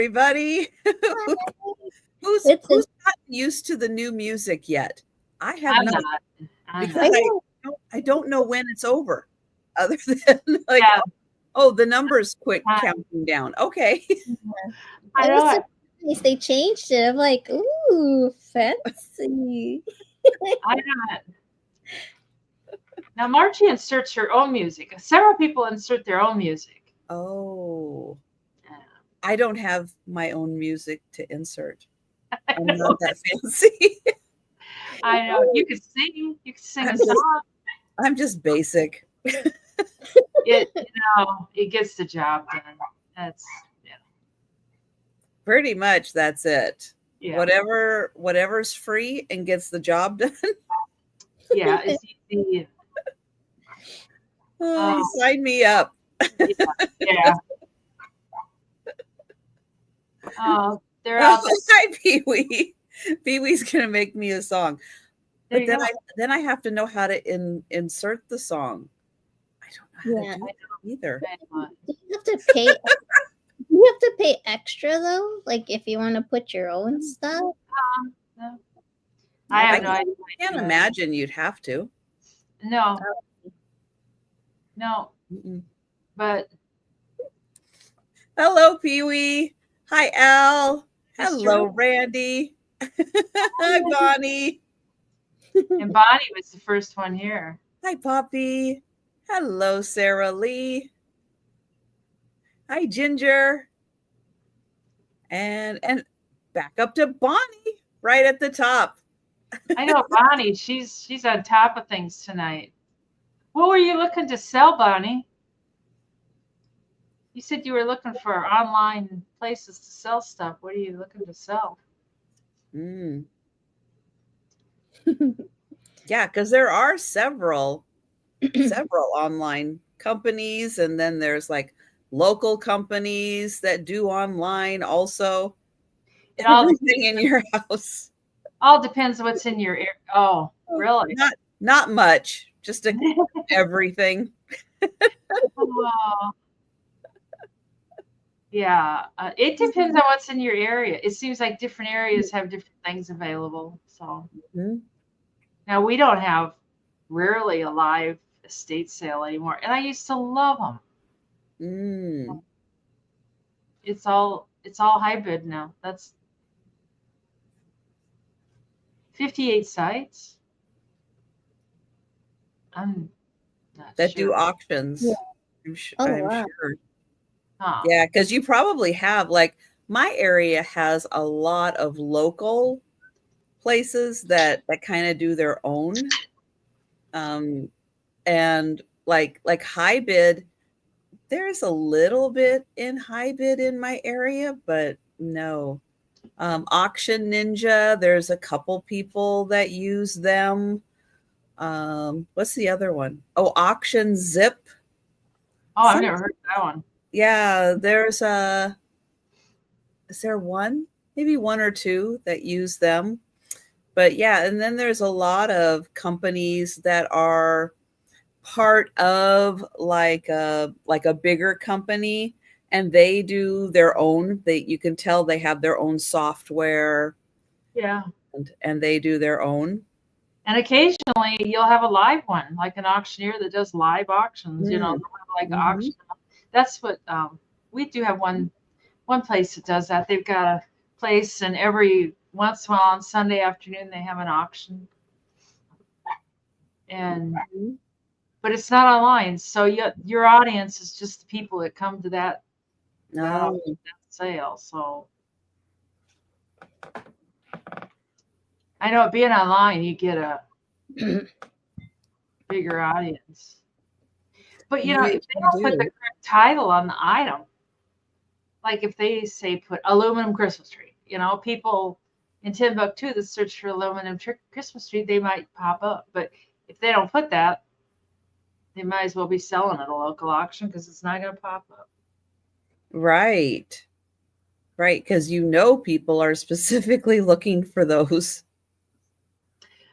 everybody. Who's It's gotten used to the new music yet? I have I'm not, not. because I don't know when it's over. Other than like, Yeah. oh, the numbers quit counting down. Okay. I know it. nice. They changed it. I'm like, ooh, fancy. I know it. Now, Margie inserts her own music. Several people insert their own music. Oh, Yeah. I don't have my own music to insert. I'm not that fancy. I know. You could sing. You could sing a song. I'm just basic. It gets the job done. That's Pretty much that's it. Yeah. Whatever's free and gets the job done. Yeah, it's easy. Sign me up. Yeah. Oh, they're out there. Hi, Pee-wee. Pee-wee's gonna make me a song. There But then I have to know how to insert the song. I don't know how to do that either. You have to pay. You have to pay extra though, like if you want to put your own stuff. No. I have no idea. I can't imagine you'd have to. No. But hello, Pee-wee. Hi, Al. Hello, Randy. Hi, Bonnie. And Bonnie was the first one here. Hi, Poppy. Hello, Sarah Lee. Hi, Ginger. And back up to Bonnie right at the top. I know Bonnie. She's on top of things tonight. What were you looking to sell, Bonnie? You said you were looking for online places to sell stuff. What are you looking to sell? Yeah, because there are several online companies, and then there's like local companies that do online also. Everything in your house. All depends what's in your ear. Oh, really? Not much. Just everything. Oh. Yeah, it depends on what's in your area. It seems like different areas have different things available. So now we don't have rarely a live estate sale anymore, and I used to love them. It's all hybrid now. That's 58 sites. I'm not that sure. do auctions. Yeah. I'm wow. sure. Huh. Yeah, because you probably have, like, my area has a lot of local places that kind of do their own. And like high bid, there's a little bit in high bid in my area, but no. Auction Ninja, there's a couple people that use them. What's the other one? Oh, Auction Zip. Oh, I've never heard of that one. Yeah, is there one? Maybe one or two that use them. But yeah, and then there's a lot of companies that are part of like a bigger company, and they do their own. You can tell they have their own software. Yeah. And they do their own. And occasionally you'll have a live one, like an auctioneer that does live auctions, like auction. That's what we do have one place that does that. They've got a place, and every once in a while on Sunday afternoon they have an auction. And but it's not online, so your audience is just the people that come to that sale. So I know being online, you get a bigger audience. But if they don't put the correct title on the item, like if they say put aluminum Christmas tree, people in Timbuktu that search for aluminum Christmas tree, they might pop up. But if they don't put that, they might as well be selling at a local auction because it's not going to pop up. Right, because people are specifically looking for those.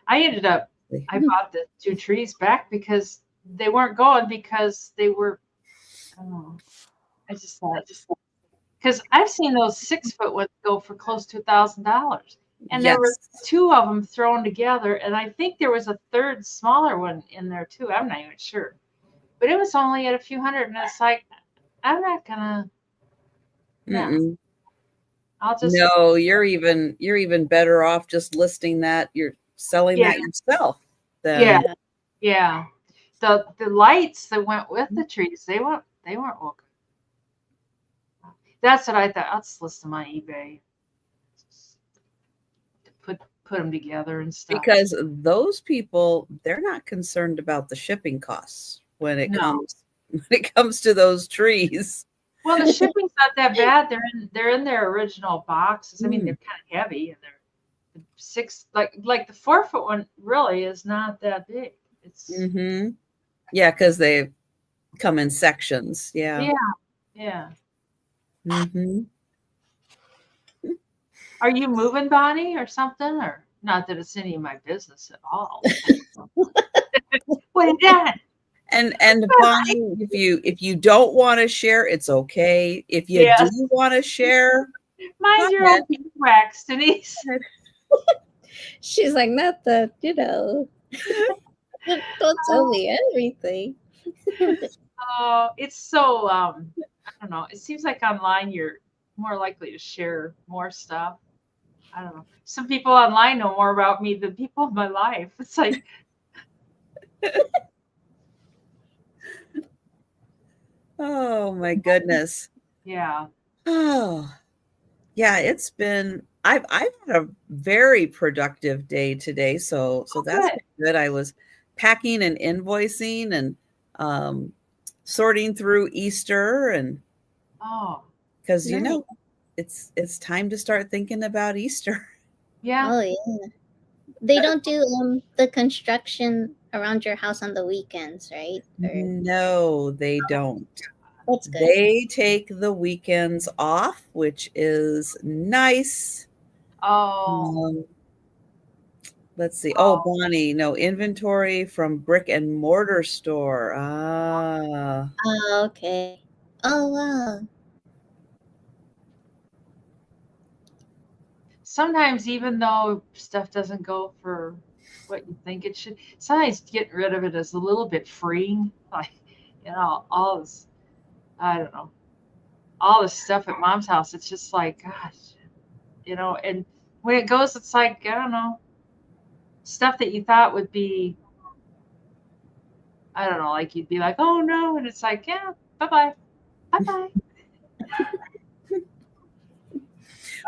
I bought the 2 trees back because they weren't going, because they were, I don't know. I just thought, Because I've seen those 6-foot ones go for close to $1,000. And there were Yes. 2 of them thrown together. And I think there was a third smaller one in there too. I'm not even sure. But it was only at a few hundred. And it's like, I'm not going to, no. Mm-mm. I'll just. No, you're even better off just listing that. You're selling Yeah. that yourself. Yeah. Then. Yeah. The lights that went with the trees, they weren't welcome. That's what I thought. I'll just list them on eBay. Put them together and stuff. Because those people, they're not concerned about the shipping costs when it comes to those trees. Well, the shipping's not that bad. They're in their original boxes. I mean, they're kind of heavy, and they're 6 like the 4-foot one really is not that big. It's yeah, because they come in sections. Yeah. Yeah. Are you moving, Bonnie, or something? Or not that it's any of my business at all. What is that? And Bonnie, if you don't want to share, it's okay. If you do want to share, mind your own beeswax, Denise. She's like, not the, don't tell me everything. Oh, it's so I don't know. It seems like online you're more likely to share more stuff. I don't know. Some people online know more about me than people in my life. It's like oh my goodness. Yeah. Oh. Yeah, it's been I've had a very productive day today, so that's good. I was packing and invoicing and sorting through Easter and because it's time to start thinking about Easter. Yeah. Oh yeah. They don't do the construction around your house on the weekends, right? No, they don't. That's good. They take the weekends off, which is nice. Let's see. Oh, Bonnie, no inventory from brick and mortar store. Ah. Oh, okay. Oh, wow. Sometimes, even though stuff doesn't go for what you think it should, sometimes getting rid of it is a little bit freeing. Like, all this, I don't know, all this stuff at Mom's house. It's just like, gosh, and when it goes, it's like, I don't know, stuff that you thought would be, I don't know, like you'd be like, oh no, and it's like, yeah, bye-bye. Bye-bye.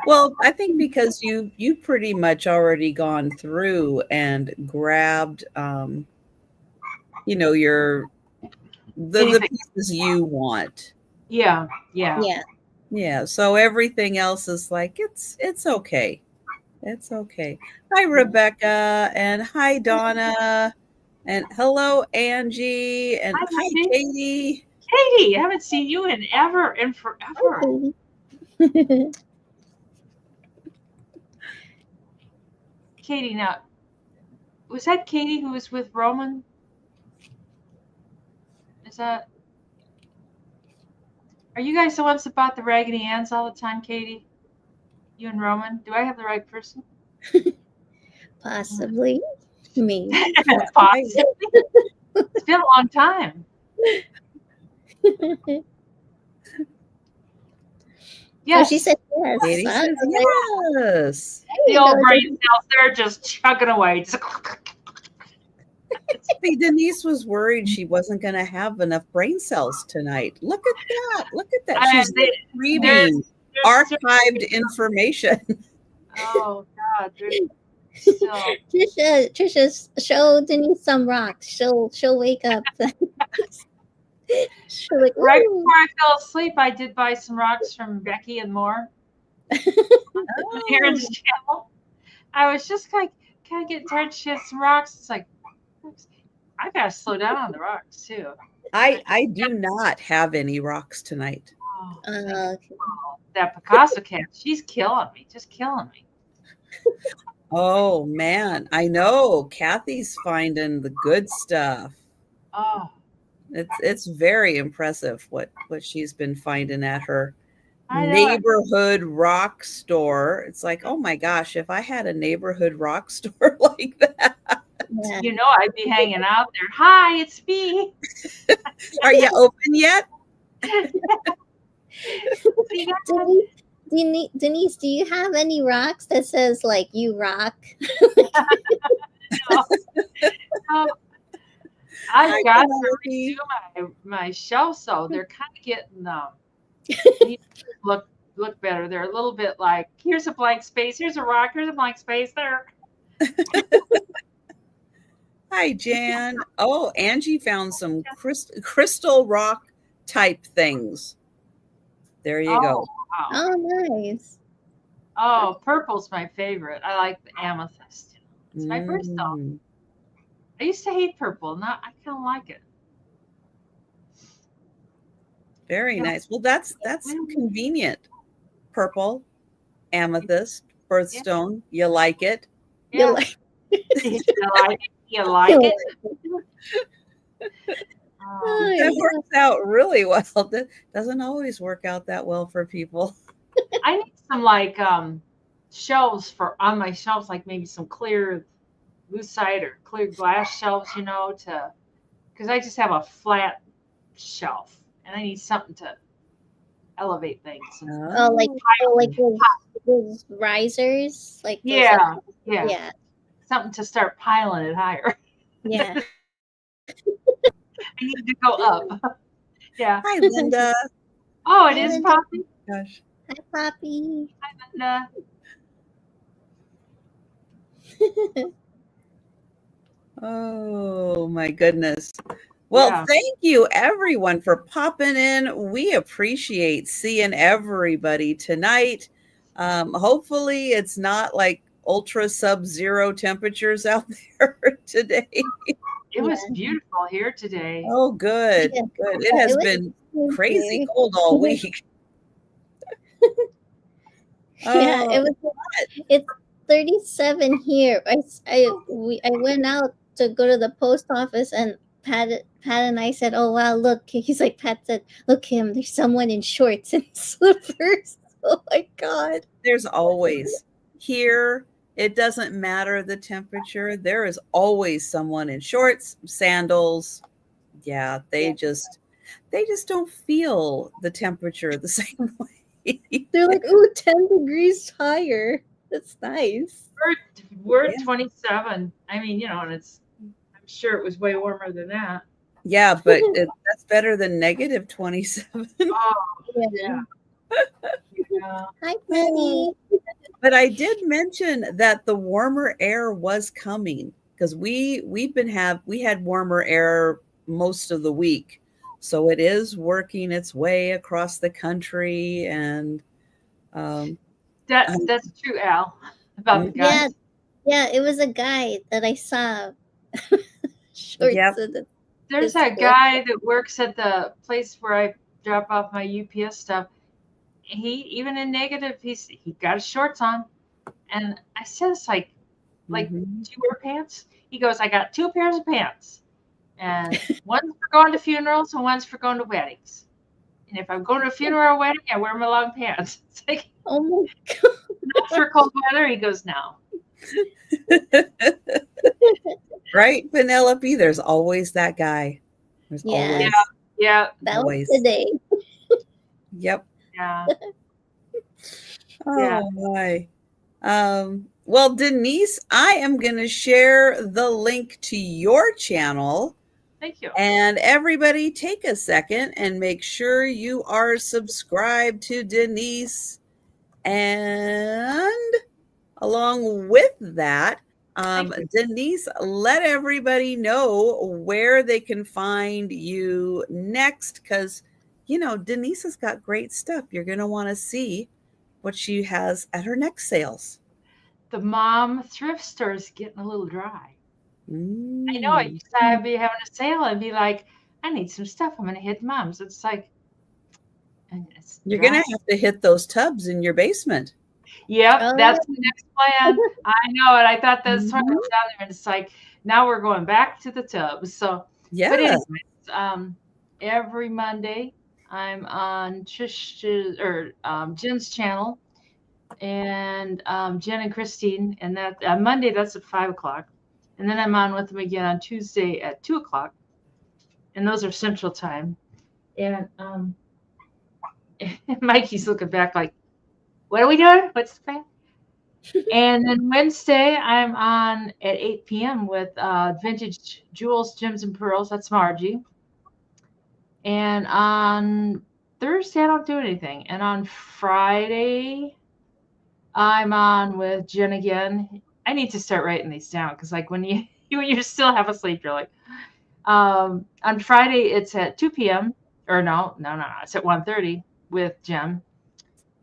Well, I think because you pretty much already gone through and grabbed the pieces you want. Yeah. So everything else is like it's okay. It's okay. Hi Rebecca and hi Donna and hello Angie and hi Katie. Katie, I haven't seen you in forever. Katie, now, was that Katie who was with Roman? Are you guys the ones that bought the Raggedy Anns all the time, Katie? You and Roman? Do I have the right person? Possibly. Me. Possibly. It's been a long time. Yes. Oh, she said yes. Yes. The old brain cells, they're just chugging away. See, Denise was worried she wasn't going to have enough brain cells tonight. Look at that. Look at that. She's reading archived information. Oh, God. Trisha, show Denise some rocks. She'll wake up. Like, right before I fell asleep, I did buy some rocks from Becky and More. Aaron's channel. I was just like, can I get tired? She has some rocks. It's like, I gotta slow down on the rocks too. I do not have any rocks tonight. Okay. That Picasso cat, she's killing me. Just killing me. Oh man, I know. Kathy's finding the good stuff. Oh. It's very impressive what she's been finding at her I know. neighborhood rock store. It's like, oh my gosh, if I had a neighborhood rock store like that. Yeah. You know, I'd be hanging out there. Hi, it's me. Are you open yet? Denise, do you have any rocks that says like you rock? No. Hi, I've got to Penelope. redo my shelves, so they're kind of getting need to look better. They're a little bit like, here's a blank space, here's a rock, here's a blank space there. Hi, Jan. Oh, Angie found some crystal rock type things. There you go. Wow. Oh, nice. Oh, purple's my favorite. I like the amethyst. It's my birthstone. Mm, I used to hate purple. Now I kind of like it. very Yeah. nice. Well, that's convenient. Purple, amethyst, birthstone. You like it? You Yeah. like You like it? Oh, That yeah. works out really well. That doesn't always work out that well for people. I need some like shelves on my shelves, like maybe some clear lucite or clear glass shelves, because I just have a flat shelf and I need something to elevate things. Oh, like those risers, like those, yeah, yeah, something to start piling it higher. yeah. I need to go up. Yeah. Hi, Linda. Oh, it Hi, is Linda. Poppy. Gosh. Hi, Poppy. Hi, Linda. Oh my goodness. Well, Yeah. thank you everyone for popping in. We appreciate seeing everybody tonight. Hopefully it's not like ultra sub-zero temperatures out there today. It was beautiful here today. Oh, good. Yeah. Good. It has was been good crazy here. cold all week. Yeah, Oh, it's 37 here. I went out to go to the post office, and Pat and I said, "Oh wow, look!" He's like, Pat said, "Look, Kim, there's someone in shorts and slippers." Oh my god! there's always here. It doesn't matter the temperature. There is always someone in shorts, sandals. Yeah, they just don't feel the temperature the same way. They're like, "Ooh, 10 degrees higher." That's nice. We're at Yeah. 27. I mean, and I'm sure it was way warmer than that. Yeah, but that's better than negative 27. Oh, Yeah. yeah. Hi, Penny. But I did mention that the warmer air was coming because we had warmer air most of the week. So it is working its way across the country, and That's true, Al, about the guys. Yeah, it was a guy that I saw. Shorts. Yep. There's that guy that works at the place where I drop off my UPS stuff. He, even in negative, he got his shorts on, and I said, "It's like, do you wear pants?" He goes, "I got 2 pairs of pants, and one's for going to funerals and one's for going to weddings. And if I'm going to a funeral or wedding, I wear my long pants." It's like, oh my god, not for cold weather. He goes, "No." Right, Penelope? There's always that guy. There's always. Yeah. That always. was today. Yep. Yeah. Oh my. Well, Denise, I am going to share the link to your channel. Thank you. And everybody take a second and make sure you are subscribed to Denise. And along with that, Denise, let everybody know where they can find you next, because, Denise has got great stuff. You're going to want to see what she has at her next sales. The mom thrift store is getting a little dry. Mm. I know. I used to be having a sale and be like, "I need some stuff. I'm going to hit mom's." It's like, you're going to have to hit those tubs in your basement. Yep, that's the next plan. I know it. I thought that's what I was down there, and it's like now we're going back to the tubs. So, yeah. But anyways, every Monday I'm on Trish's or Jen's channel, and Jen and Christine, and that on Monday that's at 5 o'clock, and then I'm on with them again on Tuesday at 2 o'clock, and those are Central Time. And Mikey's looking back like, "What are we doing? What's the thing?" And then Wednesday I'm on at 8 p.m. with Vintage Jewels, Gems, and Pearls. That's Margie. And on Thursday I don't do anything, and on Friday I'm on with Jen again. I need to start writing these down because, like, when you still half asleep, you're like, on Friday it's at 2 p.m. or no, it's at 1:30 with Jen,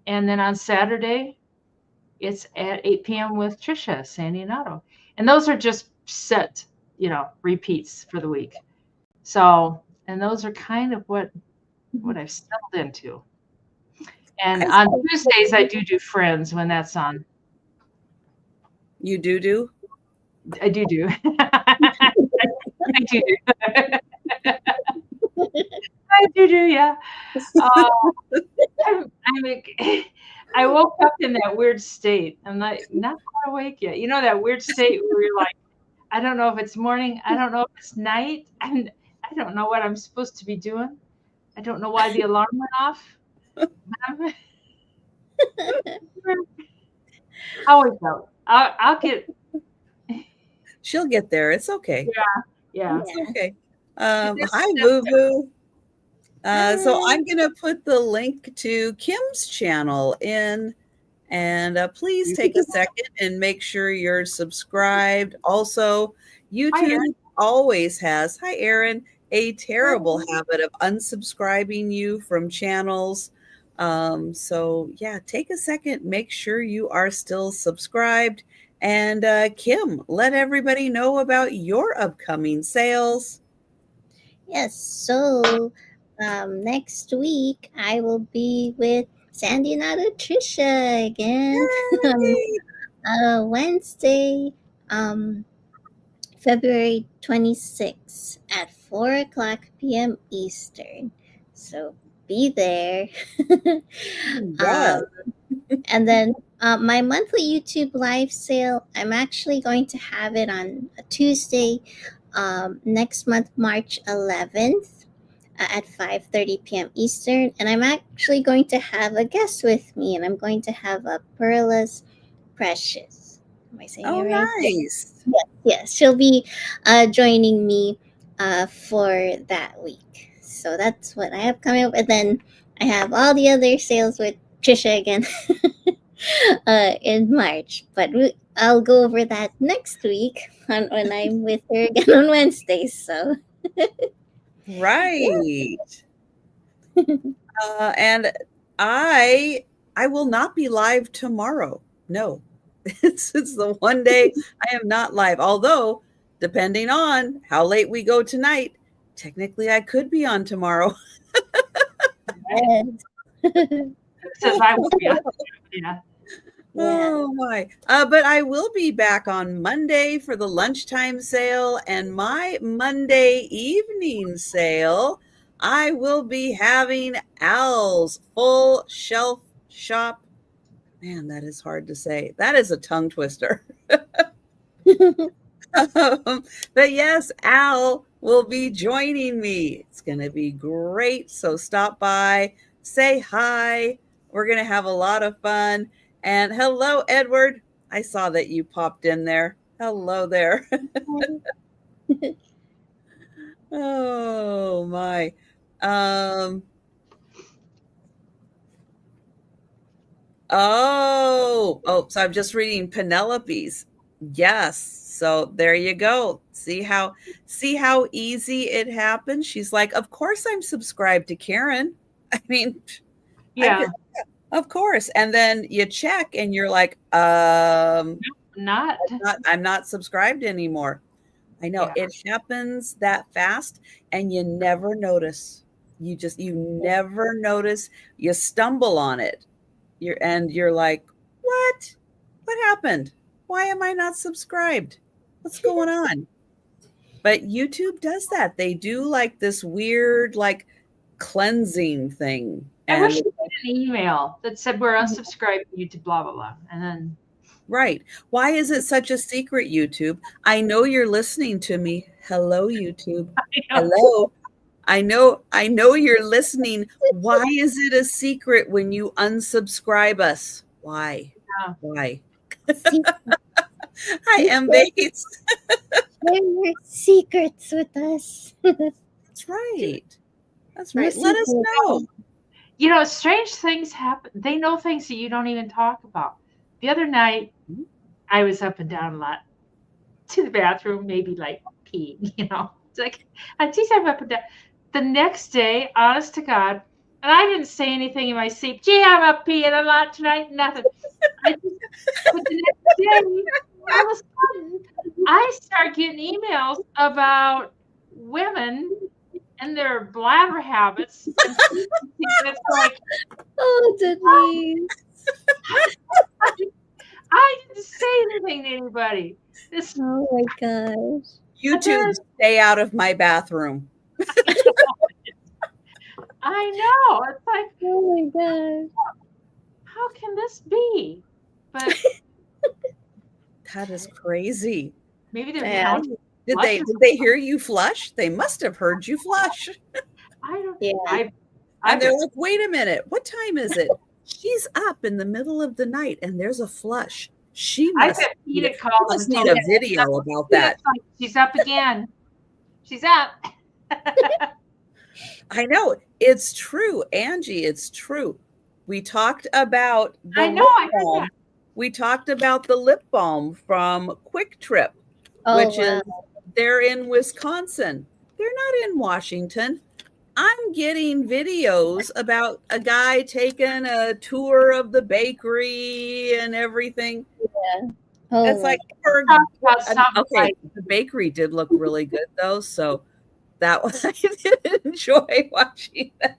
and then on Saturday it's at 8 p.m. with Trisha, Sandy, and Otto, and those are just set, repeats for the week. So, and those are kind of what I've settled into. And on Tuesdays I do Friends when that's on. You do? I do. I do. I do, yeah. I woke up in that weird state. I'm like, not quite awake yet. You know, that weird state where you're like, I don't know if it's morning. I don't know if it's night. And I don't know what I'm supposed to be doing. I don't know why the alarm went off. I'll wake up. I'll get. She'll get there. It's okay. Yeah. It's okay. Hi, Boo Boo. So I'm going to put the link to Kim's channel in, and please take a second and make sure you're subscribed. Also, YouTube always has, hi, Erin, a terrible habit of unsubscribing you from channels. So yeah, take a second, make sure you are still subscribed. And Kim, let everybody know about your upcoming sales. Yes, so next week I will be with Sandy and Otto Trisha again. Wednesday, February 26th at 4 p.m. Eastern. So be there. And then my monthly YouTube live sale, I'm actually going to have it on a Tuesday next month, March 11th at 5:30 p.m. Eastern. And I'm actually going to have a guest with me, and I'm going to have a Perla's Precious. Am I saying it right? Nice. Yes. She'll be joining me for that week. So that's what I have coming up. And then I have all the other sales with Trisha again in March. But I'll go over that next week when I'm with her again on Wednesdays. So right. And I will not be live tomorrow. No, it's the one day I am not live. Although, depending on how late we go tonight, technically I could be on tomorrow. Says I will be on. Yeah. Oh my. But I will be back on Monday for the lunchtime sale, and my Monday evening sale, I will be having Al's full shelf shop. Man, that is hard to say. That is a tongue twister. But yes, Al will be joining me. It's going to be great. So stop by, say hi. We're going to have a lot of fun. And hello, Edward. I saw that you popped in there. Hello there. Oh my. So I'm just reading Penelope's. Yes. So there you go. See how easy it happens. She's like, of course I'm subscribed to Karen. I mean, yeah, of course. And then you check and you're like, not. I'm not subscribed anymore. I know it happens that fast, and you never notice. You never notice. You stumble on it. You're like, what happened? Why am I not subscribed? What's going on? But YouTube does that. They do like this weird, like, cleansing thing. I wish And you had an email that said we're unsubscribing you to blah blah blah, and then right. Why is it such a secret, YouTube? I know you're listening to me. Hello, YouTube. Hello. I know you're listening. Why is it a secret when you unsubscribe us? Why? Yeah. Why? Secret. Hi, M. Bates. Share your secrets with us. That's right. That's right. Let us know. You know, strange things happen. They know things that you don't even talk about. The other night, I was up and down a lot to the bathroom, maybe like peeing, you know. It's like, I think I'm up and down. The next day, honest to God, and I didn't say anything in my sleep. Gee, I'm up peeing a lot tonight. Nothing. But the next day, all of a sudden, I start getting emails about women and their bladder habits. And it's like, Oh, Denise. I didn't say anything to anybody. Oh my gosh. YouTube, stay out of my bathroom. I know. It's like, oh my gosh. How can this be? But that is crazy. Maybe they're counting. Did they hear you flush? They must have heard you flush. I don't. Yeah. And they're like, wait a minute, what time is it? She's up in the middle of the night and there's a flush. She must need a video about that. She's up again. She's up. I know. It's true, Angie. It's true. We talked about the I heard that. We talked about the lip balm from Quick Trip, which is they're in Wisconsin. They're not in Washington. I'm getting videos about a guy taking a tour of the bakery and everything. Yeah. It's like, okay, the bakery did look really good though, so that was I did enjoy watching that.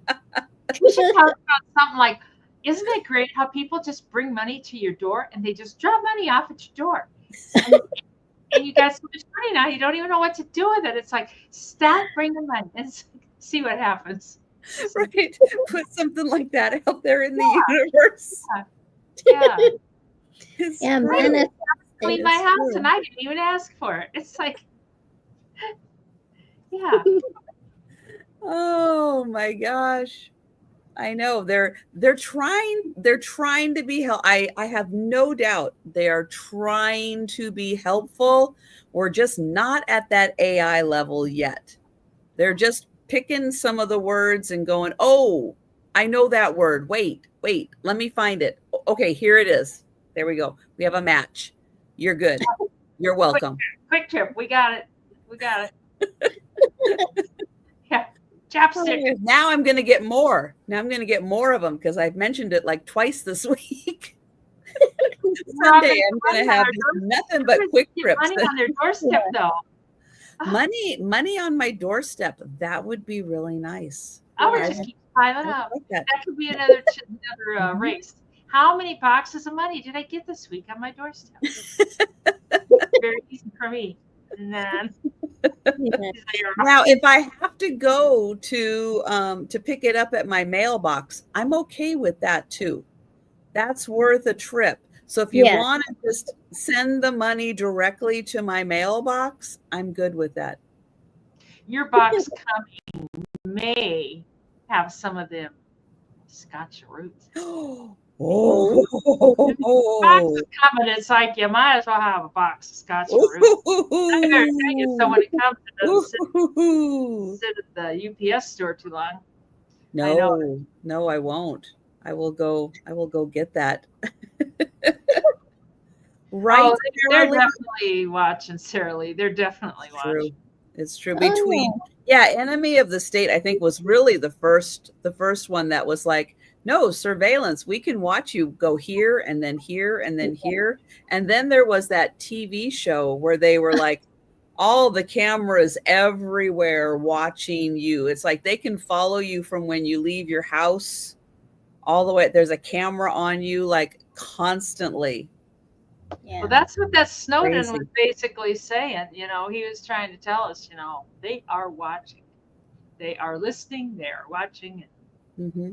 We should talk about something like, isn't it great how people just bring money to your door and they just drop money off at your door? And you got so much money now, you don't even know what to do with it. It's like, stop bringing money and see what happens. Right. Put something like that out there in the universe. Yeah. Yeah, man. Clean my house and I didn't even ask for it. It's like, yeah. Oh my gosh. I know they're trying to be I have no doubt they are trying to be helpful. We're just not at that AI level yet. They're just picking some of the words and going, "Oh, I know that word. Wait, let me find it. Okay, here it is. There we go. We have a match. You're good. You're welcome." Quick Trip. We got it. Yeah. Chapstick. Now I'm going to get more. Now I'm going to get more of them because I've mentioned it like twice this week. Someday I'm going to have nothing but Quick Trips. Money on their doorstep, though. Money on my doorstep. That would be really nice. I would just keep piling up. Like that could be another race. How many boxes of money did I get this week on my doorstep? Very easy for me. And then now, if I have to go to pick it up at my mailbox, I'm okay with that too. That's worth a trip. So if you want to just send the money directly to my mailbox, I'm good with that. Your box coming may have some of them Scotch roots. Oh, box is coming. It's like you might as well have a box of Scotch roots. I better tell you, so when it comes, it doesn't sit at the UPS store too long. No, I won't. I will go get that. Right. Oh, they're definitely watching, Sarah Lee. They're definitely watching. It's true. Between Enemy of the State, I think, was really the first one that was like, no, surveillance. We can watch you go here and then here and then here. And then there was that TV show where they were like, all the cameras everywhere watching you. It's like they can follow you from when you leave your house all the way. There's a camera on you like constantly. Yeah. Well, that's what that Snowden was basically saying. You know, he was trying to tell us, you know, they are watching. They are listening. They are watching. Mm-hmm.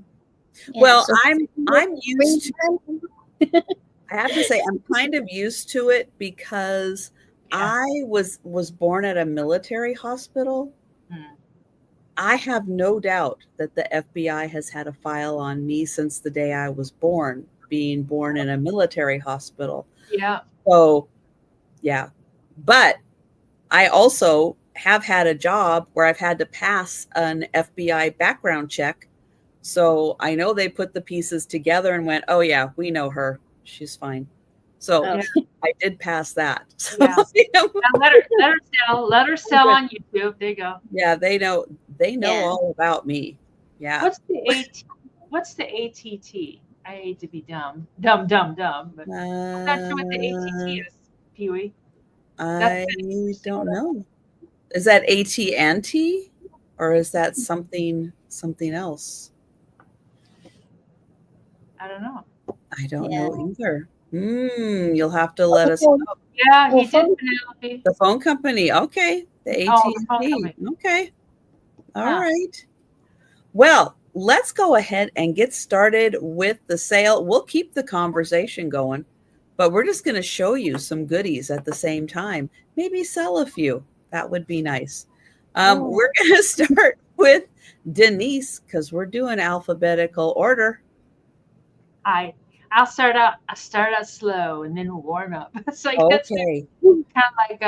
Yeah, Well, so I'm used to. to. I have to say, I'm kind of used to it because Yeah. I was born at a military hospital. Hmm. I have no doubt that the FBI has had a file on me since the day I was born, being born in a military hospital. Yeah. So, yeah. But I also have had a job where I've had to pass an FBI background check. So I know they put the pieces together and went, oh, yeah, we know her. She's fine. So Oh, Yeah. I did pass that. So, Yeah. Now let her sell on YouTube. There you go. yeah, they know Yeah. all about me. Yeah. What's the AT? What's the ATT? I hate to be dumb, but I'm not sure what the ATT is, Pee Wee. That's I don't know. Is that AT&T or is that something else? I don't know. I don't Yeah. know either. You'll have to let us Oh, know. Yeah, he well, did fun- Penelope. The phone company. Okay. The Oh, the phone AT&T. company. Okay. All Huh. right. Well, let's go ahead and get started with the sale. We'll keep the conversation going, but we're just going to show you some goodies at the same time. Maybe sell a few. That would be nice. oh, We're going to start with Denise because we're doing alphabetical order. I'll start out slow and then warm up. So it's Okay. kind of like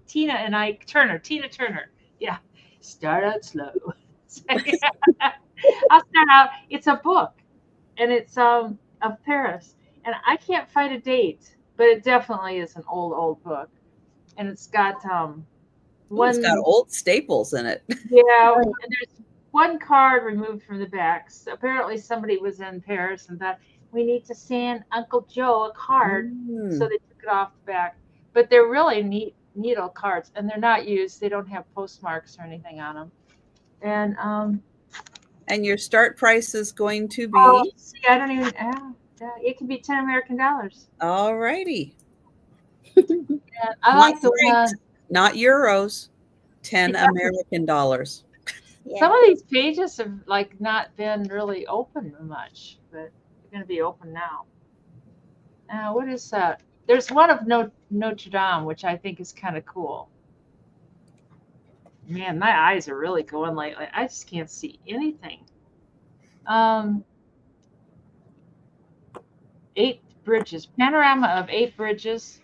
Tina and Tina Turner. Yeah. Start out slow. So, yeah. I'll start out. It's a book, and it's of Paris, and I can't find a date, but it definitely is an old book, and it's got Ooh, it's got one. old staples in it. Yeah, oh, and there's one card removed from the back. So apparently somebody was in Paris and thought we need to send Uncle Joe a card, so Mm. they took it off the back. But they're really needle cards, and they're not used. They don't have postmarks or anything on them. And And your start price is going to oh, be see, I don't even. It can be $10 American. all righty. And I Not like the francs, one. not euros, 10 Yeah, American dollars. some yeah. of these pages have like not been really open much, but they're going to be open now. What is that? There's one of Notre Dame, which I think is kind of cool. Man, my eyes are really going lately. I just can't see anything. Um, 8 bridges, panorama of 8 bridges.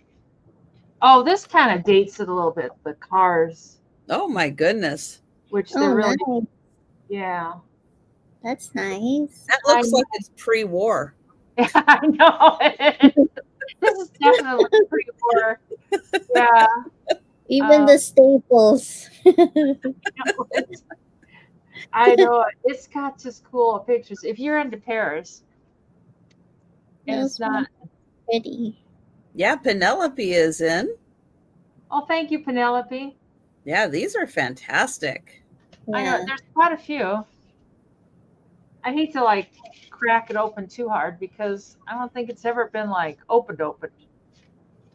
Oh, this kind of dates it a little bit. The cars, Oh my goodness. which they're Oh, really, nice. yeah. That's nice. That I looks like it's pre-war. I know. This is definitely pre-war. Yeah. Even Um, the staples. I know it's got just cool pictures. If you're into Paris, and it's Those ones not. are pretty. Yeah, Penelope is in. Oh, thank you, Penelope. Yeah, these are fantastic. I know Yeah. there's quite a few. I hate to like crack it open too hard because I don't think it's ever been like opened.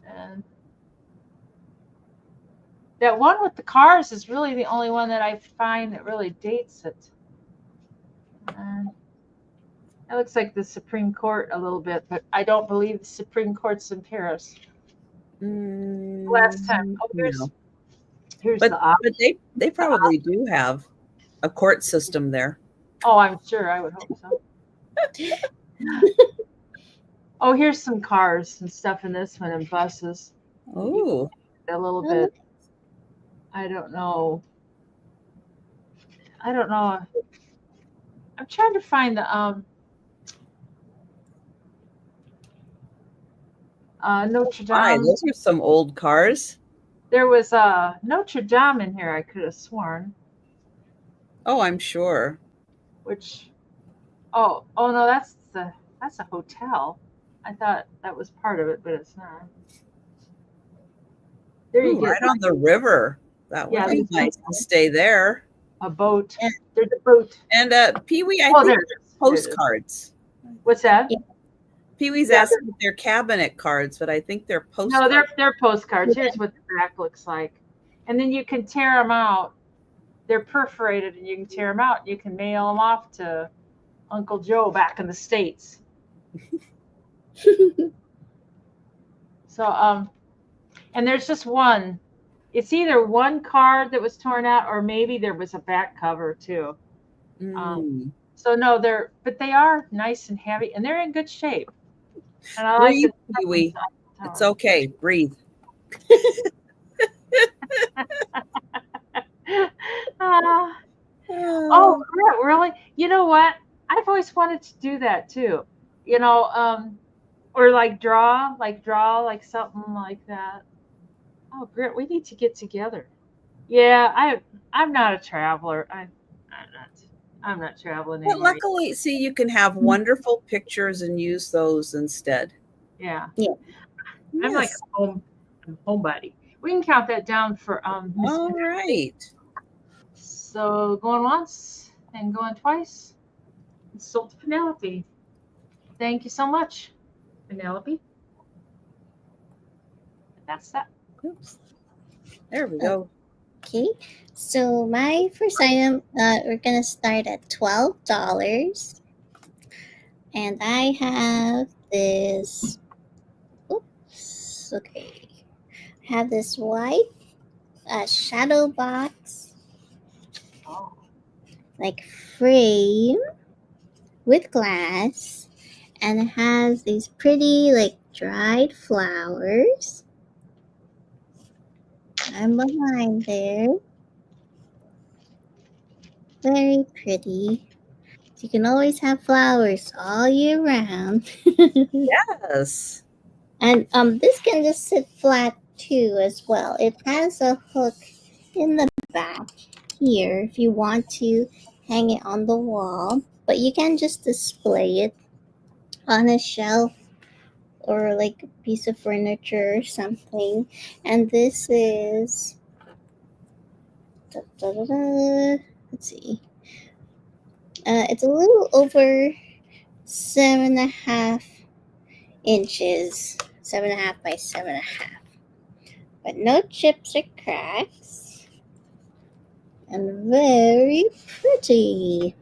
And that one with the cars is really the only one that I find that really dates it. And it looks like the Supreme Court a little bit, but I don't believe the Supreme Court's in Paris. Last time. Oh, No. here's But the op. but they probably do have a court system there. Oh, I'm sure. I would hope so. Oh, here's some cars and stuff in this one and buses. Oh, A little Oh, bit. I don't know. I don't know. I'm trying to find the Notre my, Dame. those are some old cars. There was a Notre Dame in here. I could have sworn. Oh, I'm sure. Which, oh no, that's a hotel. I thought that was part of it, but it's not. There you Ooh, get right on the river. That would yeah, be there's nice to stay there. a boat. Yeah. There's a boat. And Pee-wee, I Oh, think there it is. There it is. postcards. What's that? Yeah. Pee-wee's Yeah, asking if they're cabinet cards, but I think they're No, postcards. they're postcards. Here's what the back looks like. and then you can tear them out. They're perforated, and you can tear them out. And you can mail them off to Uncle Joe back in the States. So, and there's just one. It's either one card that was torn out, or maybe there was a back cover too. So no, but they are nice and heavy, and they're in good shape. And I Breathe, like Kiwi. It's okay. Breathe. Oh, really? You know what? I've always wanted to do that too. You know, or like draw like something like that. Oh, Grit, we need to get together. Yeah, I'm not a traveler. I'm not traveling But anymore. luckily, see, you can have wonderful pictures and use those instead. Yeah. Yeah. I'm like a homebody. We can count that down for Miss All right. So going once and going twice. Sold to Penelope. Thank you so much, Penelope. That's that. Oops. There we go. Okay. So my first item, we're gonna start at $12, and I have this. Oops. Okay. I have this white shadow box, Oh. like frame with glass, and it has these pretty like dried flowers. I'm behind there. Very pretty. You can always have flowers all year round. Yes. And this can just sit flat too as well. It has a hook in the back here if you want to hang it on the wall, but you can just display it on a shelf or like a piece of furniture or something. And this is let's see. It's a little over 7.5 inches, 7.5 by 7.5, but no chips or cracks, and very pretty.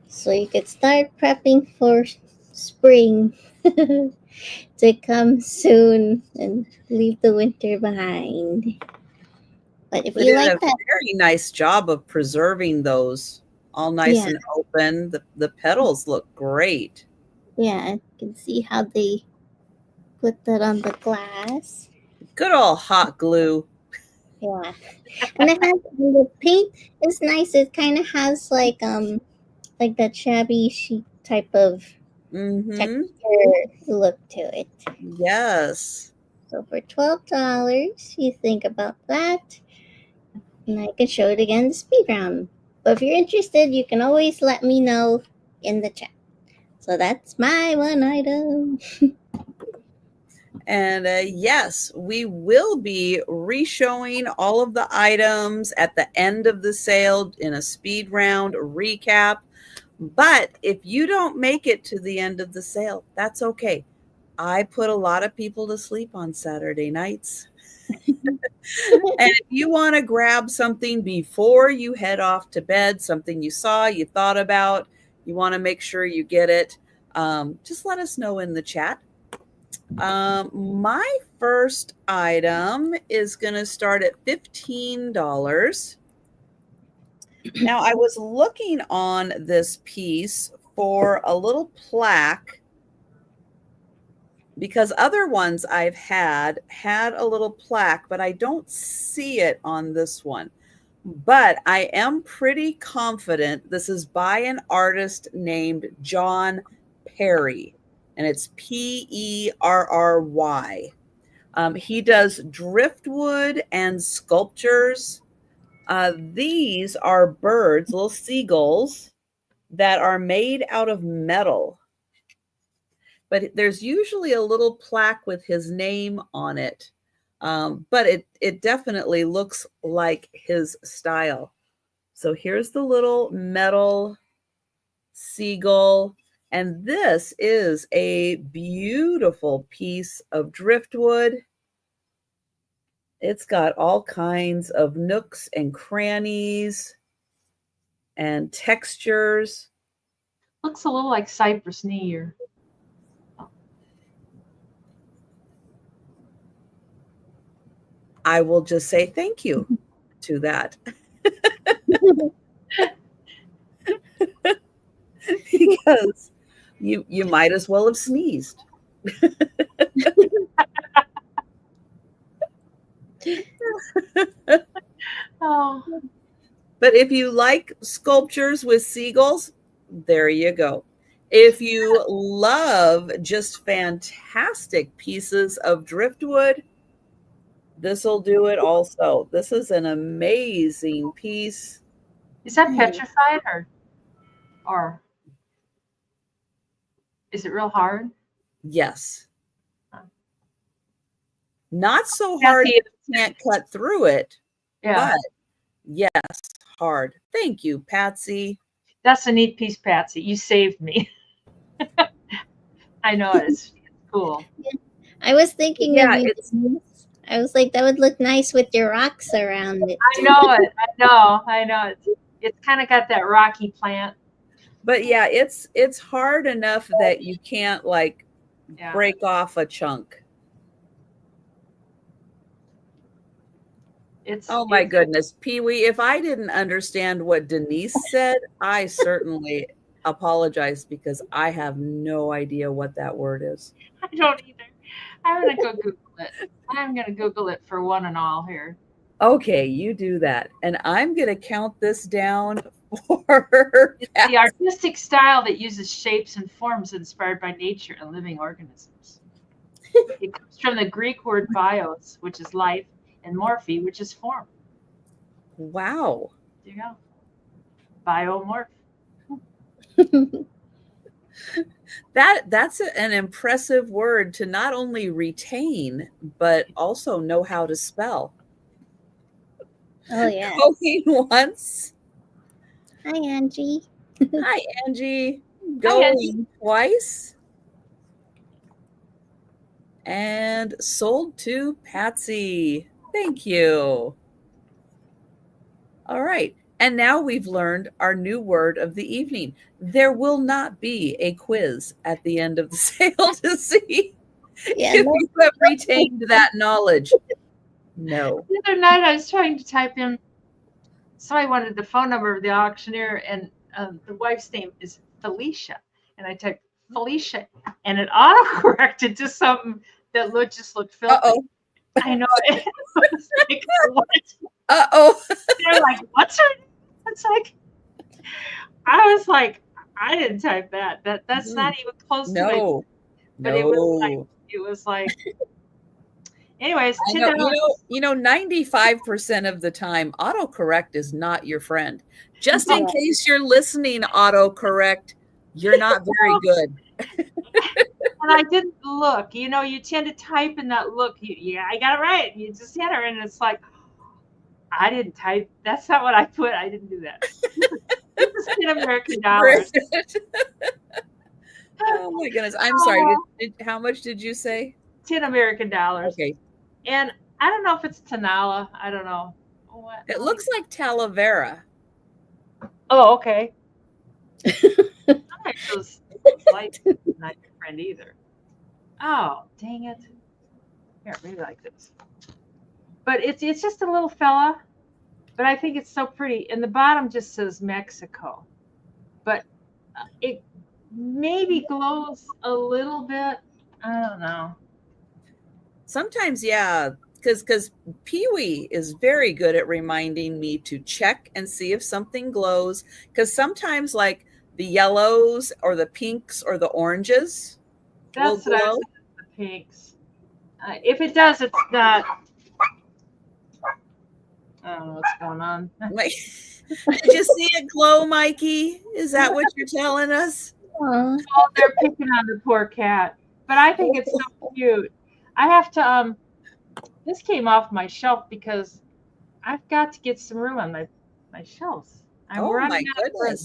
So you could start prepping for spring to come soon and leave the winter behind. But if They you did like a that, very nice job of preserving those, all nice yeah, and open. The petals look great. yeah, you can see how they put that on the glass. Good old hot glue. Yeah, and it has the paint is nice. It kind of has like that shabby chic type of Mm-hmm. texture look to it. Yes. So for $12, you think about that, and I can show it again the speed round. But if you're interested, you can always let me know in the chat. So that's my one item. And yes, we will be re-showing all of the items at the end of the sale in a speed round recap. But if you don't make it to the end of the sale, that's okay. I put a lot of people to sleep on Saturday nights. And if you want to grab something before you head off to bed, something you saw, you thought about, you want to make sure you get it, just let us know in the chat. My first item is going to start at $15. Now, I was looking on this piece for a little plaque because other ones I've had a little plaque, but I don't see it on this one. But I am pretty confident this is by an artist named John Perry, and it's Perry. He does driftwood and sculptures. These are birds, little seagulls, that are made out of metal. But there's usually a little plaque with his name on it. But it definitely looks like his style. So here's the little metal seagull. And this is a beautiful piece of driftwood. It's got all kinds of nooks and crannies and textures. Looks a little like cypress knee or I will just say thank you to that because you might as well have sneezed. oh, But if you like sculptures with seagulls, there you go. If you love just fantastic pieces of driftwood, this will do it also. This is an amazing piece. is that petrified or is it real hard? Yes. Not so hard you can't cut through it, Yeah. but yes, hard. Thank you, Patsy. That's a neat piece, Patsy. You saved me. I know it's cool. I was thinking Yeah, of you. I was like, that would look nice with your rocks around it. I know it. I know. It's kind of got that rocky plant. But yeah, it's hard enough that you can't like break off a chunk. Oh my goodness, Pee-wee, if I didn't understand what Denise said, I certainly apologize because I have no idea what that word is. I don't either. I'm going to go Google it. I'm going to Google it for one and all here. Okay, you do that. And I'm going to count this down for it's the artistic style that uses shapes and forms inspired by nature and living organisms. It comes from the Greek word bios, which is life, and morphe, which is form. Wow. There you go. Biomorph. That's an impressive word to not only retain, but also know how to spell. Oh, yeah. Going once. Hi, Angie. Hi, Angie. Going twice. And sold to Patsy. Thank you. All right. And now we've learned our new word of the evening. There will not be a quiz at the end of the sale to see if you have retained that knowledge. No. The other night I was trying to type in, somebody wanted the phone number of the auctioneer, and the wife's name is Felicia. And I typed Felicia, and it auto-corrected to something that just looked filthy. Uh-oh. I know. It was like, what? Uh-oh. They're like, what's her name? It's like, I was like, I didn't type that. That's not even close to it. But it was like, anyways, you know, 95% of the time, autocorrect is not your friend. Just in case you're listening, autocorrect, you're not very good. And I didn't look. You know, you tend to type and not look. I got it right. You just enter, and it's like, I didn't type. That's not what I put. I didn't do that. This is 10 American dollars. Oh my goodness. I'm sorry. How much did you say? 10 American dollars. Okay. And I don't know if it's Tanala. I don't know. What? It looks like Talavera. Oh, okay. Those lights not your friend either. Oh, dang it. Here, maybe like this. But it's just a little fella. But I think it's so pretty. And the bottom just says Mexico. But it maybe glows a little bit. I don't know. Sometimes, yeah, because Pee-wee is very good at reminding me to check and see if something glows. Because sometimes, like the yellows or the pinks or the oranges will glow. That's the pinks. If it does, it's not. I don't know what's going on. Did you see it glow, Mikey? Is that what you're telling us? Oh, they're picking on the poor cat. But I think it's so cute. I have to, this came off my shelf because I've got to get some room on my shelves. I'm running out of room.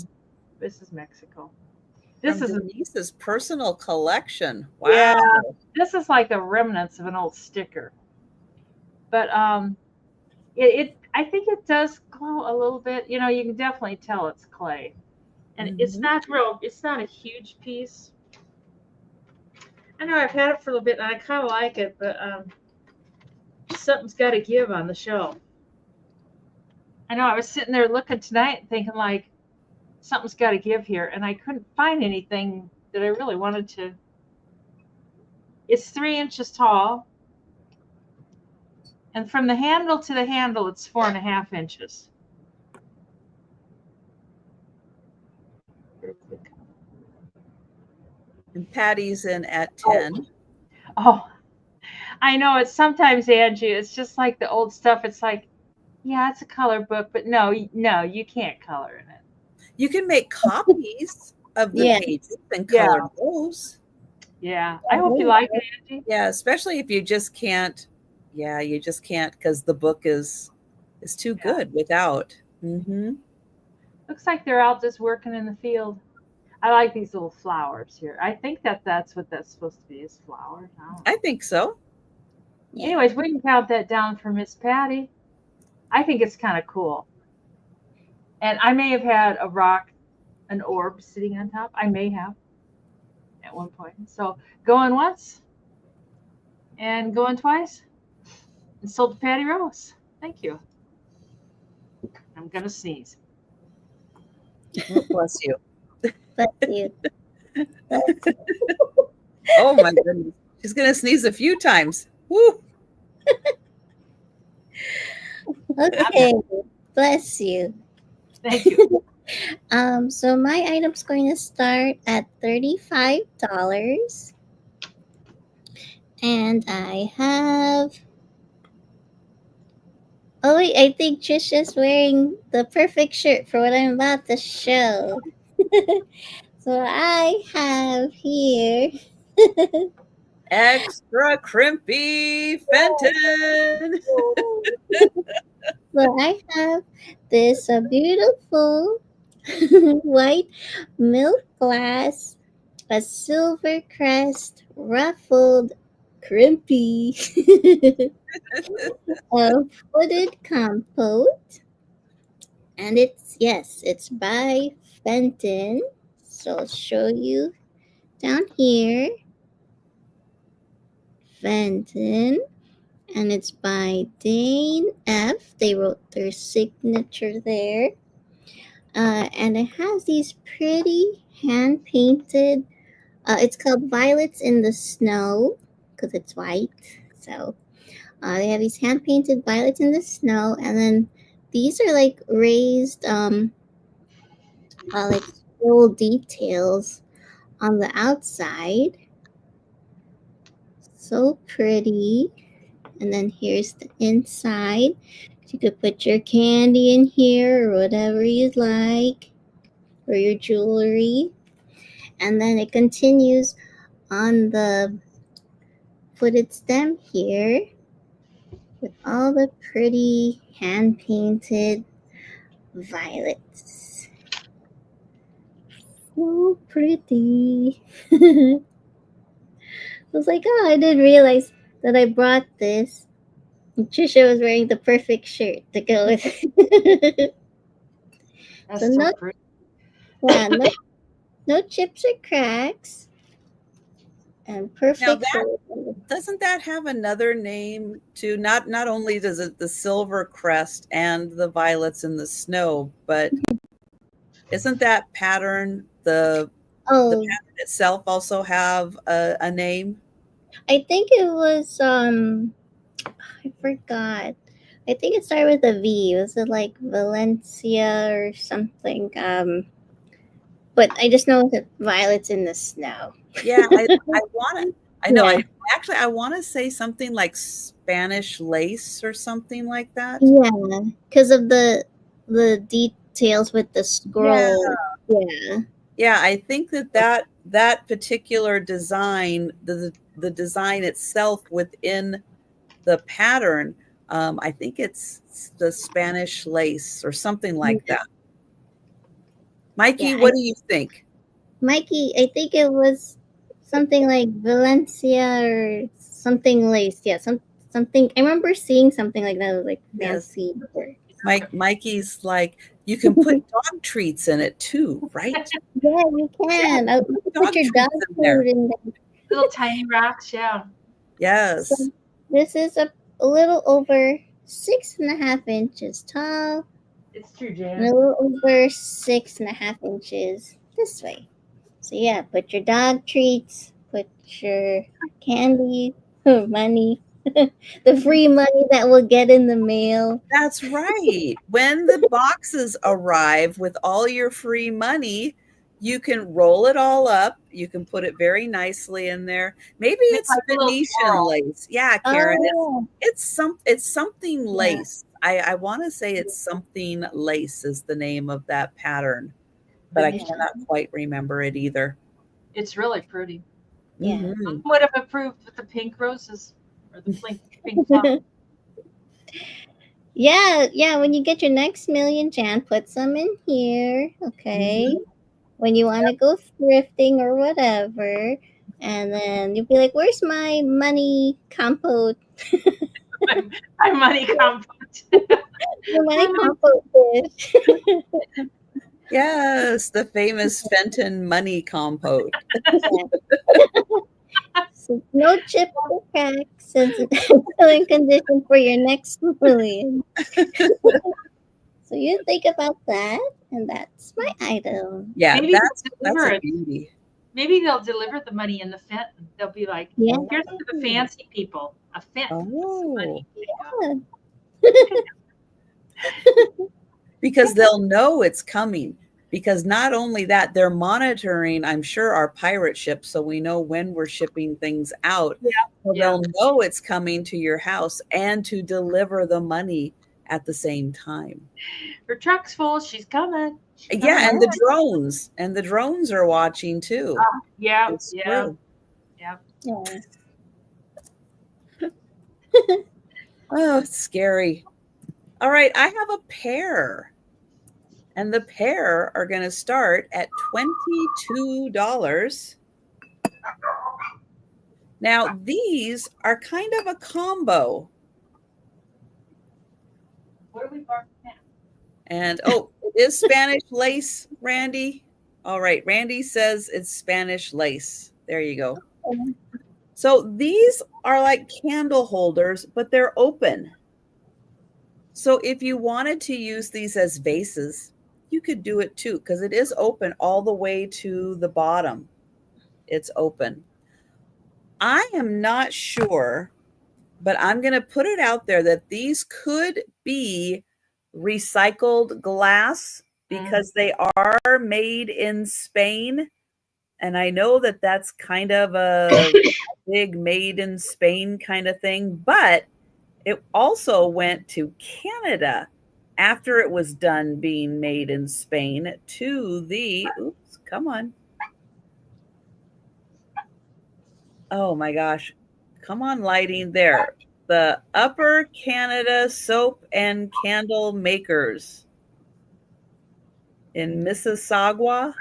This is Mexico. This is Denise's personal collection. Wow. Yeah, this is like the remnants of an old sticker. But it I think it does glow a little bit. You know, you can definitely tell it's clay, and it's Mhm. not real. It's not a huge piece. I know I've had it for a little bit, and I kind of like it, but something's got to give on the shelf. I know I was sitting there looking tonight, thinking like something's got to give here, and I couldn't find anything that I really wanted to. It's 3 inches tall, and from the handle to the handle, it's 4.5 inches. And Patty's in at Oh, 10. oh, I know. It's sometimes Angie. It's just like the old stuff. It's like, yeah, it's a color book, but no, no, you can't color in it. You can make copies of the Yeah. pages and Yeah, color those. yeah. I hope you like it, Angie. Yeah, especially if you just can't. Yeah, you just can't because the book is too Yeah. good without. Hmm. Looks like they're out just working in the field. I like these little flowers here. I think that that's what that's supposed to be is flowers. I don't I know. think so. Yeah. Anyways, we can count that down for Miss Patty. I think it's kind of cool. And I may have had a rock, an orb sitting on top. I may have at one point. So going once and going twice and sold to Patty Rose. Thank you. I'm going to sneeze. Oh, bless you. Bless you. Bless you. Oh my goodness. She's gonna sneeze a few times. Woo. Okay. Bless you. Thank you. So my item's going to start at $35. And I have. Oh, wait, I think Trisha's wearing the perfect shirt for what I'm about to show. So I have here. Extra crimpy Fenton. So I have this beautiful white milk glass, a silver crest, ruffled, crimpy, a footed compote, and it's by Fenton. So I'll show you down here, Fenton, and it's by Dane F. They wrote their signature there. And it has these pretty hand painted. It's called Violets in the Snow because it's white. So they have these hand painted violets in the snow, and then these are like raised, like scroll details on the outside. So pretty. And then here's the inside. You could put your candy in here or whatever you'd like, or your jewelry. And then it continues on the footed stem here with all the pretty hand painted violets. So pretty. I was like, oh, I didn't realize that I brought this. And Trisha was wearing the perfect shirt to go with it. So That's so pretty. yeah, no chips or cracks, and Now perfect that for. doesn't that have another name too? Not only does it the silver crest and the violets in the snow, but isn't that pattern the Oh, pattern itself also have a name? I think it was I forgot. I think it started with a V. Was it like Valencia or something? But I just know that violets in the snow. Yeah, I want to. I know. Yeah, I want to say something like Spanish lace or something like that. yeah, because of the details with the Yeah, scroll. Yeah, yeah. I think that particular design, the design itself within the pattern, I think it's the Spanish lace or something like yeah, that. Mikey, yeah. what do you think? Mikey, I think it was something like Valencia or something lace. Yeah, something. I remember seeing something like that, like Yes. fancy. Mikey's like, you can put dog treats in it too, right? Yeah, you can. Yeah, Put your treats dog in there. food in there. Little tiny rocks, yeah. Yes. So this is a little over 6.5 inches tall. It's true, And Jan. a little over 6.5 inches this way. So yeah, put your dog treats, put your candy, money, the free money that we'll get in the mail. That's right. When the boxes arrive with all your free money, you can roll it all up. You can put it very nicely in there. Maybe it's like a little Venetian swirl. lace. Yeah, Karen. Oh, It's something lace. I want to say it's something lace is the name of that pattern, but I Venetian. cannot quite remember it either. It's really pretty. yeah. Mhm. Would have approved with the pink roses or the pink flower. Yeah. When you get your next million, Jan, put some in here, okay? When you want to go thrifting or whatever, and then you'll be like, "Where's my money compote? My money compost. Your money compote dish." Yes, the famous Fenton money compote. So no chips or cracks, since it's still in condition for your next million. So you think about that, and that's my item. Yeah, Maybe that's deliver a it. beauty. Maybe they'll deliver the money in the Fenton. They'll be like, Yeah. here's to the fancy people. A Fenton. Oh, Yeah. because they'll know it's coming. Because not only that, they're monitoring, I'm sure, our pirate ship, so we know when we're shipping things out. Yeah, So yeah. they'll know it's coming to your house and to deliver the money at the same time. Her truck's full. She's coming. She's Yeah, coming. and the drones are watching too. Yeah, It's yeah, true. yeah. Yeah. Oh, it's scary. All right, I have a pair. And the pair are going to start at $22. Now, these are kind of a combo. What are we barking at? And oh, it is Spanish lace, Randy. All right, Randy says it's Spanish lace. There you go. So these are like candle holders, but they're open. So if you wanted to use these as vases, you could do it too, because it is open all the way to the bottom. It's open. I am not sure, but I'm going to put it out there that these could be recycled glass because they are made in Spain. And I know that that's kind of a big made in Spain kind of thing, but it also went to Canada after it was done being made in Spain to the, oops, come on. Oh my gosh. Come on, lighting there. The Upper Canada Soap and Candle Makers in Mississauga,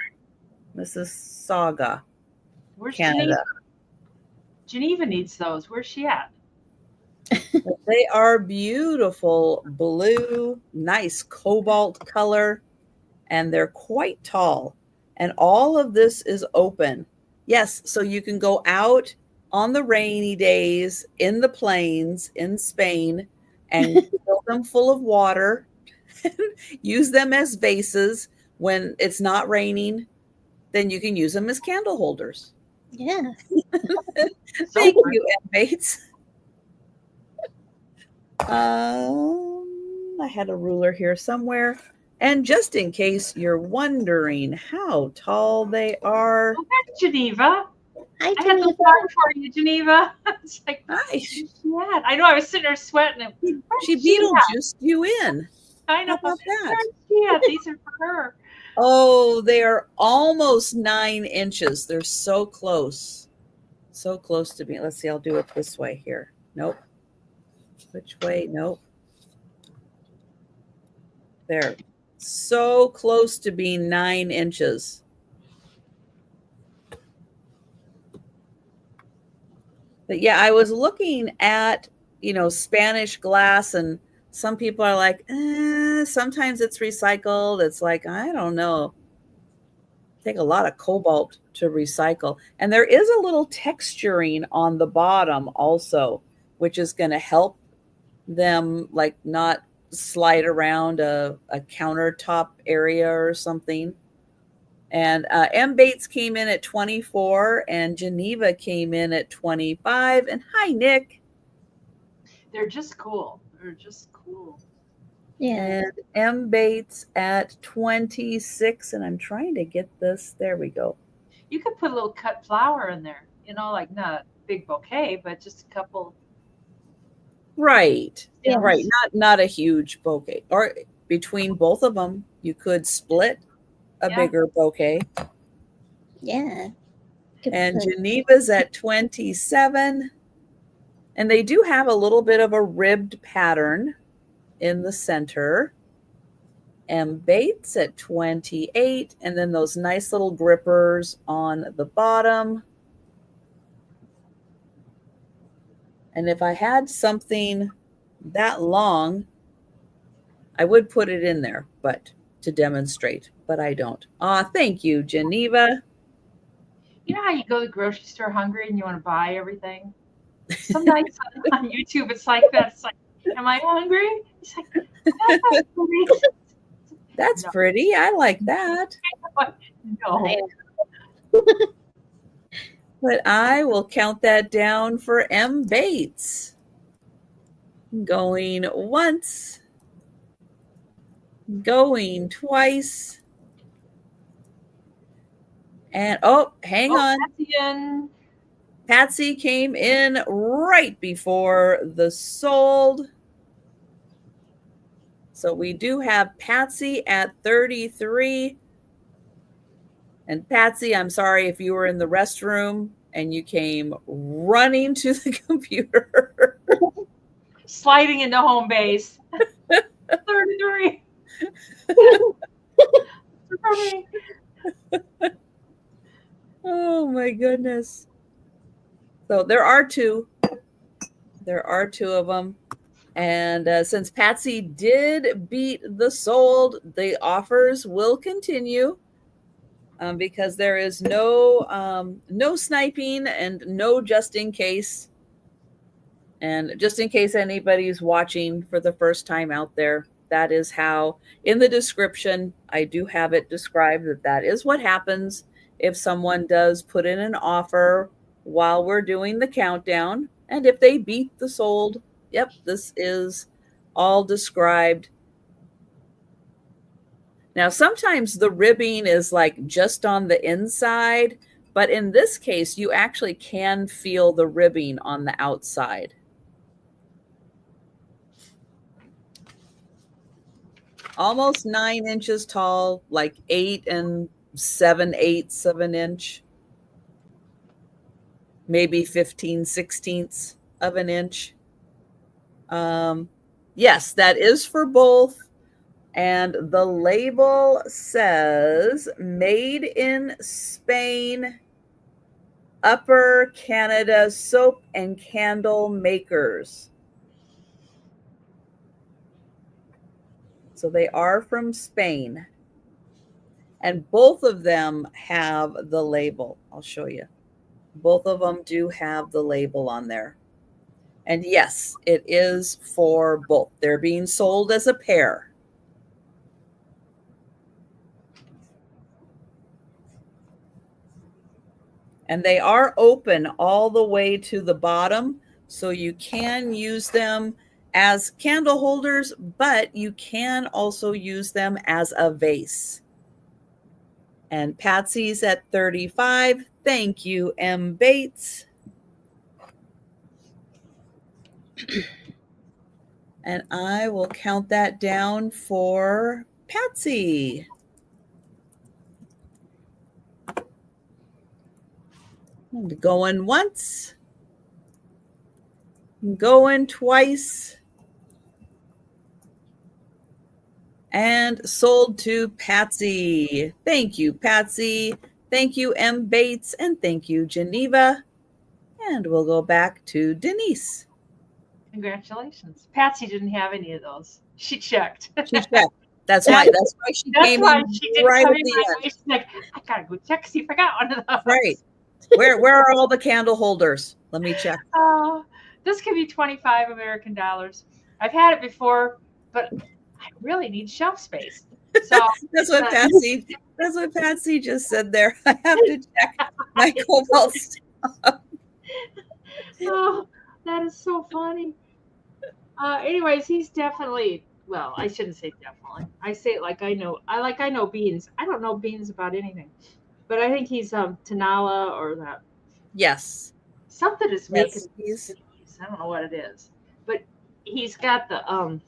Where's Canada. Geneva? Geneva needs those. Where's she at? They are beautiful blue, nice cobalt color, and they're quite tall. And all of this is open. Yes, so you can go out on the rainy days in the plains in Spain and fill them full of water, use them as vases when it's not raining. Then you can use them as candle holders. Yeah. Thank you, inmates. I had a ruler here somewhere. And just in case you're wondering how tall they are. Oh, that's Geneva. Hi, I had the Geneva. farm for you, Geneva. It's like, Nice. yeah. I know. I was sitting there sweating. She Beetlejuiced you in. I know. How about that? Where's she at? These are for her. Oh, they are almost 9 inches. They're so close. So close to me. Let's see. I'll do it this way here. Nope. Which way? Nope. There. So close to being 9 inches. But yeah, I was looking at Spanish glass, and some people are like, sometimes it's recycled. It's like, I don't know. Take a lot of cobalt to recycle. And there is a little texturing on the bottom also, which is going to help them like not slide around a countertop area or something. And M. Bates came in at 24 and Geneva came in at 25. And hi, Nick. They're just cool. They're just cool. Yeah. And M. Bates at 26. And I'm trying to get this. There we go. You could put a little cut flower in there, like not a big bouquet, but just a couple. Right. Yeah. Right. Not a huge bouquet. Or between both of them, you could split a bigger bouquet. Yeah. And Geneva's at 27. And they do have a little bit of a ribbed pattern in the center. M. Bates at 28. And then those nice little grippers on the bottom. And if I had something that long, I would put it in there, but to demonstrate, but I don't. Thank you, Geneva. You know how you go to the grocery store hungry and you want to buy everything? Some nights on YouTube, it's like that. It's like, am I hungry? It's like, that's pretty. I like that. No. But I will count that down for M. Bates. Going once. Going twice. And hang on. Patsy came in right before the sold. So we do have Patsy at 33. And Patsy, I'm sorry if you were in the restroom and you came running to the computer. Sliding into home base. 33. Oh my goodness. So there are two. There are two of them. And since Patsy did beat the sold, the offers will continue. Because there is no sniping and no just in case. And just in case anybody's watching for the first time out there, that is how, in the description, I do have it described that is what happens if someone does put in an offer while we're doing the countdown. And if they beat the sold, yep, this is all described. Now, sometimes the ribbing is like just on the inside, but in this case, you actually can feel the ribbing on the outside. Almost 9 inches tall, like 8 7/8 of an inch, maybe 15/16 of an inch. Yes, that is for both. And the label says made in Spain, Upper Canada soap and candle makers. So they are from Spain. And both of them have the label. I'll show you. Both of them do have the label on there. And yes, it is for both. They're being sold as a pair. And they are open all the way to the bottom, so you can use them as candle holders, but you can also use them as a vase. And Patsy's at 35. Thank you, M. Bates. And I will count that down for Patsy. Going once, going twice, and sold to Patsy. Thank you, Patsy. Thank you, M. Bates, and thank you, Geneva. And we'll go back to Denise. Congratulations. Patsy didn't have any of those. She checked. She checked. That's That's, why. That's why she that's came why in she didn't right come at in the right end. away. She's like, I gotta go check, see if I got one of those. Right. Where are all the candle holders? Let me check. This could be 25 American dollars. I've had it before, but I really need shelf space. So That's what Patsy just said there. I have to check my cobalt stuff. oh, that is so funny. Anyways, he's definitely, well, I shouldn't say definitely. I say it like I know. I know beans. I don't know beans about anything, but I think he's Tanala or that Yes. something is making Yes, these. I don't know what it is, but he's got the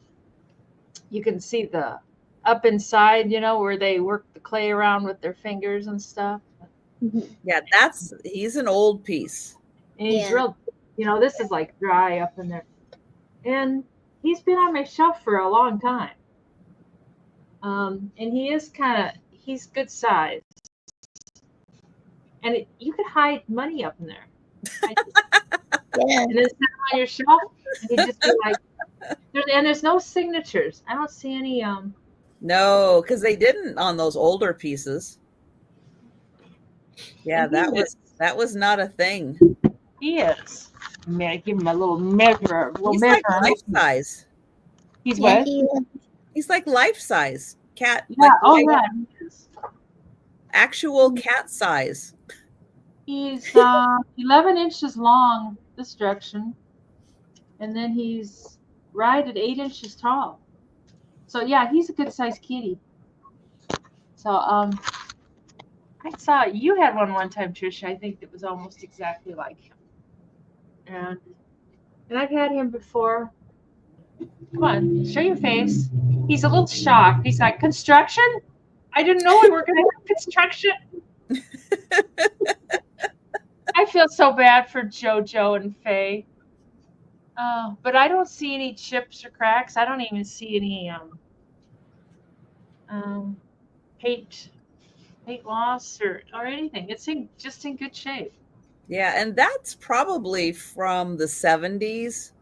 you can see the up inside, where they work the clay around with their fingers and stuff. yeah, he's an old piece. And he's Yeah. real, this is like dry up in there. And he's been on my shelf for a long time. And he's good size. And you could hide money up in there. Yeah. And then sit on your shelf, and he'd just be like, there's no signatures. I don't see any. No, because they didn't on those older pieces. Yeah, that was not a thing. He is. I give him a little measure. He's like life size. He's Yeah, what? He's like life size. Cat. Yeah. Like Yeah. He is. actual cat size. He's 11 inches long this direction, and then he's right at 8 inches tall. So yeah, he's a good sized kitty. So I saw you had one time, Trisha. I think it was almost exactly like him, and I've had him before. Come on, show your face. He's a little shocked. He's like, construction? I didn't know we were going to have construction. I feel so bad for JoJo and Faye. But I don't see any chips or cracks. I don't even see any paint loss or anything. It's just in good shape. Yeah, and that's probably from the 70s.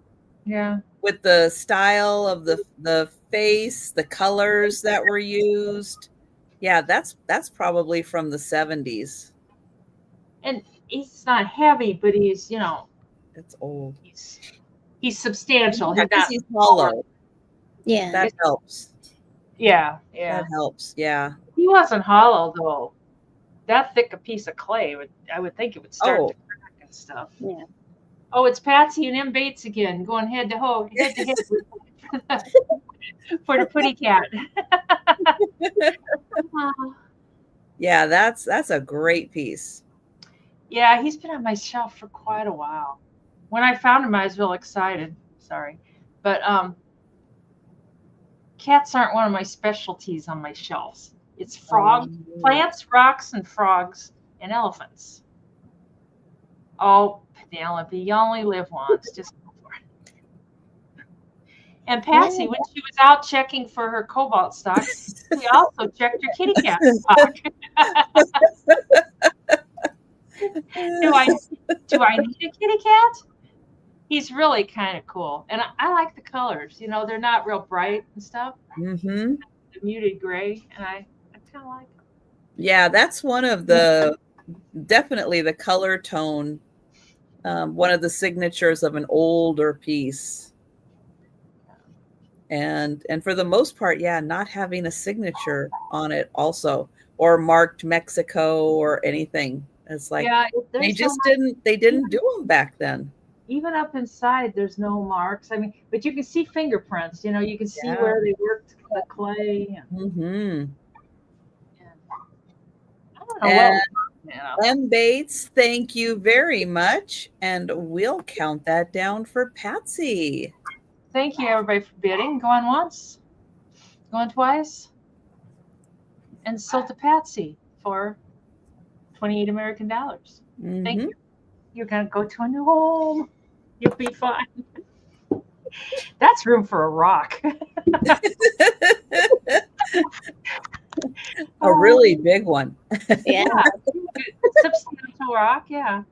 Yeah. With the style of the face, the colors that were used. Yeah, that's probably from the 70s. And he's not heavy, but he's, it's old. He's substantial. Yeah, he's hollow. Yeah. That helps. Yeah. That helps. Yeah. He wasn't hollow though. That thick a piece of clay I would think it would start to crack and stuff. Yeah. Oh, it's Patsy and M. Bates again, going head to head for the putty cat. Yeah, that's a great piece. Yeah, he's been on my shelf for quite a while. When I found him, I was real excited. Sorry. But cats aren't one of my specialties on my shelves. It's plants, rocks, and frogs, and elephants. Oh, Penelope, you only live once. Just go for it. And Patsy, when she was out checking for her cobalt stock, she also checked her kitty cat stock. Do I need a kitty cat? He's really kind of cool. And I like the colors. They're not real bright and stuff. Mm-hmm. The muted gray, and I kind of like them. Yeah, that's one of definitely the color tone. One of the signatures of an older piece. And for the most part, yeah, not having a signature on it also, or marked Mexico or anything. It's like they just didn't do them back then. Even up inside, there's no marks. I mean, but you can see fingerprints. You can see where they worked the clay. Mm-hmm. I don't know. M. Bates, thank you very much. And we'll count that down for Patsy. Thank you, everybody, for bidding. Going once, going twice. And sold to Patsy for 28 American dollars. Mm-hmm. Thank you. You're going to go to a new home. You'll be fine. That's room for a rock. A really big one. Yeah. Substantial rock, yeah.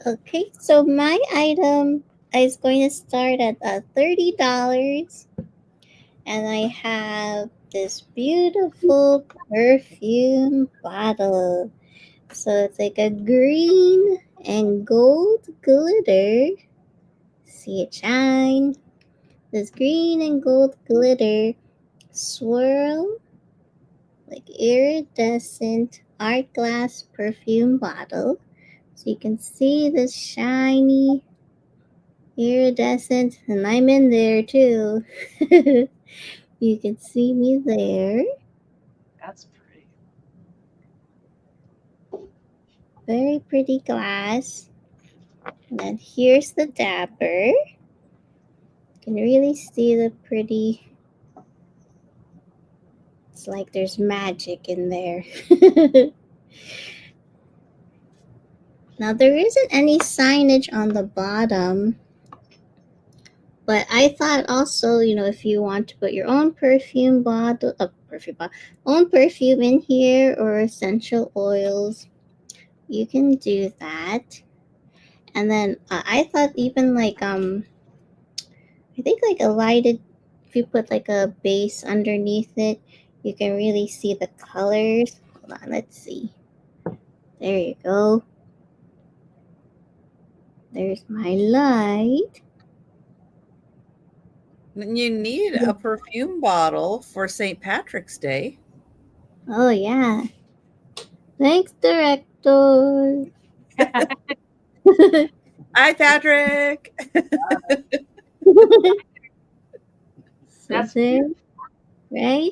Okay, so my item is going to start at $30, and I have this beautiful perfume bottle. So it's like a green and gold glitter. See it shine? This green and gold glitter swirl like iridescent art glass perfume bottle. So you can see this shiny iridescent, and I'm in there too. You can see me there. That's pretty. Very pretty glass. And then here's the dabber. You can really see the pretty. It's like there's magic in there. Now, there isn't any signage on the bottom, but I thought also, if you want to put your own perfume bottle, own perfume in here or essential oils, you can do that. And then I thought even like I think like a lighted, if you put like a base underneath it, you can really see the colors. Hold on, let's see. There you go. There's my light. You need a perfume bottle for St. Patrick's Day. Oh yeah. Thanks, director. Hi, Patrick. That's there, right?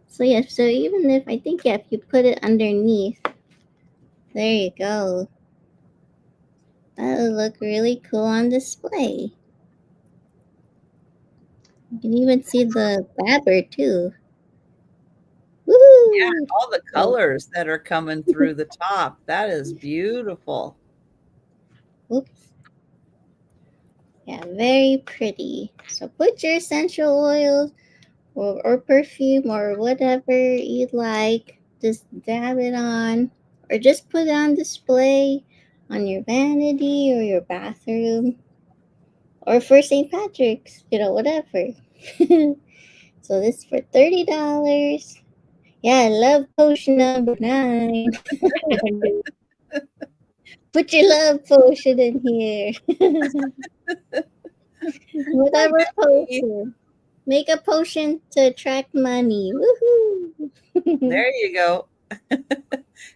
So yeah, so even if I think if you put it underneath, there you go. That'll look really cool on display. You can even see the dabber too. Yeah, Woohoo! all the colors that are coming through the top. That is beautiful. Oops. Yeah, very pretty. So put your essential oils or perfume or whatever you like. Just dab it on. Or just put it on display on your vanity or your bathroom. Or for St. Patrick's, whatever. So this is for $30. Yeah, I love potion number 9. Put your love potion in here. Whatever potion. Make a potion to attract money. Woohoo! There you go.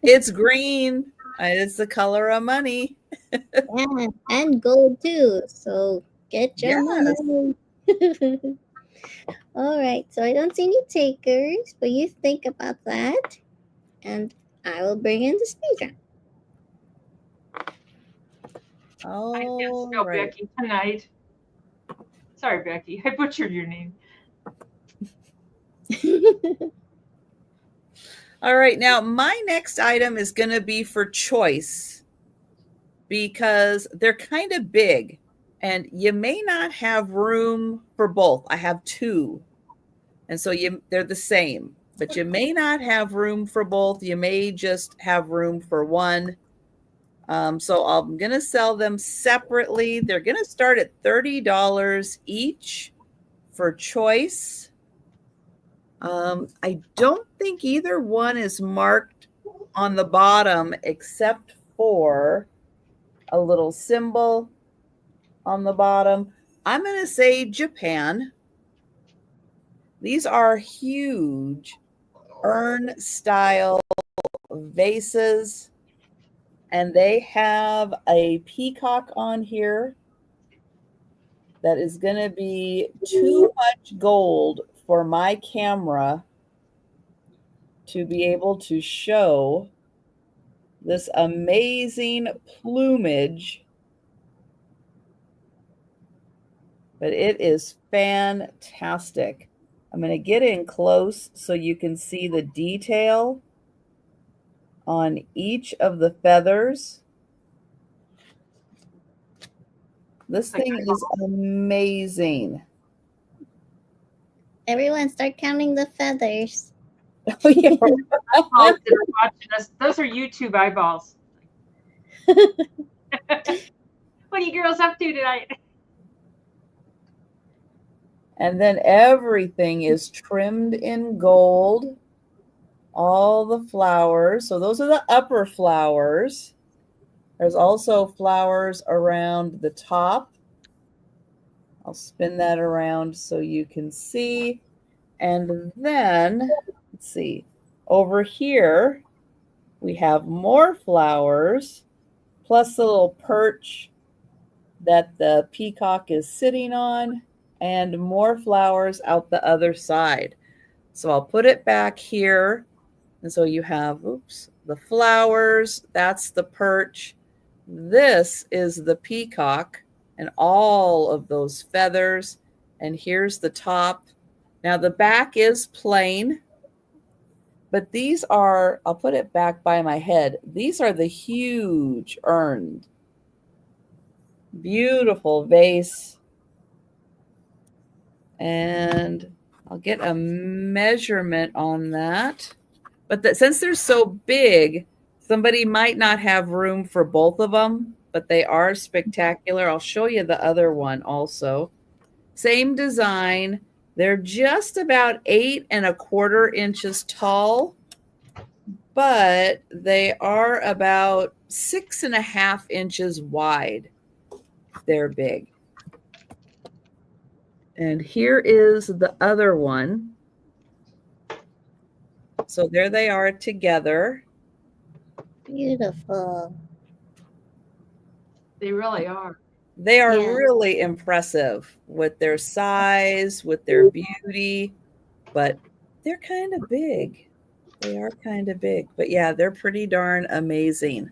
It's green. It's the color of money. Yeah, and gold too. So get your Yes. money. All right. So I don't see any takers, but you think about that, and I will bring in the speed round. I can't All spell right. Becky tonight. Sorry, Becky. I butchered your name. All right. Now, my next item is going to be for choice because they're kind of big and you may not have room for both. I have two. And so they're the same, but you may not have room for both. You may just have room for one. So I'm going to sell them separately. They're going to start at $30 each for choice. I don't think either one is marked on the bottom except for a little symbol on the bottom. I'm going to say Japan. These are huge urn style vases, and they have a peacock on here that is going to be too much gold for my camera to be able to show this amazing plumage, but it is fantastic. I'm going to get in close so you can see the detail on each of the feathers. This thing is amazing. Everyone, start counting the feathers. Oh, yeah. Eyeballs that are watching us. Those are YouTube eyeballs. What are you girls up to tonight? And then everything is trimmed in gold. All the flowers. So those are the upper flowers. There's also flowers around the top. I'll spin that around so you can see. And then, let's see, over here, we have more flowers, plus a little perch that the peacock is sitting on, and more flowers out the other side. So I'll put it back here. And so you have, oops, the flowers, that's the perch. This is the peacock and all of those feathers. And here's the top. Now the back is plain, but these are, I'll put it back by my head. These are the huge urn. Beautiful vase. And I'll get a measurement on that. But since they're so big, somebody might not have room for both of them, but they are spectacular. I'll show you the other one also. Same design. They're just about 8¼ inches tall, but they are about 6½ inches wide. They're big. And here is the other one. So there they are together. Beautiful. They really are. They are really impressive with their size, with their beauty, but they're kind of big. They are kind of big. But yeah, they're pretty darn amazing.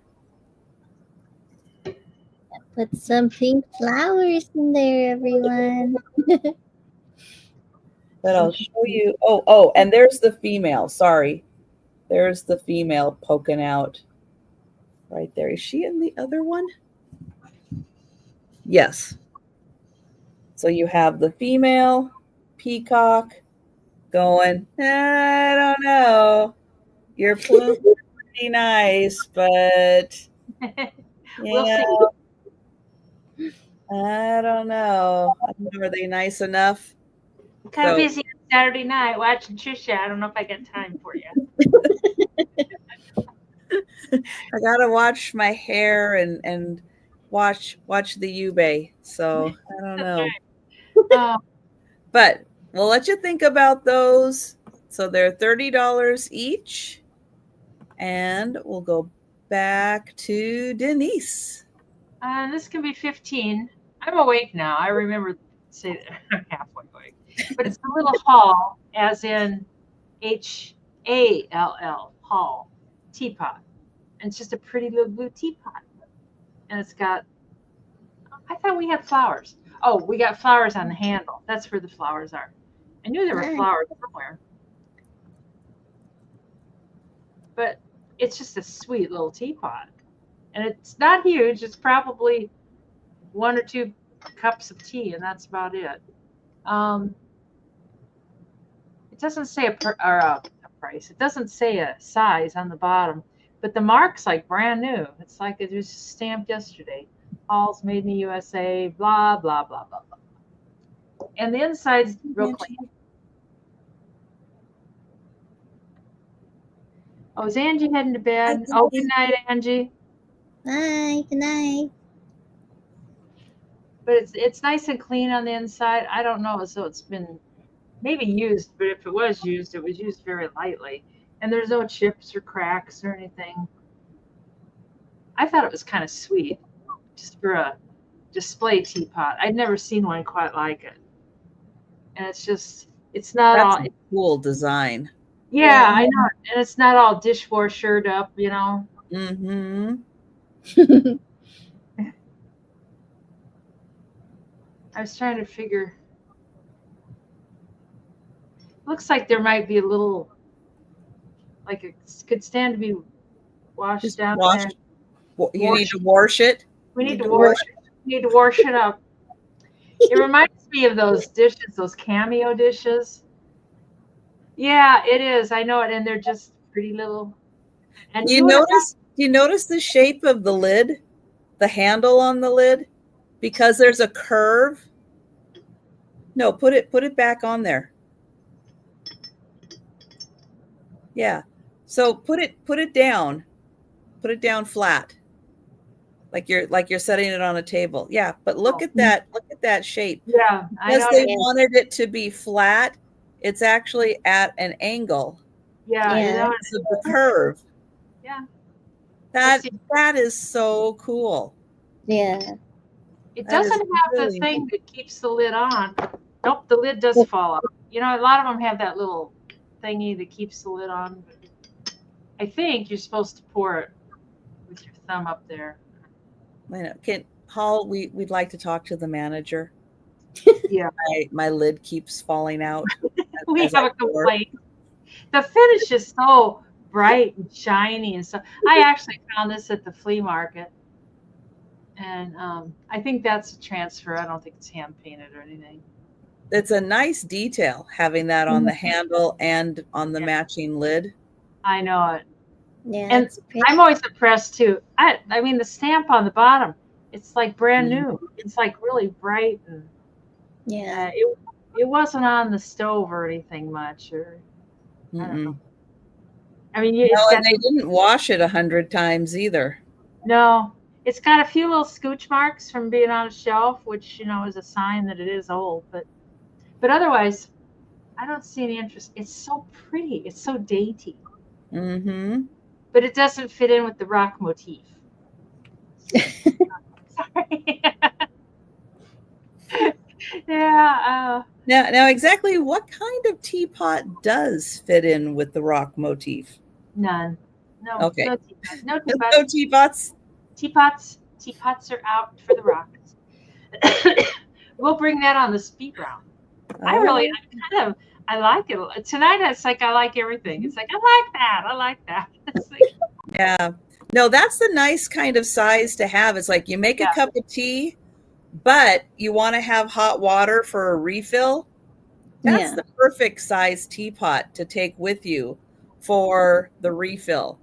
Put some pink flowers in there, everyone. But I'll show you. Oh, and there's the female. Sorry. There's the female poking out right there. Is she in the other one? Yes. So you have the female peacock going, I don't know. Your plumes are pretty nice, but We'll see. I don't know. Are they nice enough? I'm kind of busy on Saturday night watching Trisha. I don't know if I got time for you. I gotta watch my hair and watch the Ube. So I don't know. But we'll let you think about those. So they're $30 each. And we'll go back to Denise. This can be 15. I'm awake now. I remember say I'm halfway awake. But it's a little hall, as in HALL, hall, teapot. And it's just a pretty little blue teapot. And it's got, I thought we had flowers. Oh, we got flowers on the handle. That's where the flowers are. I knew there were flowers somewhere. But it's just a sweet little teapot. And it's not huge. It's probably 1 or 2 cups of tea, and that's about it. It doesn't say a price. It doesn't say a size on the bottom, but the mark's like brand new. It's like it was stamped yesterday. All's made in the USA, blah, blah, blah, blah, blah. And the inside's real clean. Oh, is Angie heading to bed? Oh, good night, Angie. Bye, good night. But it's nice and clean on the inside. I don't know, so it's been maybe used, but if it was used very lightly. And there's no chips or cracks or anything. I thought it was kind of sweet, just for a display teapot. I'd never seen one quite like it. And it's not That's all a cool design. Yeah, I know. And it's not all dishwashered up, you know. Mm-hmm. I was trying to figure. Looks like there might be a little, like it could stand to be washed down there. You need to wash it? We need to wash it. We need to wash it up. It reminds me of those dishes, those cameo dishes. Yeah, it is. I know it, and they're just pretty little. And Do you notice the shape of the lid? the handle on the lid, because there's a curve. No, put it back on there. Yeah. So put it down. Put it down flat. Like you're setting it on a table. Yeah, but look at that shape. Yeah, I Because know. they wanted it to be flat, it's actually at an angle. Yeah, Yeah. Because of the curve. Yeah. That is so cool. Yeah. It That is doesn't have the really thing neat. that keeps the lid on. Nope, the lid does fall off. You know, a lot of them have that little thingy that keeps the lid on. But I think you're supposed to pour it with your thumb up there. I know. Hall, we'd like to talk to the manager. Yeah. My lid keeps falling out. We as have I a pour. complaint. The finish is so bright and shiny and stuff. I actually found this at the flea market. And I think that's a transfer. I don't think it's hand painted or anything. It's a nice detail having that on the handle and on the matching lid. I know it. Yeah. And It's pretty. I'm always impressed too. I mean, the stamp on the bottom, it's like brand new. It's like really bright, and Yeah. it wasn't on the stove or anything much, or I don't know. I mean, it's No, got and they didn't wash it 100 times either. no. It's got a few little scooch marks from being on a shelf, which is a sign that it is old. But otherwise, I don't see any interest. It's so pretty. It's so dainty. Mm-hmm. But it doesn't fit in with the rock motif. Sorry. Yeah. Now, exactly what kind of teapot does fit in with the rock motif? None. No. Okay. No teapots. No No teapots. teapots? Teapots are out for the rocks. We'll bring that on the speed round. I like it. Tonight it's like I like everything. It's like I like that. It's like, Yeah. No, that's the nice kind of size to have. It's like you make a cup of tea, but you want to have hot water for a refill. That's the perfect size teapot to take with you for the refill.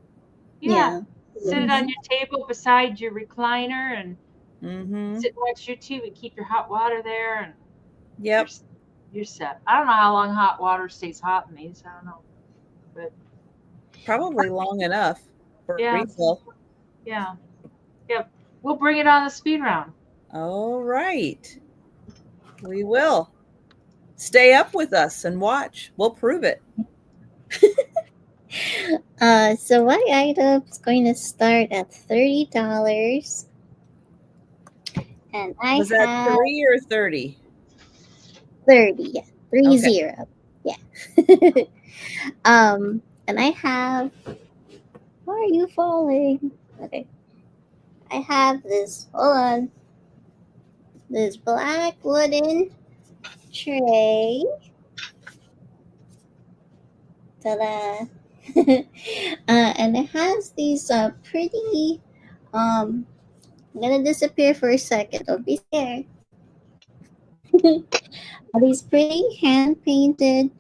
Yeah. Sit it on your table beside your recliner and sit and watch YouTube and keep your hot water there. And you're set. I don't know how long hot water stays hot in these. I don't know. But probably long enough for a refill. Yeah. Yep. We'll bring it on the speed round. All right. We will. Stay up with us and watch. We'll prove it. So my item is going to start at $30. And I Was that 3 or 30? 30, yeah. 30. Okay. Yeah. And I have, why are you falling? Okay. I have this, hold on. This black wooden tray. Ta-da. And it has these pretty, I'm gonna disappear for a second, don't be scared. These pretty hand-painted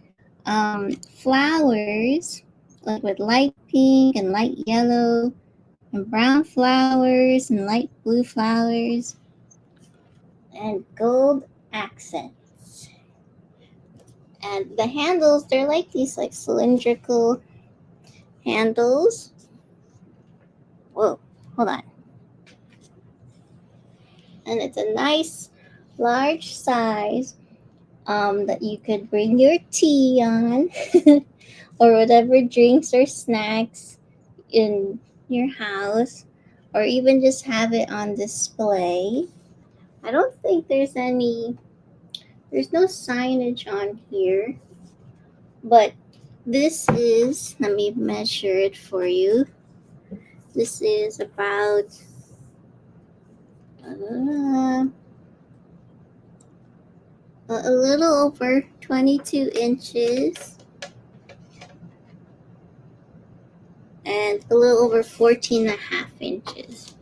flowers, like with light pink and light yellow and brown flowers and light blue flowers and gold accents. And the handles, they're like these like cylindrical handles. Whoa, hold on. And it's a nice large size that you could bring your tea on or whatever drinks or snacks in your house, or even just have it on display. I don't think there's no signage on here, but this is, let me measure it for you. This is about a little over 22 inches and a little over 14 and a half inches.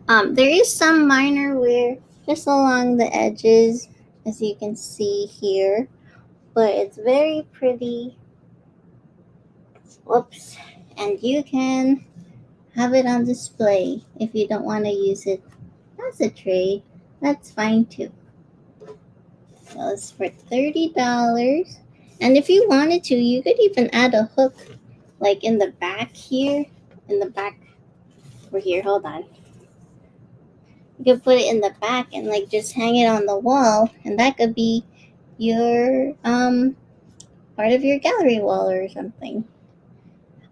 There is some minor wear just along the edges, as you can see here, but it's very pretty. Whoops. And you can have it on display. If you don't want to use it as a trade, that's fine too. So it's for $30. And if you wanted to, you could even add a hook like in the back here. In the back over here. Hold on. You could put it in the back and like just hang it on the wall, and that could be your part of your gallery wall or something.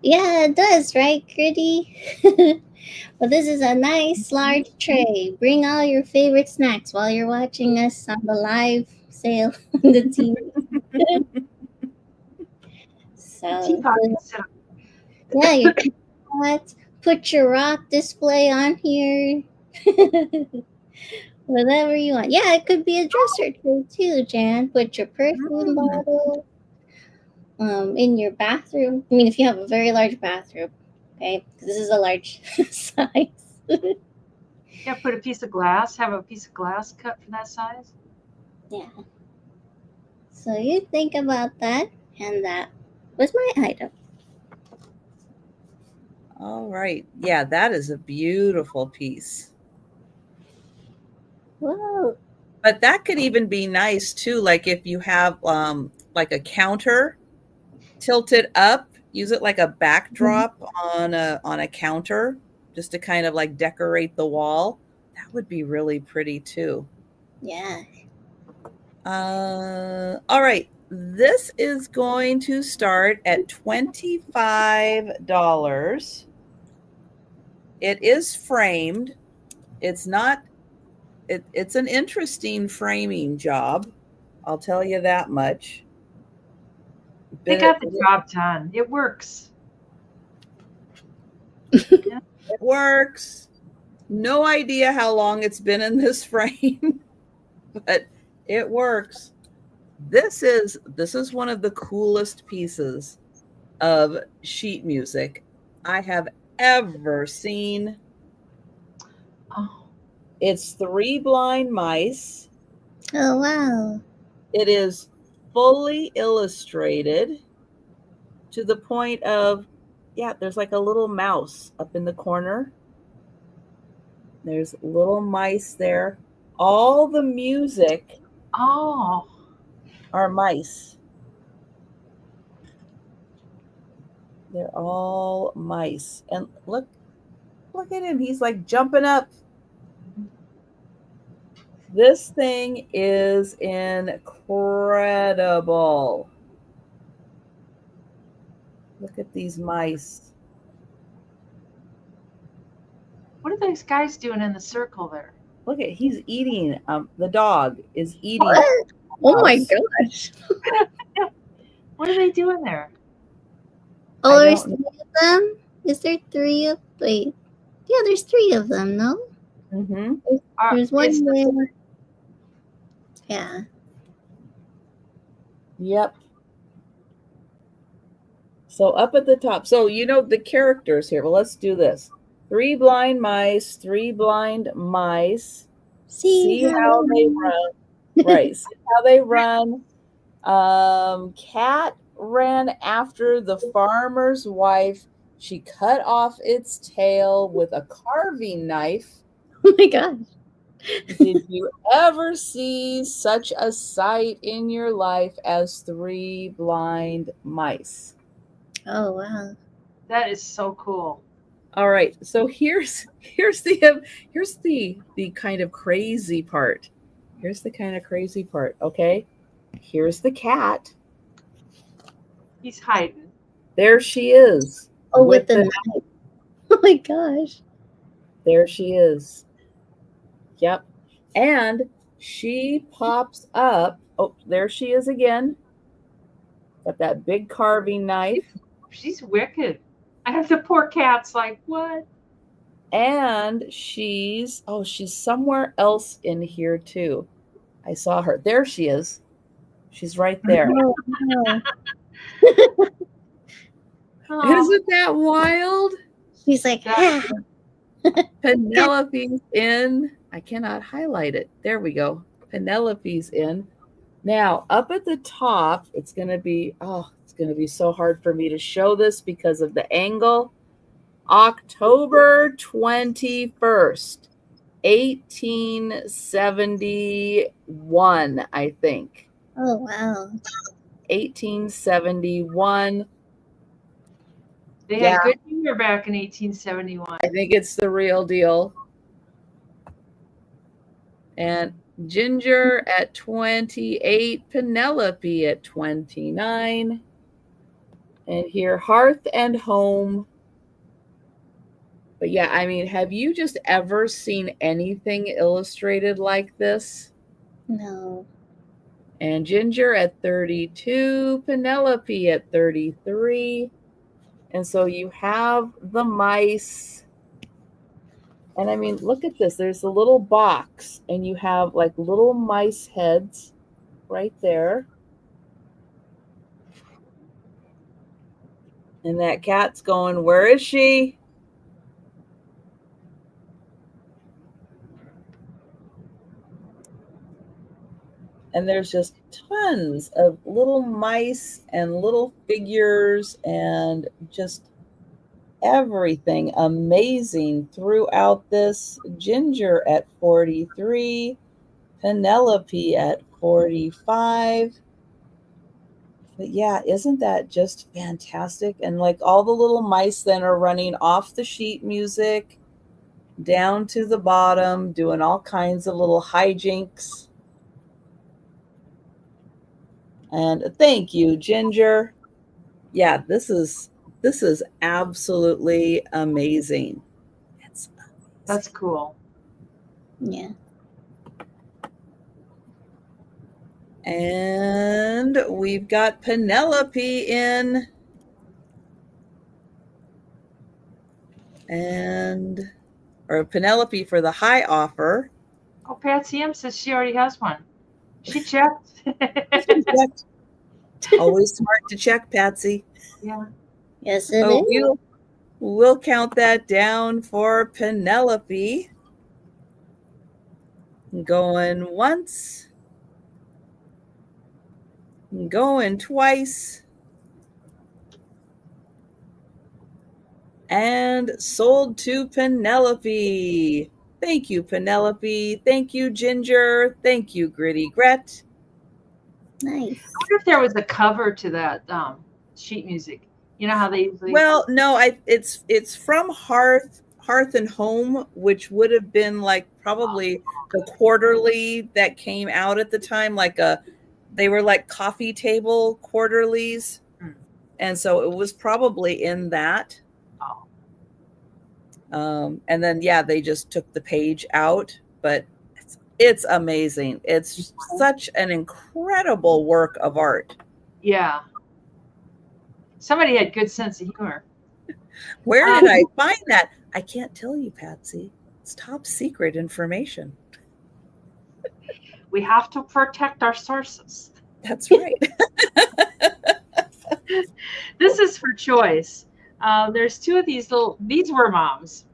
Yeah, it does, right, Gritty? Well, this is a nice large tray. Bring all your favorite snacks while you're watching us on the live sale on the TV. So, Teapot can sit on. yeah, your teapot. Put your rock display on here. Whatever you want. Yeah, it could be a dresser tray too, Jan. Put your perfume bottle in your bathroom. I mean, if you have a very large bathroom, okay? 'Cause this is a large size. Yeah, put a piece of glass. Have a piece of glass cut for that size. Yeah. So you think about that, and that was my item. All right. Yeah, that is a beautiful piece. Whoa. But that could even be nice too, like if you have like a counter tilted up, use it like a backdrop on a counter just to kind of like decorate the wall. That would be really pretty too. Yeah. All right. This is going to start at $25. It is framed. It's not it's an interesting framing job. I'll tell you that much. They But got the job done. It works. it works. No idea how long it's been in this frame, but it works. This is one of the coolest pieces of sheet music I have ever seen. Oh, It's 3 blind mice. Oh, wow. It is fully illustrated to the point of, yeah, there's like a little mouse up in the corner. There's little mice there. All the music oh, are mice. They're all mice. And look at him. He's like jumping up. This thing is incredible. Look at these mice. what are those guys doing in the circle there? Look at he's eating. The dog is eating. What? Oh my gosh. What are they doing there? Oh, I there's don't 3 of them? Is there 3 of wait. Yeah, there's 3 of them, no? Mm-hmm. There's one It's there. Yeah. Yep. So up at the top. So you know the characters here. Well, let's do this. 3 blind mice, 3 blind mice. See how they run. Right. See how they run. Cat ran after the farmer's wife. She cut off its tail with a carving knife. Oh my gosh. Did you ever see such a sight in your life as 3 blind mice? Oh, wow. That is so cool. All right. So here's the kind of crazy part. Here's the kind of crazy part, okay? Here's the cat. He's hiding. There she is. Oh, with the knife. Oh my gosh. There she is. Yep. And she pops up. Oh, there she is again. Got that big carving knife. She's wicked. I have the poor cat's like, what? And she's somewhere else in here too. I saw her. There she is. She's right there. Oh, wow. Oh, Isn't that wild? She's like, That- Penelope's in. I cannot highlight it. There we go. Penelope's in. Now, up at the top, it's going to be so hard for me to show this because of the angle. October 21st, 1871, I think. Oh, wow. 1871. They Yeah, had good humor back in 1871. I think it's the real deal. And Ginger at 28, Penelope at 29. And here, Hearth and Home. But yeah, I mean, have you just ever seen anything illustrated like this? No. And Ginger at 32, Penelope at 33. And so you have the mice. And I mean, look at this. There's a little box, and you have like little mice heads right there. And that cat's going, where is she? And there's just tons of little mice and little figures and just everything amazing throughout this. Ginger at 43, Penelope at 45. But yeah, isn't that just fantastic? And like all the little mice then are running off the sheet music down to the bottom, doing all kinds of little hijinks. And thank you, Ginger. Yeah, this is absolutely amazing. It's amazing. That's cool. Yeah. And we've got Penelope in. Or Penelope for the high offer. Oh, Patsy M says she already has one. She checked. Always smart to check, Patsy. Yeah. Yes, it is. We'll count that down for Penelope. Going once. Going twice. And sold to Penelope. Thank you, Penelope. Thank you, Ginger. Thank you, Gritty Gret. Nice. I wonder if there was a cover to that sheet music. You know how they usually. Well, no, it's from Hearth and Home, which would have been like probably the quarterly that came out at the time, they were like coffee table quarterlies. And so it was probably in that. And then, yeah, they just took the page out, but it's amazing. It's such an incredible work of art. Yeah. Somebody had good sense of humor. Where did I find that? I can't tell you, Patsy. It's top secret information. We have to protect our sources. That's right. This is for choice. There's two of these were moms.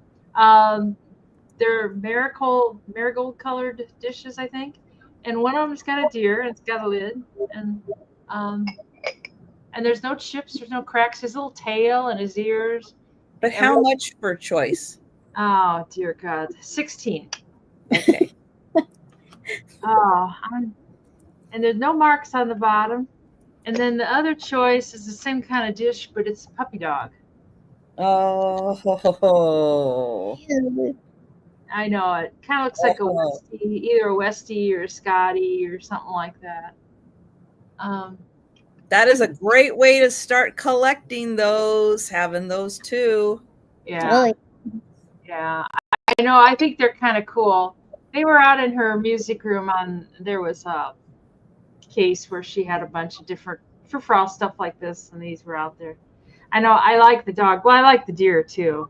They're marigold colored dishes, I think. And one of them's got a deer and it's got a lid. And there's no chips, there's no cracks, his little tail and his ears. But how much for choice? Oh, dear God. 16. Okay. And there's no marks on the bottom. And then the other choice is the same kind of dish, but it's a puppy dog. Oh. I know. It kind of looks like a Westie, either a Westie or a Scotty or something like that. That is a great way to start collecting those, having those too. Yeah. Yeah. I know. I think they're kind of cool. They were out in her music room there was a case where she had a bunch of different frou-frou stuff like this, and these were out there. I know. I like the dog. Well, I like the deer too.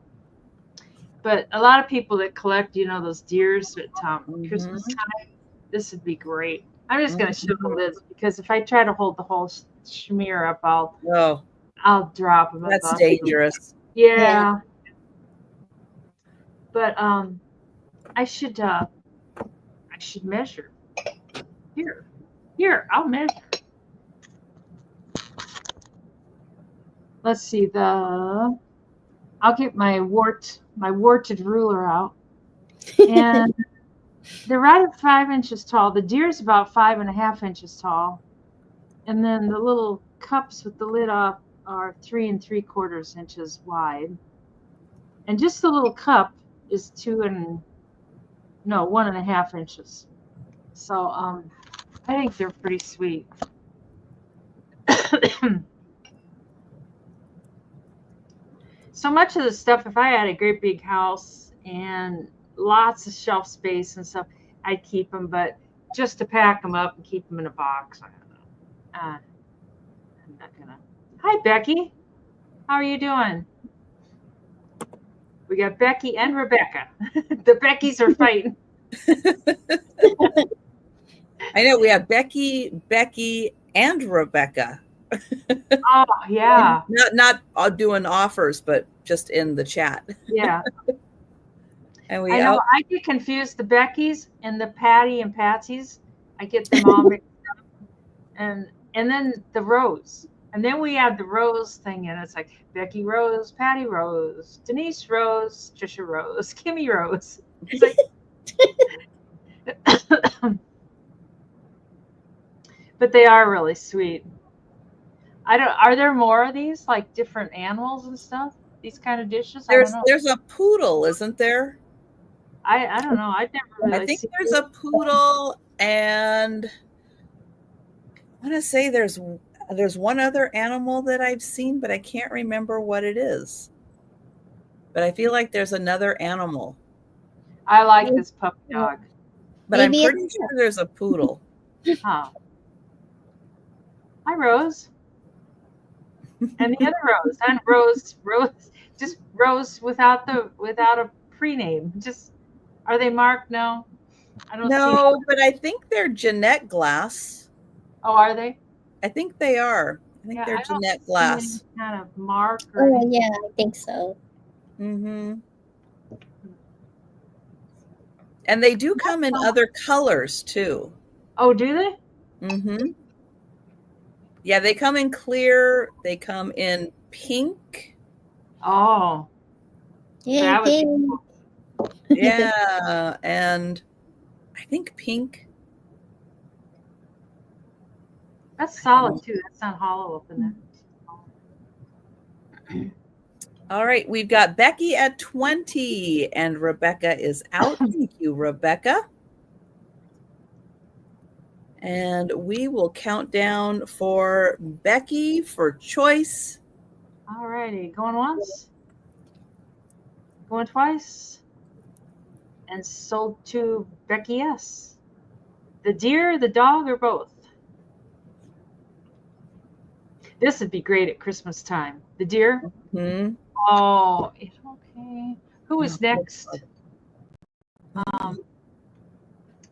But a lot of people that collect, those deers at Christmas time, this would be great. I'm just going to show the lids because if I try to hold the whole schmear up, I'll drop them. That's dangerous. Yeah. But I should measure. Here, I'll measure. Let's see, the I'll get my warted ruler out. And they're right at 5 inches tall. The deer's about 5.5 inches tall. And then the little cups with the lid off are 3 3/4 inches wide. And just the little cup is 1.5 inches. So I think they're pretty sweet. So much of the stuff, if I had a great big house and lots of shelf space and stuff, I'd keep them. But just to pack them up and keep them in a box, I don't know. I'm not gonna. Hi, Becky. How are you doing? We got Becky and Rebecca. The Beckys are fighting. I know we have Becky, and Rebecca. Oh yeah. Not doing offers, but just in the chat. Yeah. And I know I get confused. The Beckys and the Patty and Patsy's, I get them all mixed up. And then the Rose. And then we add the Rose thing and it's like Becky Rose, Patty Rose, Denise Rose, Trisha Rose, Kimmy Rose. It's like, but they are really sweet. Are there more of these, like different animals and stuff? These kind of dishes? There's a poodle, isn't there? I don't know. I've never really I think there's a poodle, and I want to say there's one other animal that I've seen, but I can't remember what it is. But I feel like there's another animal. I like this puppy dog. But maybe I'm pretty sure there's a poodle. Huh. Hi, Rose. And the other Rose. And Rose, just Rose without a pre-name. Just, are they marked? No. I don't see but I think they're Jeanette Glass. Oh, are they? I think they are. I think they're Jeanette Glass. Kind of mark. Oh, yeah, I think so. Mm-hmm. And they do come in other colors too. Oh, do they? Mm-hmm. Yeah, they come in clear. They come in pink. Oh. Yeah. Yeah, and I think pink. That's solid too. That's not hollow up in there. All right, we've got Becky at 20 and Rebecca is out. Thank you, Rebecca. And we will count down for Becky for choice. All righty, going once, going twice, and sold to Becky S. The deer, the dog, or both? This would be great at Christmas time. The deer? Mm-hmm. Oh, okay. Who is next?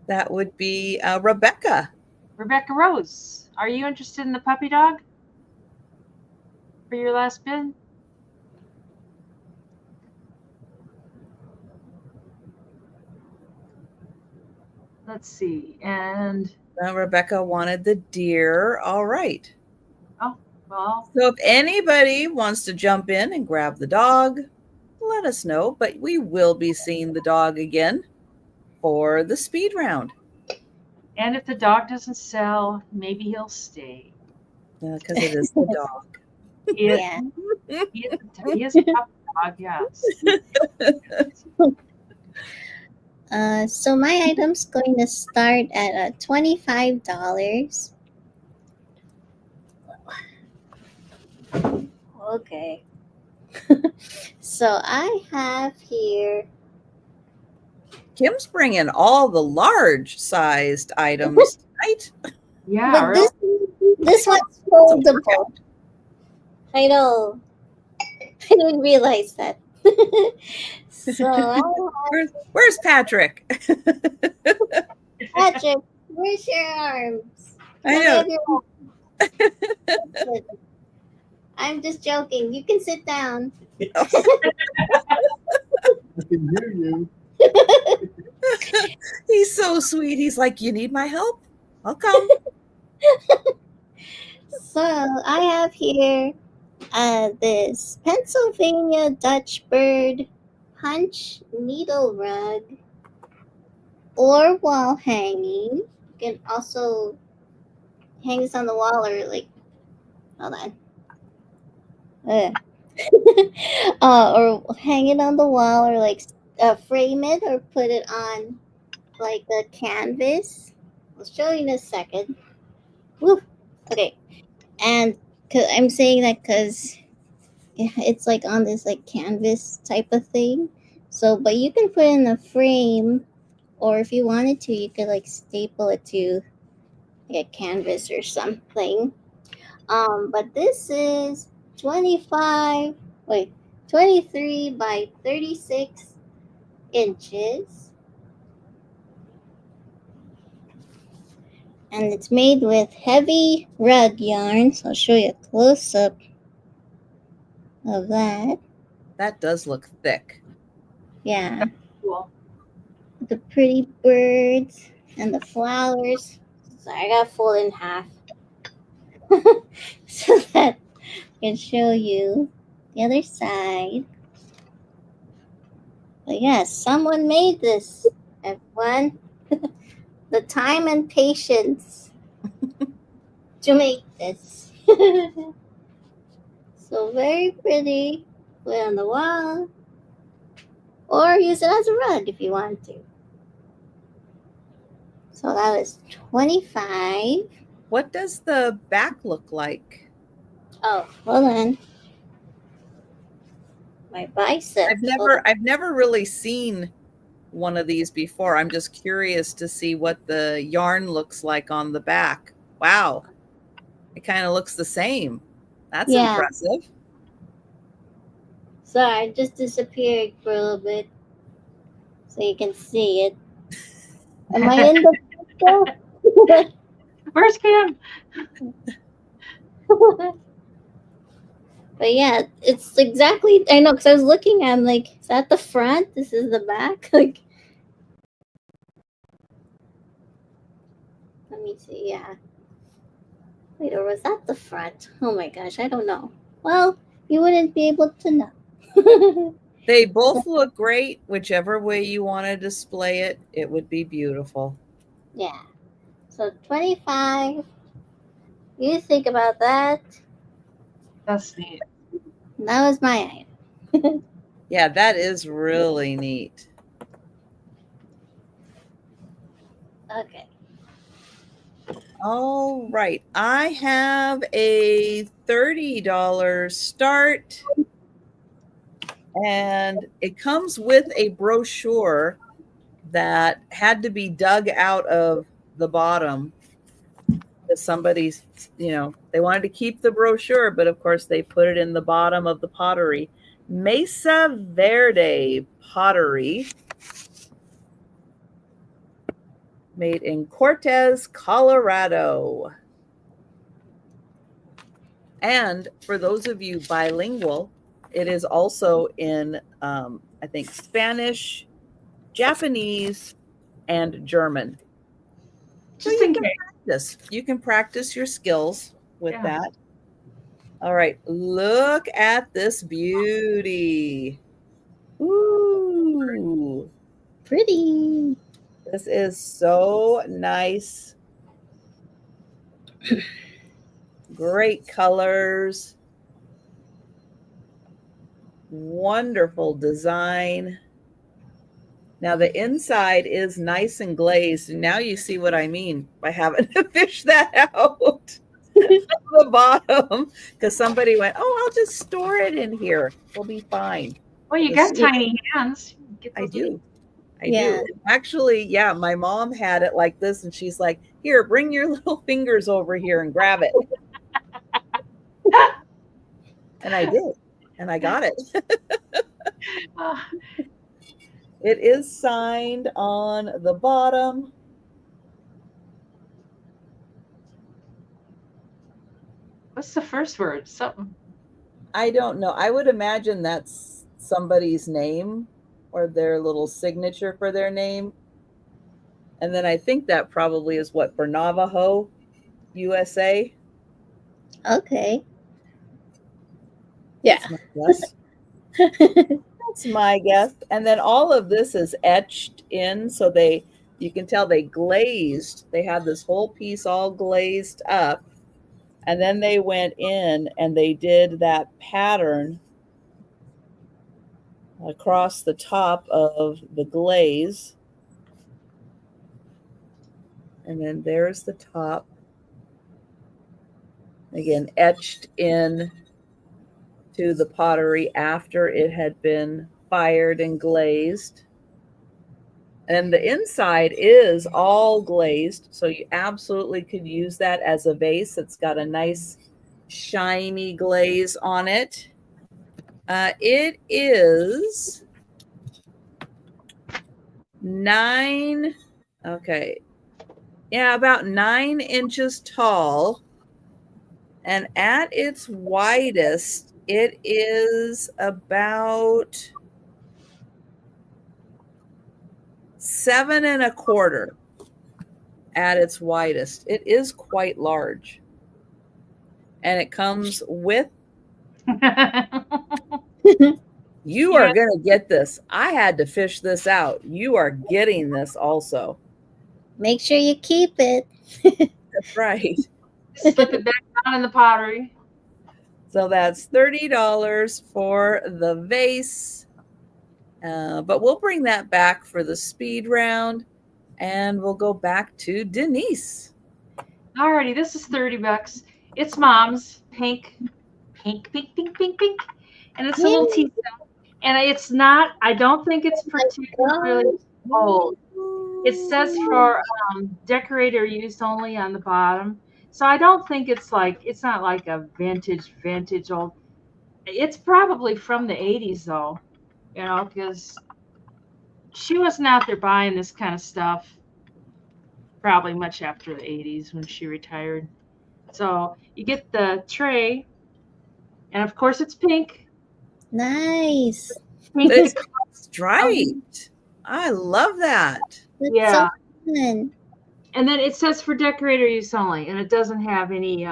That would be Rebecca. Rebecca Rose. Are you interested in the puppy dog for your last bid? Let's see. And Rebecca wanted the deer. All right. Oh, well. So if anybody wants to jump in and grab the dog, let us know. But we will be seeing the dog again for the speed round. And if the dog doesn't sell, maybe he'll stay. Because it is the dog. He is a puppy dog, yes. So my item's going to start at $25. Okay. So I have here. Kim's bringing all the large-sized items tonight. Yeah. But this one's foldable. I know. I didn't realize that. So where's Patrick? Patrick, where's your arms? I know. I'm just joking. You can sit down. I can hear you. He's so sweet. He's like, you need my help? I'll come. So I have here This Pennsylvania Dutch bird punch needle rug or wall hanging. You can also hang this on the wall or like, hold on. Or hang it on the wall or like frame it or put it on like a canvas. I'll show you in a second. Woo. Okay. And I'm saying that because it's like on this like canvas type of thing. So, but you can put it in a frame, or if you wanted to, you could like staple it to like a canvas or something. But this is 25, wait, 23 by 36 inches. And it's made with heavy rug yarn. So I'll show you a close up of that. That does look thick. Yeah. Cool. The pretty birds and the flowers. So I got fold in half so that I can show you the other side. But yes, someone made this, everyone. The time and patience to make this. So very pretty. Put it on the wall. Or use it as a rug if you want to. So that was 25. What does the back look like? Oh, hold on. My biceps. I've never really seen one of these before. I'm just curious to see what the yarn looks like on the back. Wow. It kind of looks the same. That's impressive. Sorry, I just disappeared for a little bit so you can see it. Am I in the photo? Where's Cam? But yeah, it's exactly, I know, because I was looking at, I'm like, is that the front? This is the back? Like, let me see, yeah. Wait, or was that the front? Oh my gosh, I don't know. Well, you wouldn't be able to know. They both look great. Whichever way you want to display it, it would be beautiful. Yeah. So 25. You think about that. That's neat. That was my item. Yeah, that is really neat. Okay. All right. I have a $30 start, and it comes with a brochure that had to be dug out of the bottom. Somebody's, they wanted to keep the brochure, but of course they put it in the bottom of the pottery. Mesa Verde pottery, made in Cortez, Colorado. And for those of you bilingual, it is also in, I think, Spanish, Japanese, and German. Just in case. You can practice your skills with that. All right, look at this beauty. Ooh. Pretty. This is so nice. Great colors. Wonderful design. Now the inside is nice and glazed. And now you see what I mean by having to fish that out the bottom, because somebody went, oh, I'll just store it in here. We'll be fine. Well, you got tiny hands. I do. Actually, yeah, my mom had it like this, and she's like, here, bring your little fingers over here and grab it. And I did. And I got it. It is signed on the bottom. What's the first word? Something. I don't know. I would imagine that's somebody's name or their little signature for their name. And then I think that probably is what, for Navajo, USA. Okay. Yeah. That's my guess. That's my guess. And then all of this is etched in, so you can tell they glazed. They had this whole piece all glazed up, and then they went in and they did that pattern across the top of the glaze. And then there's the top. Again, etched in to the pottery after it had been fired and glazed. And the inside is all glazed, so you absolutely could use that as a vase. It's got a nice shiny glaze on it. It is about 9 inches tall. And at its widest, it is about 7 1/4 at its widest. It is quite large. And it comes with, you are going to get this. I had to fish this out. You are getting this also. Make sure you keep it. That's right. Slip it back down in the pottery. So that's $30 for the vase. But we'll bring that back for the speed round, and we'll go back to Denise. Alrighty, this is $30. It's Mom's pink, and it's a little tea set. And it's not. I don't think it's particularly old. It says for decorator use only on the bottom, so I don't think it's not like a vintage old. It's probably from the 80s though, because she wasn't out there buying this kind of stuff probably much after the 80s when she retired. So you get the tray, and of course it's pink. Nice. It's striped. I love that. That's so fun. And then it says for decorator use only, and it doesn't have any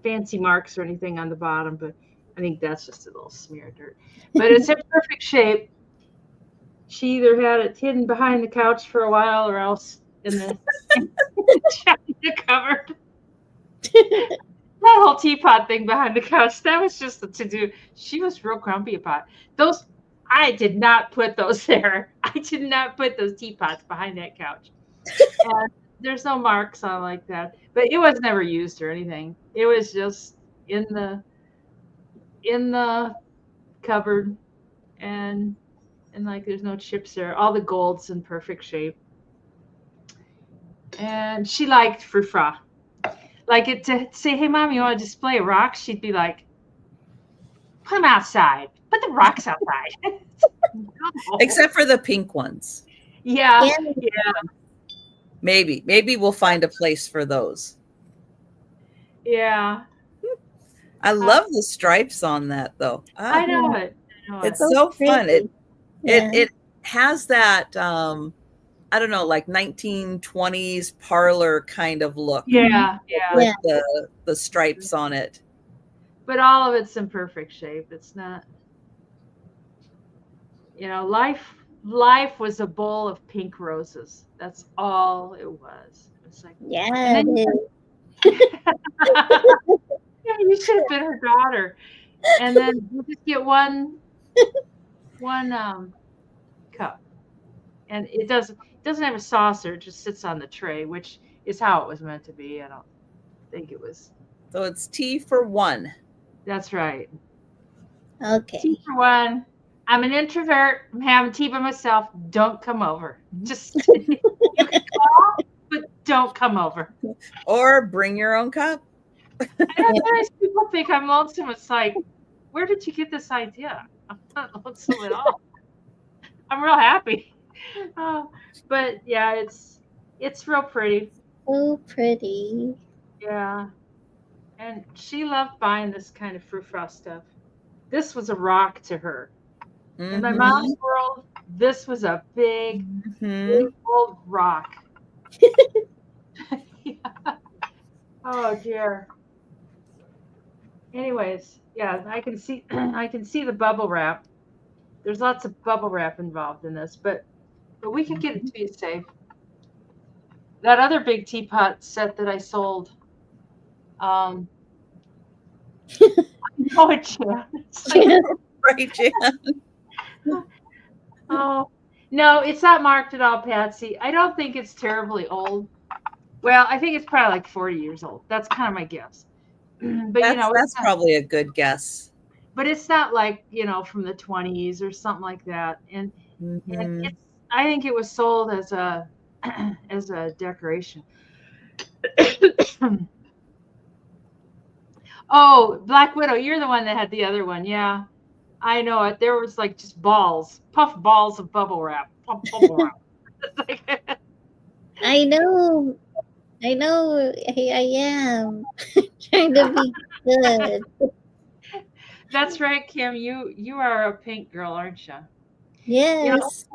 fancy marks or anything on the bottom, but I think that's just a little smear of dirt. But it's in perfect shape. She either had it hidden behind the couch for a while or else in the cupboard. That whole teapot thing behind the couch, that was just a to-do. She was real grumpy about those. I did not put those there. I did not put those teapots behind that couch. And there's no marks on like that. But it was never used or anything. It was just in the cupboard, and like there's no chips there. All the gold's in perfect shape. And she liked frou-frou. Like it to say, hey Mom, you want to display a rock? She'd be like, put them outside. Put the rocks outside. No. Except for the pink ones. Yeah. Maybe we'll find a place for those. Yeah. I love the stripes on that though. I know it. It's so fun. It has that I don't know, like 1920s parlor kind of look. Yeah. With the stripes on it. But all of it's in perfect shape. It's not, life was a bowl of pink roses. That's all it was. It's like, yeah. Yeah, you should have been her daughter. And then you just get one cup. And it doesn't have a saucer, it just sits on the tray, which is how it was meant to be. I don't think it was. So it's tea for one. That's right. Okay. Tea for one. I'm an introvert. I'm having tea by myself. Don't come over. Just you can call, but don't come over. Or bring your own cup. I know sometimes people think I'm lonesome. It's like, where did you get this idea? I'm not lonesome at all. I'm real happy. But yeah, it's real pretty. So pretty. Yeah. And she loved buying this kind of frou-frou stuff. This was a rock to her. Mm-hmm. In my mom's world, this was a big old rock. Yeah. Oh dear. Anyways, yeah, I can see I can see the bubble wrap. There's lots of bubble wrap involved in this, but we could get it to you safe. That other big teapot set that I sold, um, oh, it, Jan. It's like, Right, Jan? oh, no, it's not marked at all, Patsy. I don't think it's terribly old. Well, I think it's probably like 40 years old. That's kind of my guess. But you know, That's probably a good guess. but it's not like, from the 20s or something like that. And Hmm. it's I think it was sold as a as a decoration. Oh, Black Widow, you're the one that had the other one. Yeah, I know it. There was like just balls, puff balls of bubble wrap. Puff bubble wrap. I know. I know. I am trying to be good. That's right, Kim. You are a pink girl, aren't you? You know, Yes.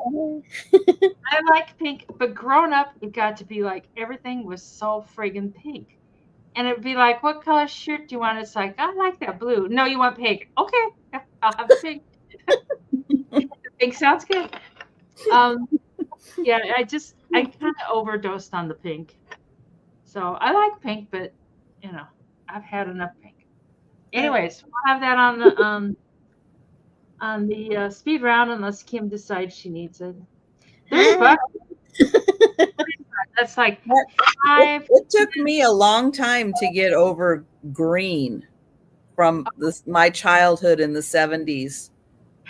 I like pink, but growing up, it got to be like everything was so friggin' pink. And it'd be like, what color shirt do you want? It's like, I like that blue. No, you want pink. Okay, yeah, I'll have the pink. Pink sounds good. Um, yeah, I kind of overdosed on the pink. So I like pink, but you know, I've had enough pink. Anyways, we'll have that on the speed round unless Kim decides she needs it. $30. That's like five. It took me a long time to get over green from my childhood in the 70s.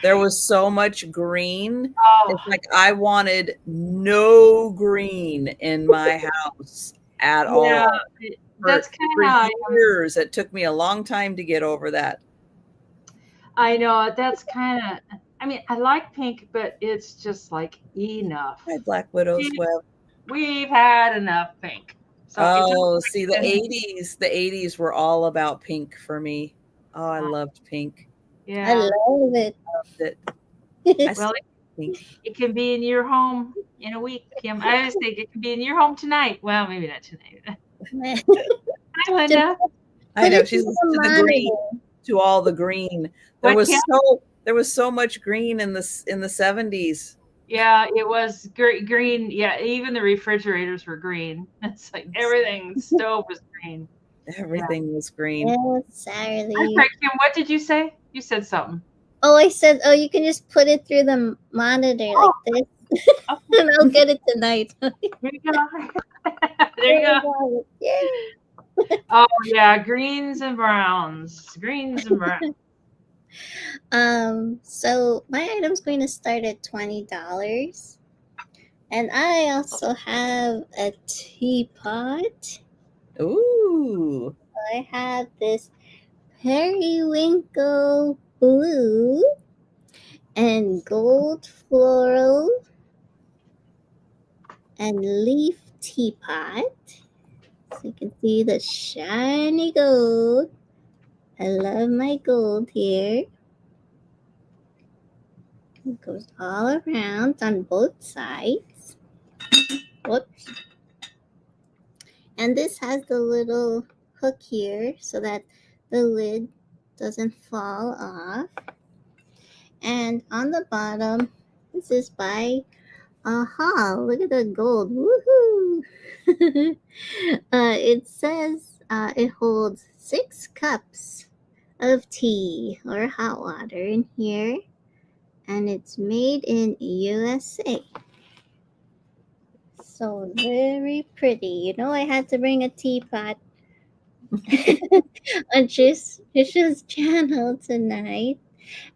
There was so much green. Oh, It's like I wanted no green in my house at yeah, all. that's kind For of how I am. years, it took me a long time to get over that. I know that's kind of. I mean, I like pink, but it's just like enough. Hi, Black Widow's Web. We've had enough pink. So Oh, see, the 80s were all about pink for me. Oh, I loved pink. I Yeah. love it. Loved it. I Well, pink. it can be in your home in a week, Kim. I always think it can be in your home tonight. Well, maybe not tonight. Hi, Linda. I know Put it she's to to the the green, monitor. to all the green. What, Kim? There was so much green in the 70s. Yeah, it was green. Yeah, even the refrigerators were green. It's like everything. The stove was green. Everything was green. Yes, I'm Sarah. sorry, Kim. What did you say? You said something. Oh, I said, oh, you can just put it through the monitor like this, and I'll get it tonight. There you go. There you go. Yay. Oh yeah, greens and browns. Greens and browns. So my item's going to start at $20. And I also have a teapot. Ooh. I have this periwinkle blue and gold floral and leaf teapot. So you can see the shiny gold. I love my gold here. It goes all around on both sides. Whoops. And this has the little hook here so that the lid doesn't fall off. And on the bottom, this is by Aha, look at the gold. Woohoo! It says it holds 6 cups of tea or hot water in here. And it's made in USA. So very pretty. You know, I had to bring a teapot on Trisha's channel tonight.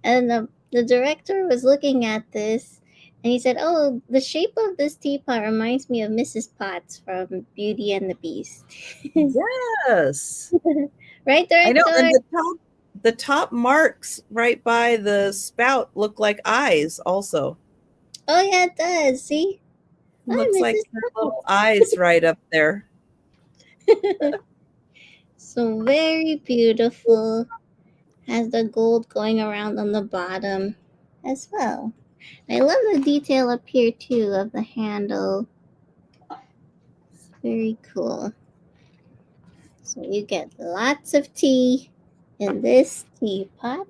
And the director was looking at this and he said, oh, the shape of this teapot reminds me of Mrs. Potts from Beauty and the Beast. Yes. Right, director? I know, and the top marks right by the spout look like eyes also. Oh yeah, it does. See? Looks like little eyes right up there. So very beautiful. Has the gold going around on the bottom as well. I love the detail up here too of the handle. It's very cool. So you get lots of tea in this teapot.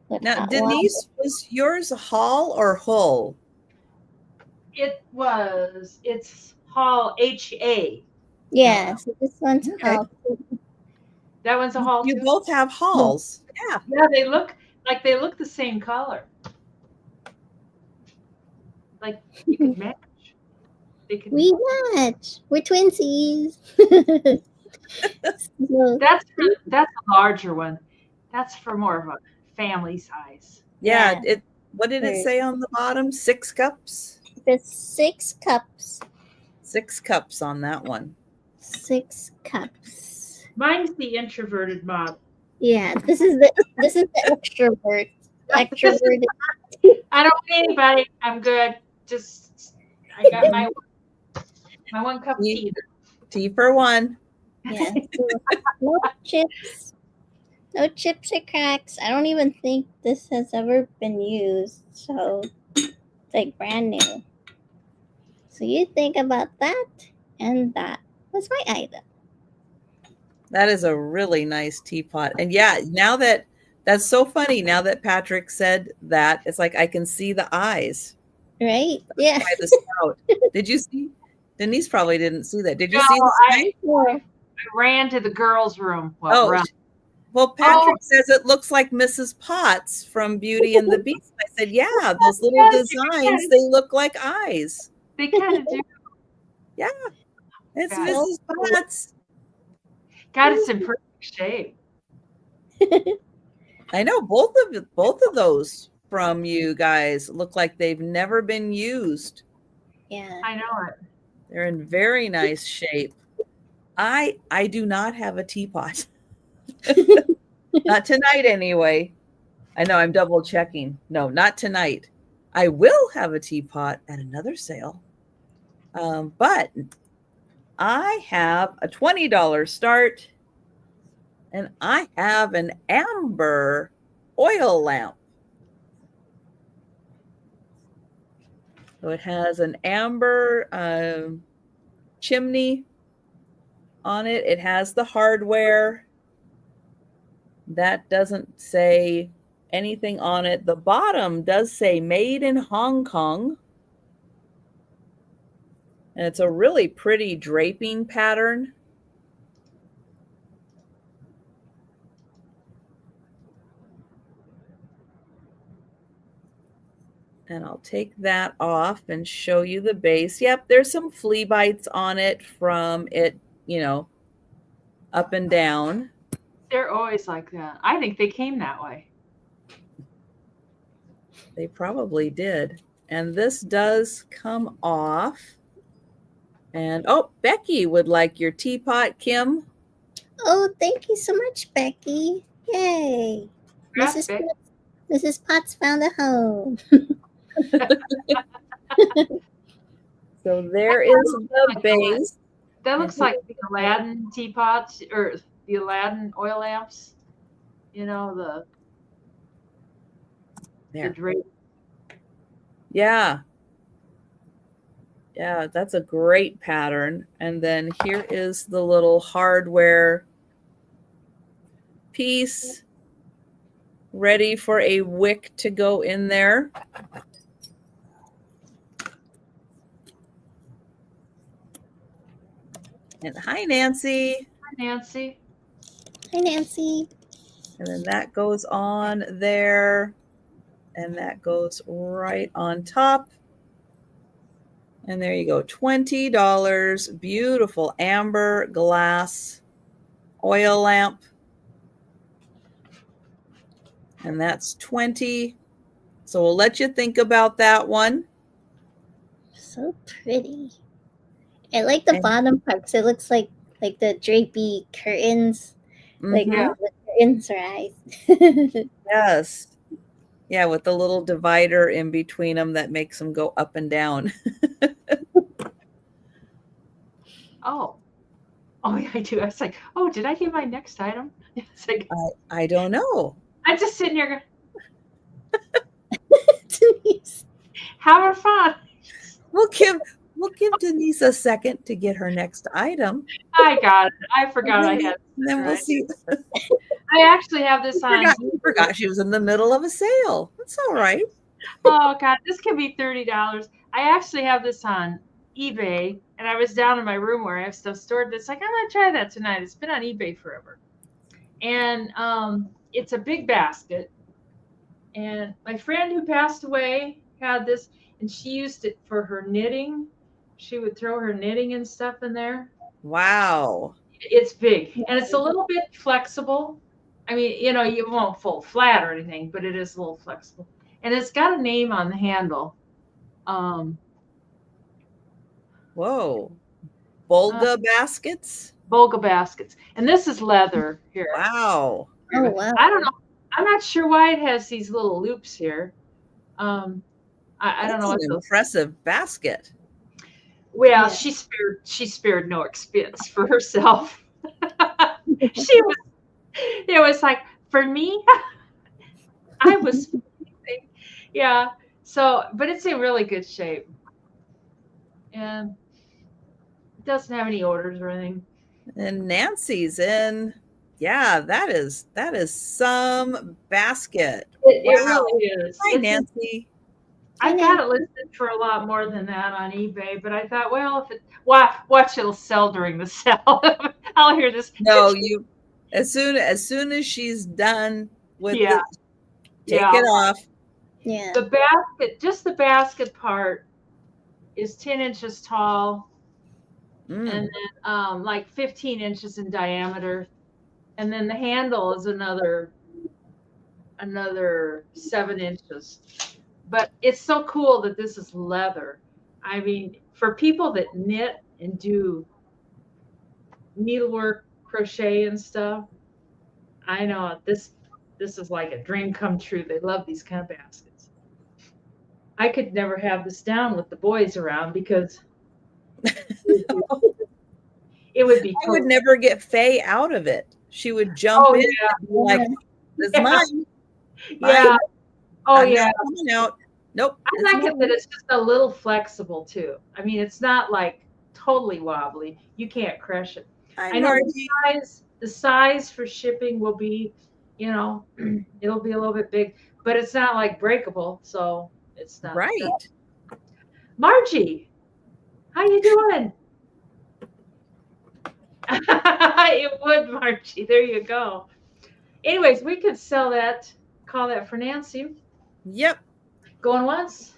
With Now, hot water. Denise, was yours Hall or Hull? It's Hall HA. Yeah, so this one's Okay. hot. That one's a Hall You too? both have Halls. Yeah. Yeah, they look the same color. Like you could match. They could We match. We're twinsies. So, that's a larger one. That's for more of a family size. Yeah. Yeah. What did it say on the bottom? 6 cups? the 6 cups. 6 cups on that one. 6 cups. Mine's the introverted model. Yeah, this is the extrovert. Extroverted. I don't need anybody. I'm good. Just I got my one cup of tea. Tea for one. Yeah. So, no chips. No chips or cracks. I don't even think this has ever been used. So it's like brand new. So you think about that, and that was my item. That is a really nice teapot. And yeah, now that's so funny. Now that Patrick said that, it's like I can see the eyes Right? Yeah. by the spout. Did you see? Denise probably didn't see that. Did you see the spout? Yeah. I ran to the girls' room. Well, Patrick says it looks like Mrs. Potts from Beauty and the Beast. I said, yeah, those little designs, they look like eyes. They kind of do. Yeah, it's God. Mrs. Potts. God, it's in perfect shape. I know both of those from you guys look like they've never been used. Yeah. I know it. They're in very nice shape. I do not have a teapot. Not tonight anyway. I know I'm double checking. No, not tonight. I will have a teapot at another sale. But I have a $20 start and I have an amber oil lamp. So it has an amber chimney on it. It has the hardware. That doesn't say anything on it. The bottom does say made in Hong Kong. And it's a really pretty draping pattern. And I'll take that off and show you the base. Yep, there's some flea bites on it from it, up and down. They're always like that. I think they came that way. They probably did. And this does come off. And Becky would like your teapot, Kim. Oh, thank you so much, Becky. Yay. Mrs. Potts found a home. So there is the base. That looks like the Aladdin teapots or the Aladdin oil lamps. The drape. Yeah. Yeah, that's a great pattern. And then here is the little hardware piece ready for a wick to go in there. And hi, Nancy. Hi, Nancy. Hi, Nancy. And then that goes on there. And that goes right on top. And there you go, $20. Beautiful amber glass oil lamp. And that's $20. So we'll let you think about that one. So pretty. I like the bottom part because it looks like the drapey curtains. Like the curtains are eyes. Yes. Yeah, with the little divider in between them that makes them go up and down. Oh, yeah, I do. I was like, did I get my next item? It's like, I don't know. I'm just sitting here having fun. Well, Kim, we'll give Denise a second to get her next item. I got it. I forgot I And had. then we'll Right. see. I actually have this on. Forgot she was in the middle of a sale. That's all right. Oh God, this could be $30. I actually have this on eBay, and I was down in my room where I have stuff stored. It's like I'm gonna try that tonight. It's been on eBay forever, and it's a big basket. And my friend who passed away had this, and she used it for her knitting. She would throw her knitting and stuff in there. Wow. It's big, and it's a little bit flexible. I mean, you won't fold flat or anything, but it is a little flexible. And it's got a name on the handle. Whoa. Bolga baskets? Bolga baskets. And this is leather here. Wow. Oh, wow. I don't know. I'm not sure why it has these little loops here. I don't know what That's an those. impressive basket. Well, Yeah. she spared no expense for herself. It was like, for me, I was, yeah. So, but it's in really good shape. And it doesn't have any odors or anything. And Nancy's in. Yeah, that is some basket. It Wow. really is. Hi, Nancy. I got it listed for a lot more than that on eBay, but I thought, well, watch it'll sell during the sale. I'll hear this. No, you as soon as she's done with Yeah. it, take it off. Yeah. The basket, just the basket part, is 10 inches tall, and then like 15 inches in diameter, and then the handle is another 7 inches. But it's so cool that this is leather. I mean, for people that knit and do needlework, crochet and stuff, I know this is like a dream come true. They love these kind of baskets. I could never have this down with the boys around because it would be. I would never get Faye out of it. She would jump in and be like, "This is mine." Yeah. Oh, I'm yeah. not coming out. Nope. I like it that it's just a little flexible too. I mean, it's not like totally wobbly. You can't crush it. I know the size for shipping will be, it'll be a little bit big, but it's not like breakable, so it's not. Right. Margie, how you doing? It would, Margie. There you go. Anyways, we could sell that, call that for Nancy. Yep. Going once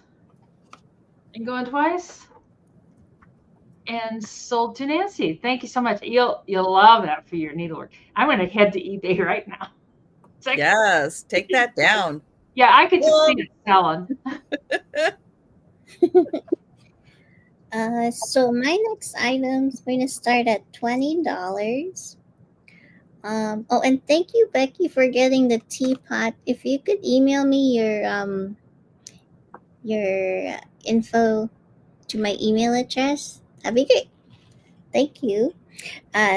and going twice. And sold to Nancy. Thank you so much. You'll love that for your needlework. I'm going to head to eBay right now. Yes, take that down. Yeah, I could just see it selling. So my next item is going to start at $20. Oh, and thank you, Becky, for getting the teapot. If you could email me your info to my email address, that'd be great. Thank you.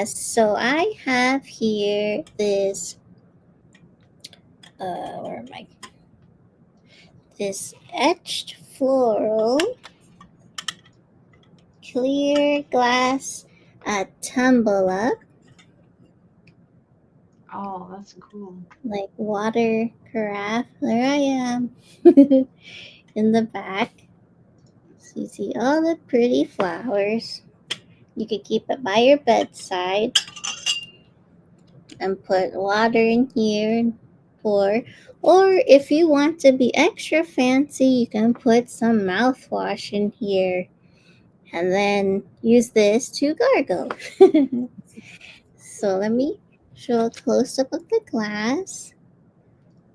So I have here this. Where am I? This etched floral clear glass tumbler. Oh, that's cool. Like water carafe. There I am in the back. So you see all the pretty flowers. You could keep it by your bedside and put water in here and pour. Or if you want to be extra fancy, you can put some mouthwash in here and then use this to gargle. So let me show a close-up of the glass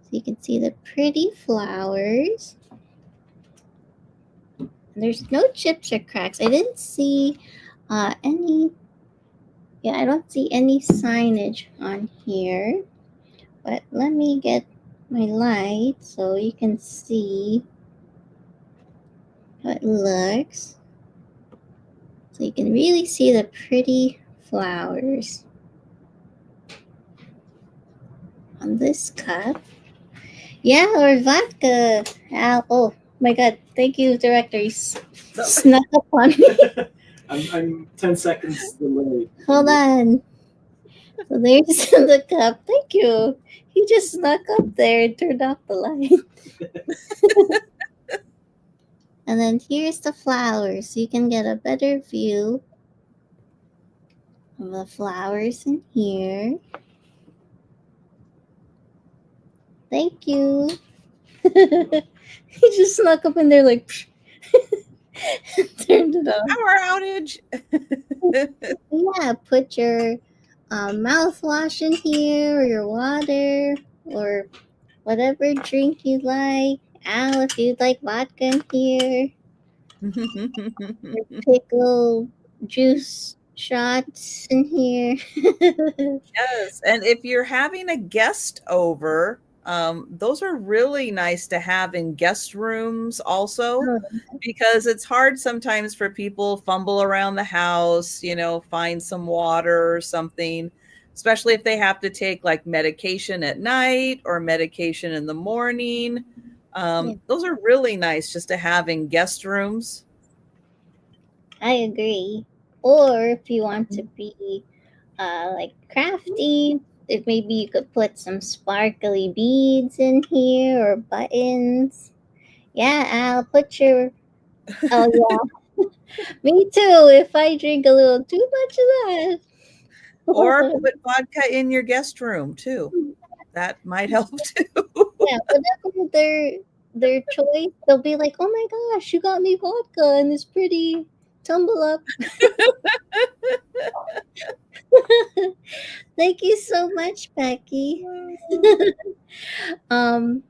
so you can see the pretty flowers. There's no chips or cracks. I didn't see any. Yeah, I don't see any signage on here. But let me get my light so you can see how it looks. So you can really see the pretty flowers on this cup. Yeah, or vodka. Oh, My God, thank you, director. You No. snuck up on me. I'm 10 seconds delayed. Hold on. So there's the cup. Thank you. He just snuck up there and turned off the light. And then here's the flowers. So you can get a better view of the flowers in here. Thank you. He just snuck up in there like turned it off. Power outage. Yeah, put your mouthwash in here, or your water, or whatever drink you like. Al, if you'd like vodka in here, pickle juice shots in here. Yes, and if you're having a guest over, those are really nice to have in guest rooms also, because it's hard sometimes for people fumble around the house, find some water or something, especially if they have to take like medication at night or medication in the morning. Those are really nice just to have in guest rooms. I agree. Or if you want to be like crafty, if maybe you could put some sparkly beads in here or buttons. Yeah, I'll put your. Oh yeah, me too. If I drink a little too much of that. Or put vodka in your guest room too. That might help too. Yeah, whatever their choice, they'll be like, "Oh my gosh, you got me vodka and this pretty tumble up." Thank you so much, Becky. But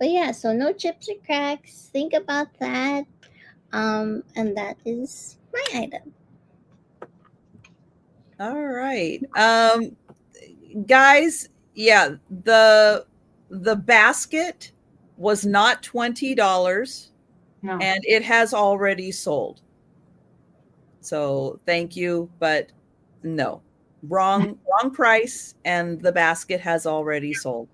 yeah, so no chips or cracks. Think about that. And that is my item. All right. Guys, yeah, the basket was not $20 No. and it has already sold. So thank you, but no. Wrong price, and the basket has already sold.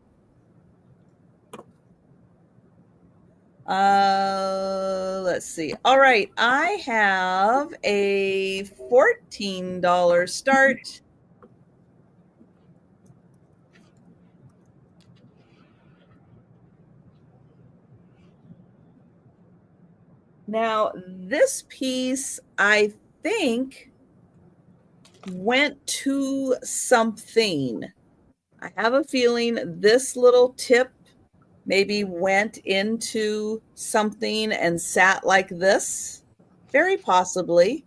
Let's see. All right, I have a $14 start. Now, this piece, I think, went to something. I have a feeling this little tip maybe went into something and sat like this, very possibly.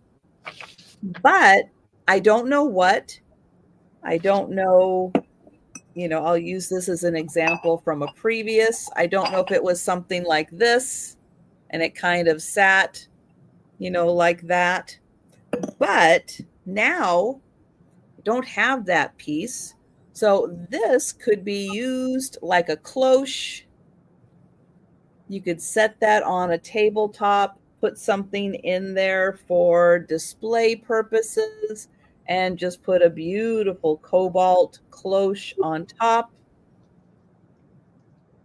But I don't know what. I don't know, I'll use this as an example from a previous. I don't know if it was something like this and it kind of sat, like that. But now I don't have that piece. So this could be used like a cloche. You could set that on a tabletop, put something in there for display purposes, and just put a beautiful cobalt cloche on top.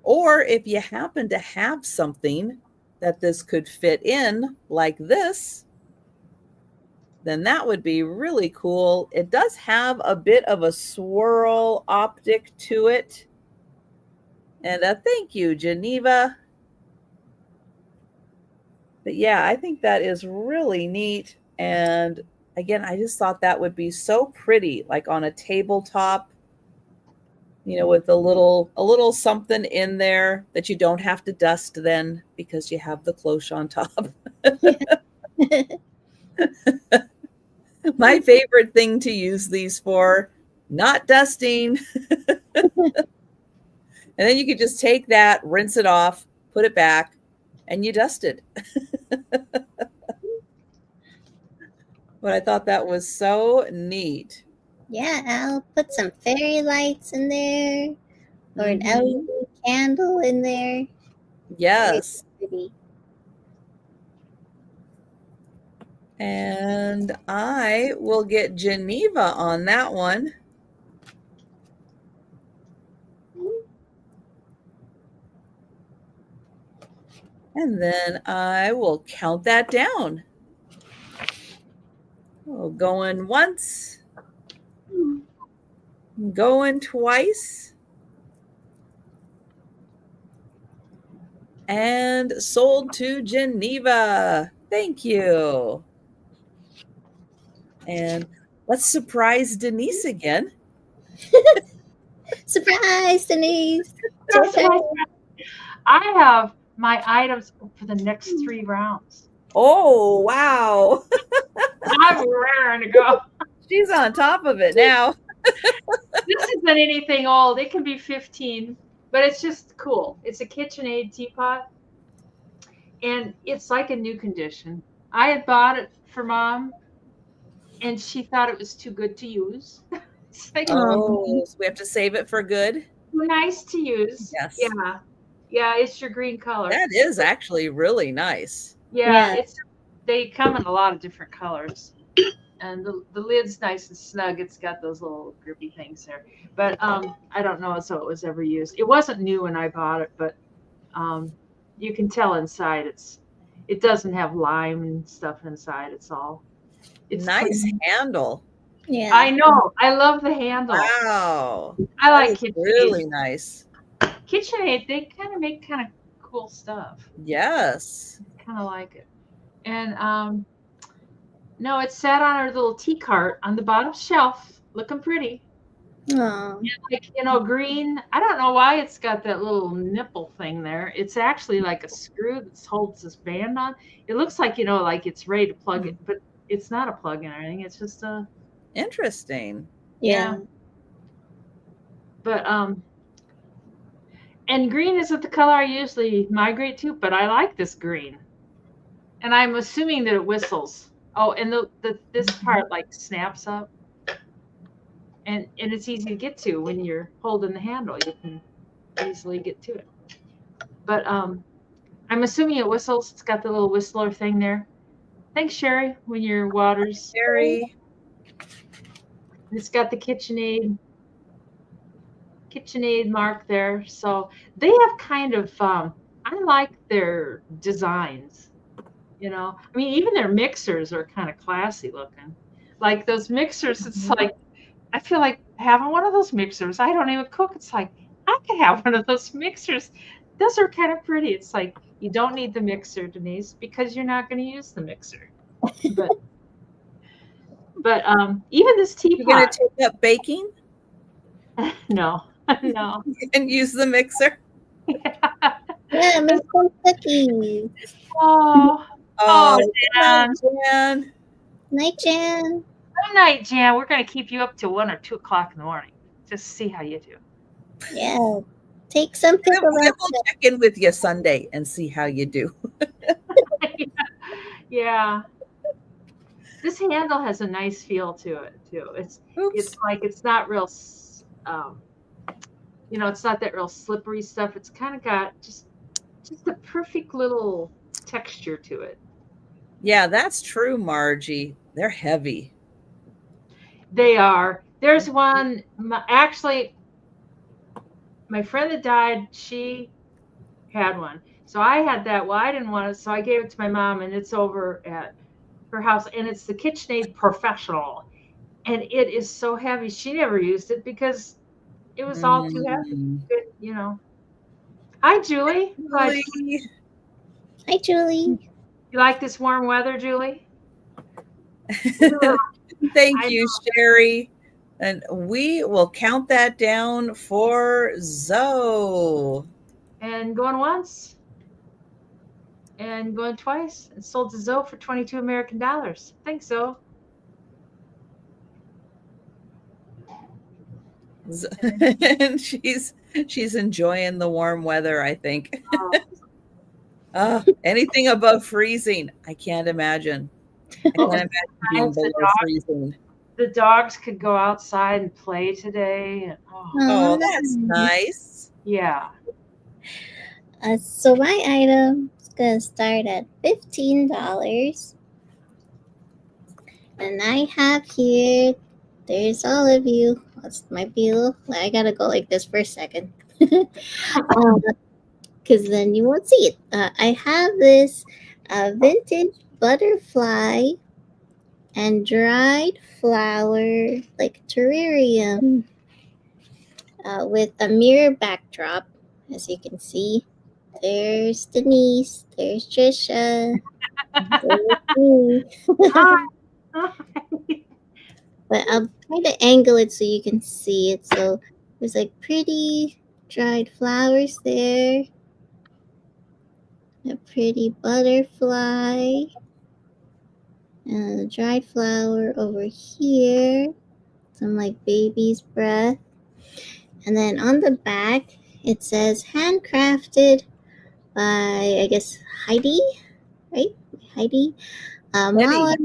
Or if you happen to have something that this could fit in like this, then that would be really cool. It does have a bit of a swirl optic to it. And thank you, Geneva. But yeah, I think that is really neat. And again, I just thought that would be so pretty, like on a tabletop, with a little something in there that you don't have to dust then because you have the cloche on top. My favorite thing to use these for, not dusting. And then you could just take that, rinse it off, put it back, and you dust it. But I thought that was so neat. Yeah, I'll put some fairy lights in there or an LED candle in there. Yes. Very pretty. And I will get Geneva on that one. And then I will count that down. Oh, going once, going twice, and sold to Geneva. Thank you. And let's surprise Denise again. Surprise, Denise. That's my- I have my items for the next 3 rounds. Oh, wow. I'm raring to go. She's on top of it now. This isn't anything old. It can be 15, but it's just cool. It's a KitchenAid teapot, and it's like a new condition. I had bought it for Mom, and she thought it was too good to use. It's like Oh, so we have to save it for good? nice to use. Yes. Yeah. Yeah, it's your green color. That is actually really nice. Yeah, Yeah. they come in a lot of different colors. And the lid's nice and snug. It's got those little grippy things there. But I don't know so it was ever used. It wasn't new when I bought it, but you can tell inside it doesn't have lime and stuff inside. It's Nice clean. handle. Yeah. I know. I love the handle. Wow. I like That is KitchenAid. really nice. KitchenAid, they kind of make kind of cool stuff. Yes. Kind of like it. And no, it sat on our little tea cart on the bottom shelf, looking pretty. Aw. Like, green. I don't know why it's got that little nipple thing there. It's actually like a screw that holds this band on. It looks like, like it's ready to plug it, but it's not a plug-in or anything. It's just a, Interesting. Yeah. but, and green isn't the color I usually migrate to, but I like this green. And I'm assuming that it whistles. Oh, and this part like snaps up. And it's easy to get to when you're holding the handle. You can easily get to it. But I'm assuming it whistles. It's got the little whistler thing there. Thanks, Sherry, when your water's. Very. It's got the KitchenAid mark there. So they have kind of, I like their designs. I mean, even their mixers are kind of classy looking. Like those mixers, it's like, I feel like having one of those mixers. I don't even cook. It's like, I could have one of those mixers. Those are kind of pretty. It's like, you don't need the mixer, Denise, because you're not going to use the mixer. But even this teapot. You're going to take up baking? No. No. And use the mixer? Yeah, make some cookies. Oh, Jan. Jan. Night, Jan. Good night, Jan. We're going to keep you up till 1 or 2 o'clock in the morning. Just see how you do. Yeah. Take some pickle We'll check in with you Sunday and see how you do. Yeah. This handle has a nice feel to it too. It's like it's not real, it's not that real slippery stuff. It's kind of got just the perfect little texture to it. Yeah, that's true, Margie. They're heavy. They are. There's one. Actually, my friend that died, she had one. So I had that. Well, I didn't want it, so I gave it to my mom, and it's over at her house, and it's the KitchenAid Professional, and it is so heavy. She never used it because it was all too heavy. Hi, Julie. Julie. Hi, Julie. You like this warm weather, Julie? Thank you, Sherry. And we will count that down for Zoe. And going once. And going twice. And sold to Zoe for $22 American. Thanks, Zoe. And she's enjoying the warm weather, I think. Anything above freezing, I can't imagine. I can't imagine being below freezing. The dogs could go outside and play today. Oh, that's nice. Yeah. So my item is going to start at $15. And I have here, there's all of you. This might be a little, I got to go like this for a second. because then you won't see it. I have this vintage butterfly and dried flower, like terrarium, with a mirror backdrop, as you can see. There's Denise, there's Trisha, there's me. Hi. But I'll try to angle it so you can see it. So there's like pretty dried flowers there, a pretty butterfly, and a dried flower over here, some like baby's breath. And then on the back, it says handcrafted by, I guess, Heidi, right? Heidi. Mala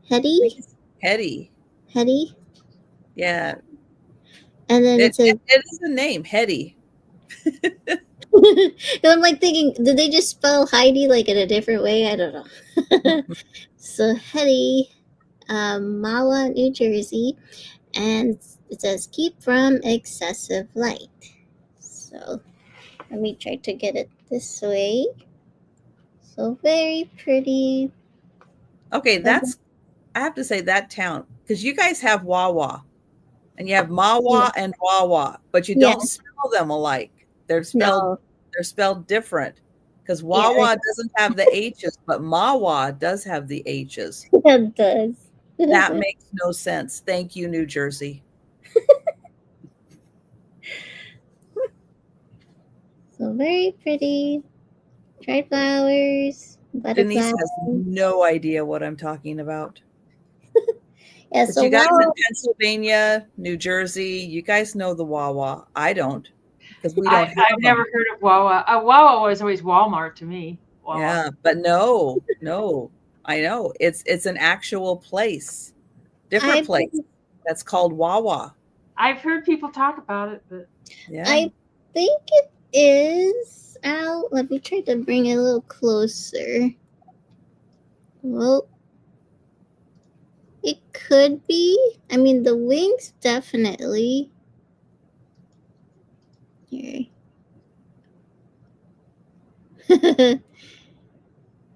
Hetty. Hetty. Yeah. And then it says... It is a name, Hetty. I'm like thinking, did they just spell Heidi like in a different way? I don't know. So Hetty, Mawa, New Jersey. And it says keep from excessive light. So let me try to get it this way. So very pretty. Okay, I have to say that town, because you guys have Wawa, and you have Mawa and Wawa, but you don't spell them alike. They're spelled different, because Wawa doesn't have the H's, but Mawa does have the H's. It does. That makes no sense. Thank you, New Jersey. So very pretty. Dried flowers, butterflies. Denise has no idea what I'm talking about. Yeah, but so you guys in Pennsylvania, New Jersey, you guys know the Wawa. I don't, because we don't have I've never heard of Wawa. Wawa was always Walmart to me. Wawa. Yeah, but no, I know it's an actual place, different place that's called Wawa. I've heard people talk about it, but yeah, I think it is. Al, let me try to bring it a little closer. Well, it could be. I mean, the wings definitely. Here.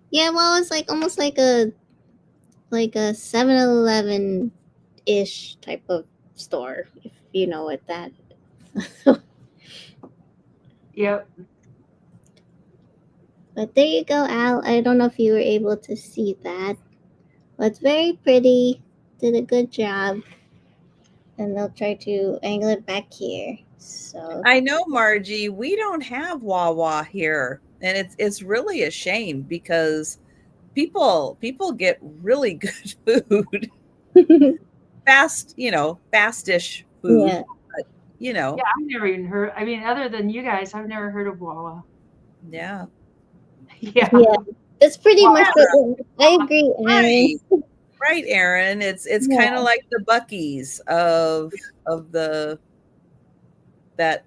Yeah, well, it's like almost like a 7-Eleven ish type of store, if you know what that is. Yep. But there you go, Al. I don't know if you were able to see that. But it's very pretty. Did a good job. And they'll try to angle it back here. So I know, Margie, we don't have Wawa here. And it's really a shame, because people get really good food. Fastish food. Yeah. But, Yeah, I've never even heard. I mean, other than you guys, I've never heard of Wawa. Yeah. Yeah. It's pretty much what I agree, Aaron. Right, Aaron. It's kind of like the Buc-ee's of that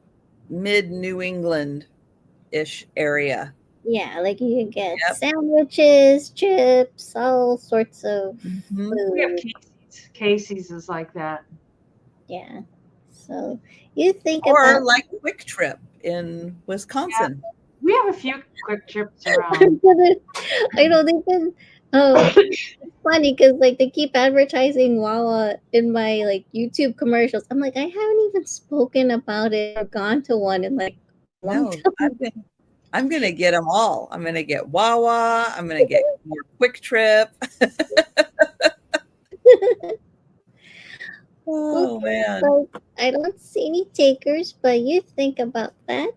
mid New England-ish area. Yeah, like you can get sandwiches, chips, all sorts of food. We have Casey's. Casey's is like that. Yeah. So you think or like Quick Trip in Wisconsin. Yeah. We have a few Quick Trips around. I know they've been it's funny because like they keep advertising Wawa in my like YouTube commercials. I'm like, I haven't even spoken about it or gone to one in like a long time. I'm gonna get them all. I'm gonna get Wawa. I'm gonna get more Quick Trip. Oh man! So I don't see any takers, but you think about that,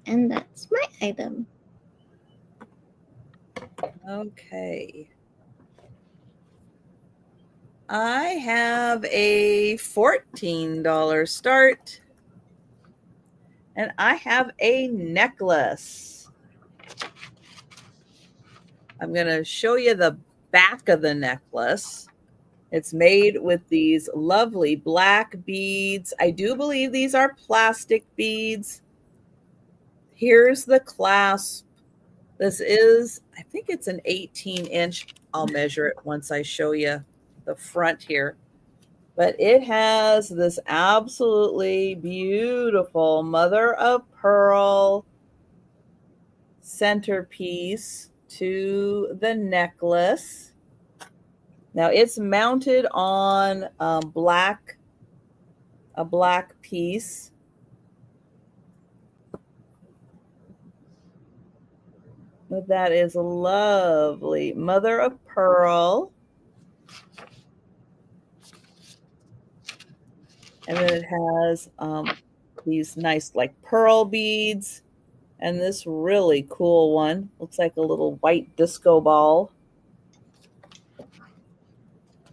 and that's my item. Okay. I have a $14 start, and I have a necklace. I'm going to show you the back of the necklace. It's made with these lovely black beads. I do believe these are plastic beads. Here's the clasp. This is, I think it's an 18-inch. I'll measure it once I show you the front here. But it has this absolutely beautiful mother of pearl centerpiece to the necklace. Now it's mounted on a black piece. But that is lovely. Mother of pearl. And then it has these nice like pearl beads. And this really cool one. Looks like a little white disco ball.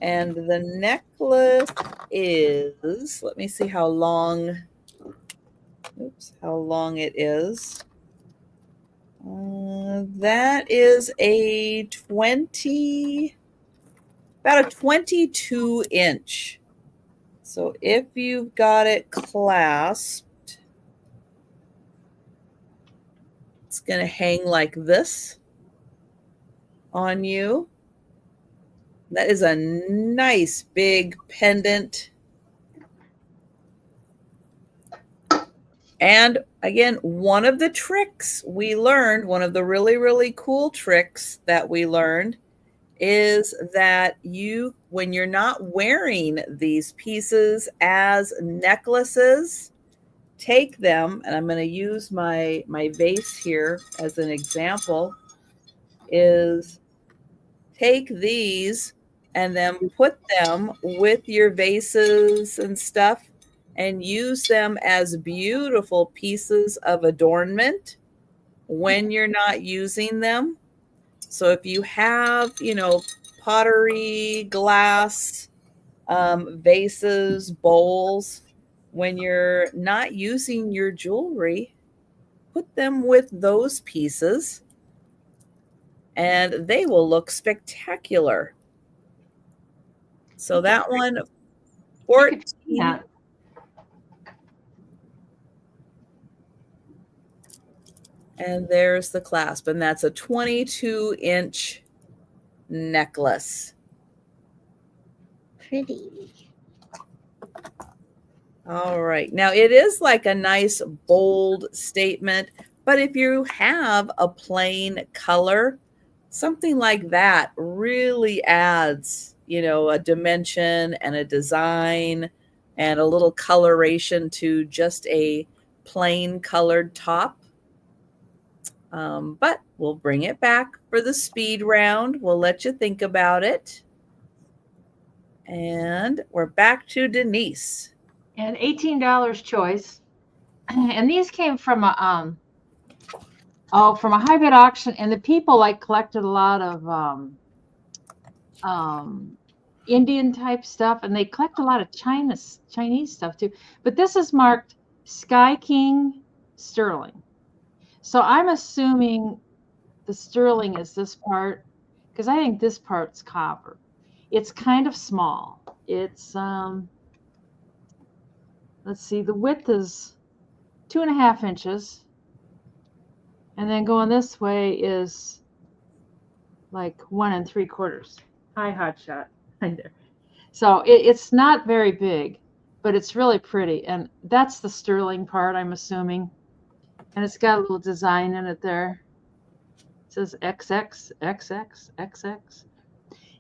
And the necklace is, let me see how long it is. That is about a 22 inch. So if you've got it clasped, it's going to hang like this on you. That is a nice big pendant. And again, one of the tricks we learned, one of the really, really cool tricks that we learned is that when you're not wearing these pieces as necklaces, take them, and I'm going to use my vase here as an example, is take these and then put them with your vases and stuff and use them as beautiful pieces of adornment when you're not using them. So if you have, pottery, glass, vases, bowls, when you're not using your jewelry, put them with those pieces and they will look spectacular. So that one, 14. And there's the clasp, and that's a 22-inch necklace. Pretty. All right. Now, it is like a nice, bold statement, but if you have a plain color, something like that really adds, a dimension and a design and a little coloration to just a plain colored top. But we'll bring it back for the speed round. We'll let you think about it. And we're back to Denise. And $18 choice. And these came from a high bid auction, and the people collected a lot of Indian type stuff, and they collect a lot of Chinese stuff too. But this is marked Sky King sterling. So I'm assuming the sterling is this part, because I think this part's copper. It's kind of small. It's let's see, the width is 2.5 inches. And then going this way is like 1 3/4. Hi, hotshot. Right there. So it's not very big, but it's really pretty. And that's the sterling part, I'm assuming. And it's got a little design in it there. It says XX, XX, XX.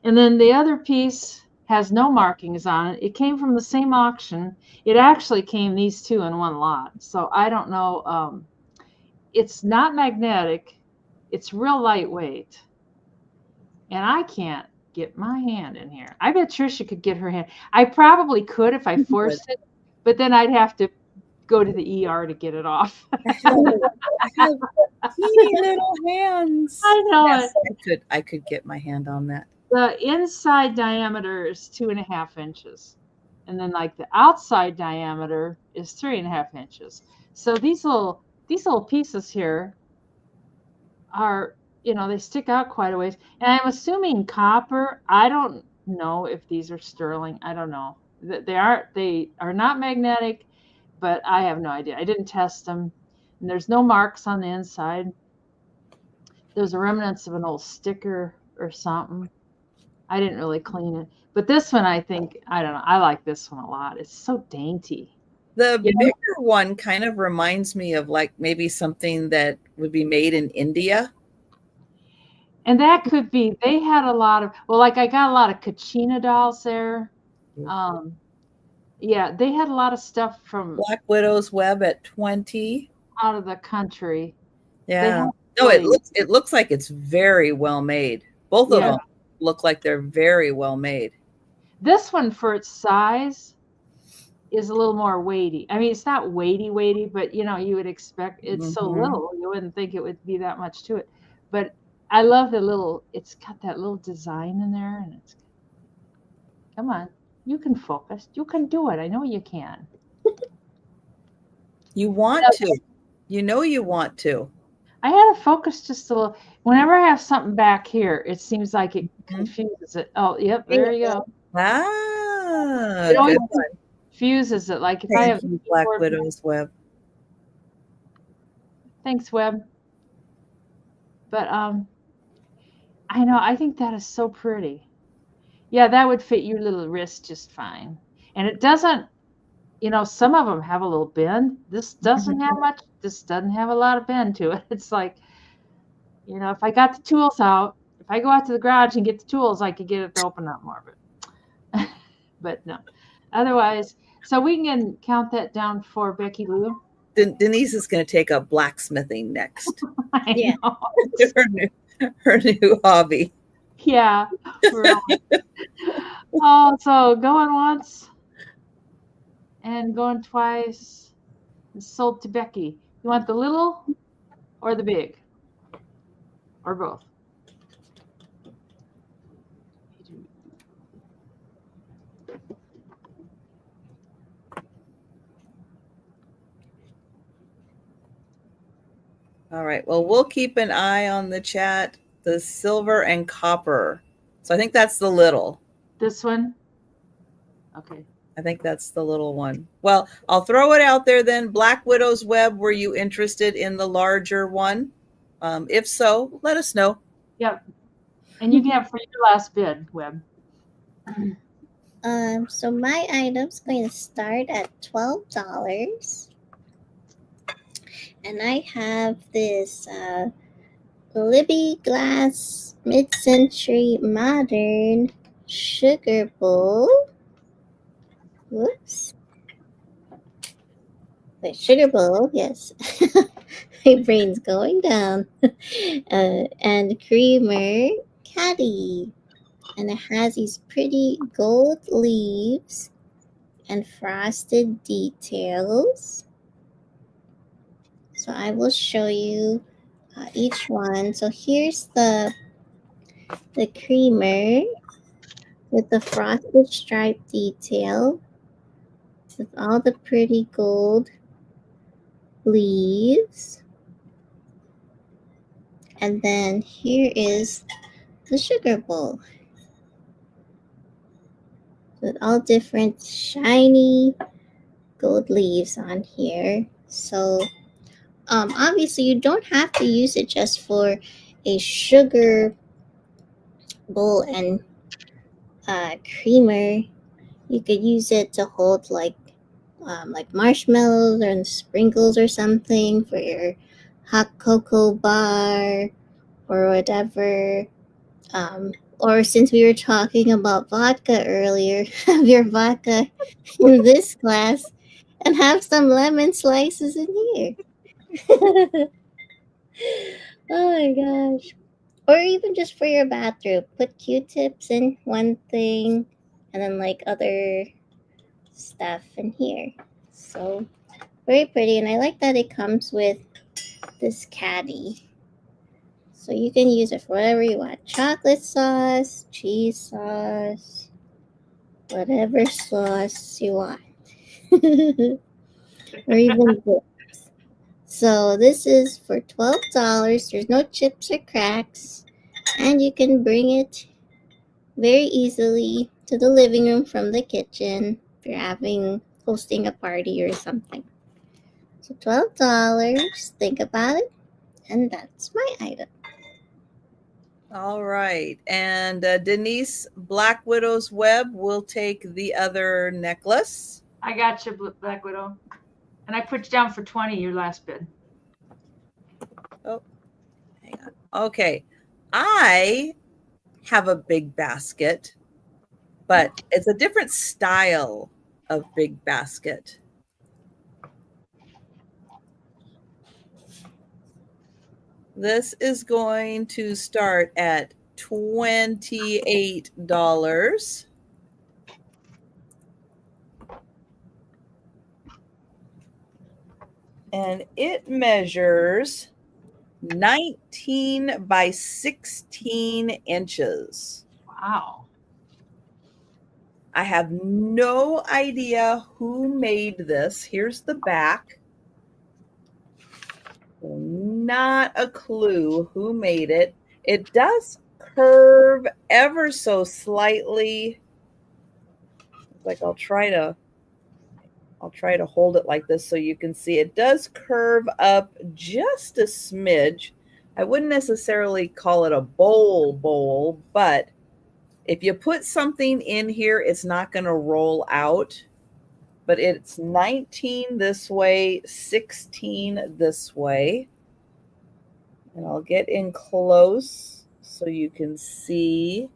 And then the other piece has no markings on it. It came from the same auction. It actually came these two in one lot. So I don't know. It's not magnetic. It's real lightweight. And I can't get my hand in here. I bet Trisha could get her hand. I probably could if I forced it, but then I'd have to go to the ER to get it off. I have teeny little hands. I know. Yes, I could get my hand on that. The inside diameter is 2.5 inches. And then the outside diameter is 3.5 inches. So these little pieces here are, they stick out quite a ways. And I'm assuming copper. I don't know if these are sterling. I don't know. They are not magnetic, but I have no idea. I didn't test them. And there's no marks on the inside. There's a remnants of an old sticker or something. I didn't really clean it. But this one, I think, I don't know. I like this one a lot. It's so dainty. The You know? bigger one kind of reminds me of like maybe something that would be made in India. And that could be, they had a lot of, well, like I got a lot of Kachina dolls there. Yeah, they had a lot of stuff from Black Widow's Web at 20. out of the country. They Yeah. had No, really, it looks like it's very well made. Both of yeah. them look like they're very well made. This one for its size is a little more weighty. I mean, it's not weighty, but you know, you would expect it's so Mhm. little, you wouldn't think it would be that much to it. But I love the little, it's got that little design in there, and it's, come on, you can focus. You can do it. I know you can. You want to. You know you want to. I had to focus just a little. Whenever I have something back here, it seems like it confuses it. Oh, yep, there you go. Ah, It always good one. confuses it. Like if I have Thank you, Black keyboard- Widow's Web. Thanks, Web. But I know, I think that is so pretty. Yeah, that would fit your little wrist just fine. And it doesn't, you know, some of them have a little bend. This doesn't have much. This doesn't have a lot of bend to it. It's like, you know, if I got the tools out, if I go out to the garage and get the tools, I could get it to open up more. But no. Otherwise, so we can count that down for Becky Lou. Denise is going to take up blacksmithing next. Yeah. her new hobby. Yeah. Right. Oh, so going once and going twice. And sold to Becky. You want the little or the big? Or both? All right. Well, we'll keep an eye on the chat. The silver and copper. So I think that's the little. This one? Okay. I think that's the little one. Well, I'll throw it out there then. Black Widow's Web, were you interested in the larger one? If so, let us know. Yep. And you can have for your last bid, Web. So my item's going to start at $12. And I have this Libby Glass Mid-Century Modern Sugar Bowl. Whoops. Wait, Sugar Bowl, yes. My brain's going down. And Creamer Caddy. And it has these pretty gold leaves and frosted details. So I will show you each one. So here's the creamer with the frosted stripe detail with all the pretty gold leaves. And then here is the sugar bowl with all different shiny gold leaves on here. So obviously you don't have to use it just for a sugar bowl and creamer. You could use it to hold like marshmallows or sprinkles or something for your hot cocoa bar or whatever. Or since we were talking about vodka earlier, have your vodka in this glass and have some lemon slices in here. Oh my gosh. Or even just for your bathroom. Put Q-tips in one thing and then like other stuff in here. So very pretty. And I like that it comes with this caddy. So you can use it for whatever you want. Chocolate sauce, cheese sauce, whatever sauce you want. Or even dips. So this is for $12. There's no chips or cracks. And you can bring it very easily to the living room from the kitchen if you're hosting a party or something. So $12. Think about it. And that's my item. All right. And Denise, Black Widow's Web will take the other necklace. I got you, Black Widow. And I put you down for 20, your last bid. Oh, hang on. Okay. I have a big basket, but it's a different style of big basket. This is going to start at $28. And it measures 19 by 16 inches. Wow. I have no idea who made this. Here's the back. Not a clue who made it. It does curve ever so slightly. Like I'll try to hold it like this so you can see. It does curve up just a smidge. I wouldn't necessarily call it a bowl, but if you put something in here, it's not going to roll out. But it's 19 this way, 16 this way. And I'll get in close so you can see.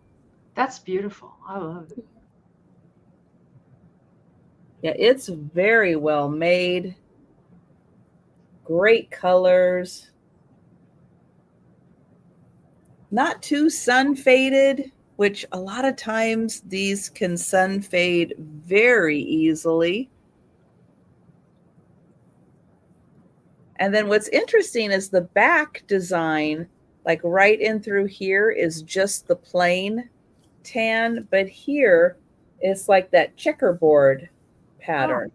That's beautiful. I love it. Yeah, it's very well made. Great colors. Not too sun faded, which a lot of times these can sun fade very easily. And then what's interesting is the back design, like right in through here is just the plain tan, but here it's like that checkerboard pattern.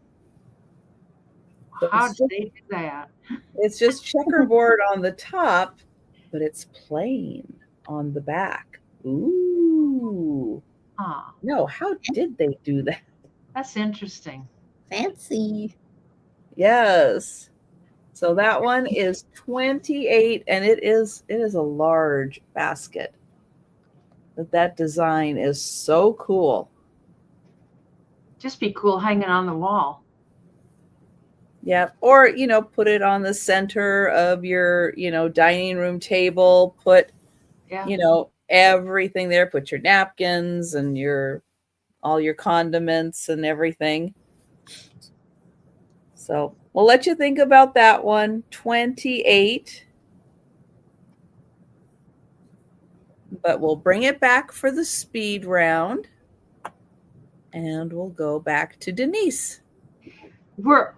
Oh. How did they do that? It's just checkerboard on the top, but it's plain on the back. Ooh. Huh. No, how did they do that? That's interesting. Fancy. Yes. So that one is 28, and it is a large basket. But that design is so cool. Just be cool hanging on the wall. Yeah. Or, put it on the center of your, dining room table, put, everything there, put your napkins and all your condiments and everything. So we'll let you think about that one. 28. But we'll bring it back for the speed round. And we'll go back to Denise.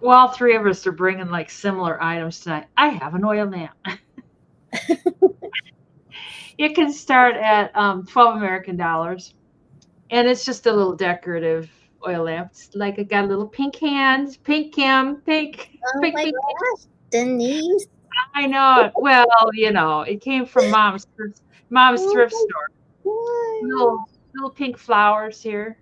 All three of us are bringing like similar items tonight. I have an oil lamp. It can start at 12 American dollars. And it's just a little decorative oil lamp. It's like it got little pink hands, pink Kim, pink. Oh pink, my pink. gosh, Denise. I know it. Well, it came from mom's thrift store. What? Little pink flowers here.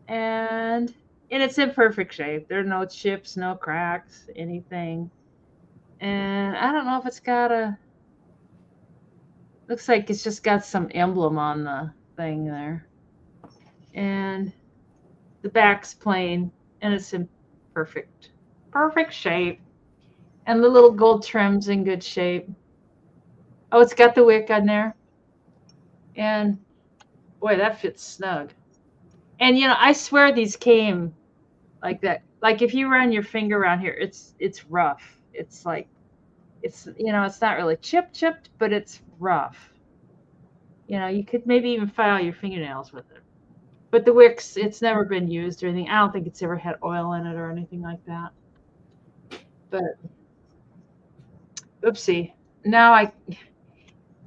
And it's in perfect shape. There are no chips, no cracks, anything. And I don't know if it's got looks like it's just got some emblem on the thing there. And the back's plain, and it's in perfect shape. And the little gold trim's in good shape. Oh, it's got the wick on there. And boy, that fits snug. And I swear these came like that. Like if you run your finger around here, it's rough. It's like it's not really chipped, but it's rough. You could maybe even file your fingernails with it. But the wicks, it's never been used or anything. I don't think it's ever had oil in it or anything like that. But oopsie. Now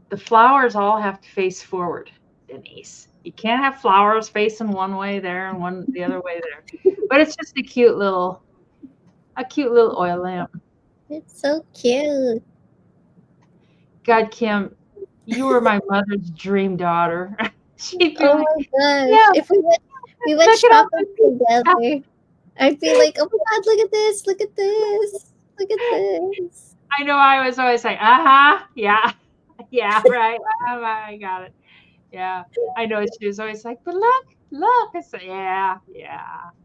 the flowers all have to face forward, Denise. You can't have flowers facing one way there and one the other way there. But it's just a cute little oil lamp. It's so cute. God, Kim, you were my mother's dream daughter. She'd be Oh like, my gosh. yeah. If we went Look at all shopping together, I'd be like, oh my God, look at this, look at this, look at this. I know I was always like, yeah, right, I got it. Yeah. I know she was always like, but look. I said, yeah,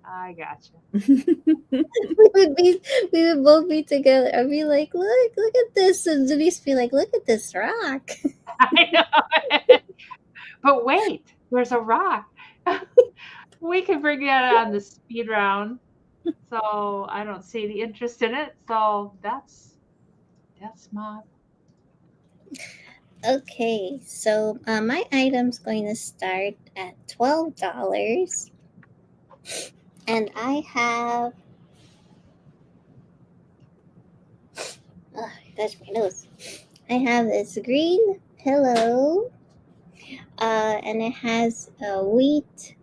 I gotcha. We would both be together. I'd be like, look at this. And Denise would be like, look at this rock. I know. But wait, there's a rock. We could bring that on the speed round. So I don't see the interest in it. So that's my Okay, so my item's going to start at $12. And I have. Oh, that's my nose. I have this green pillow, and it has wheat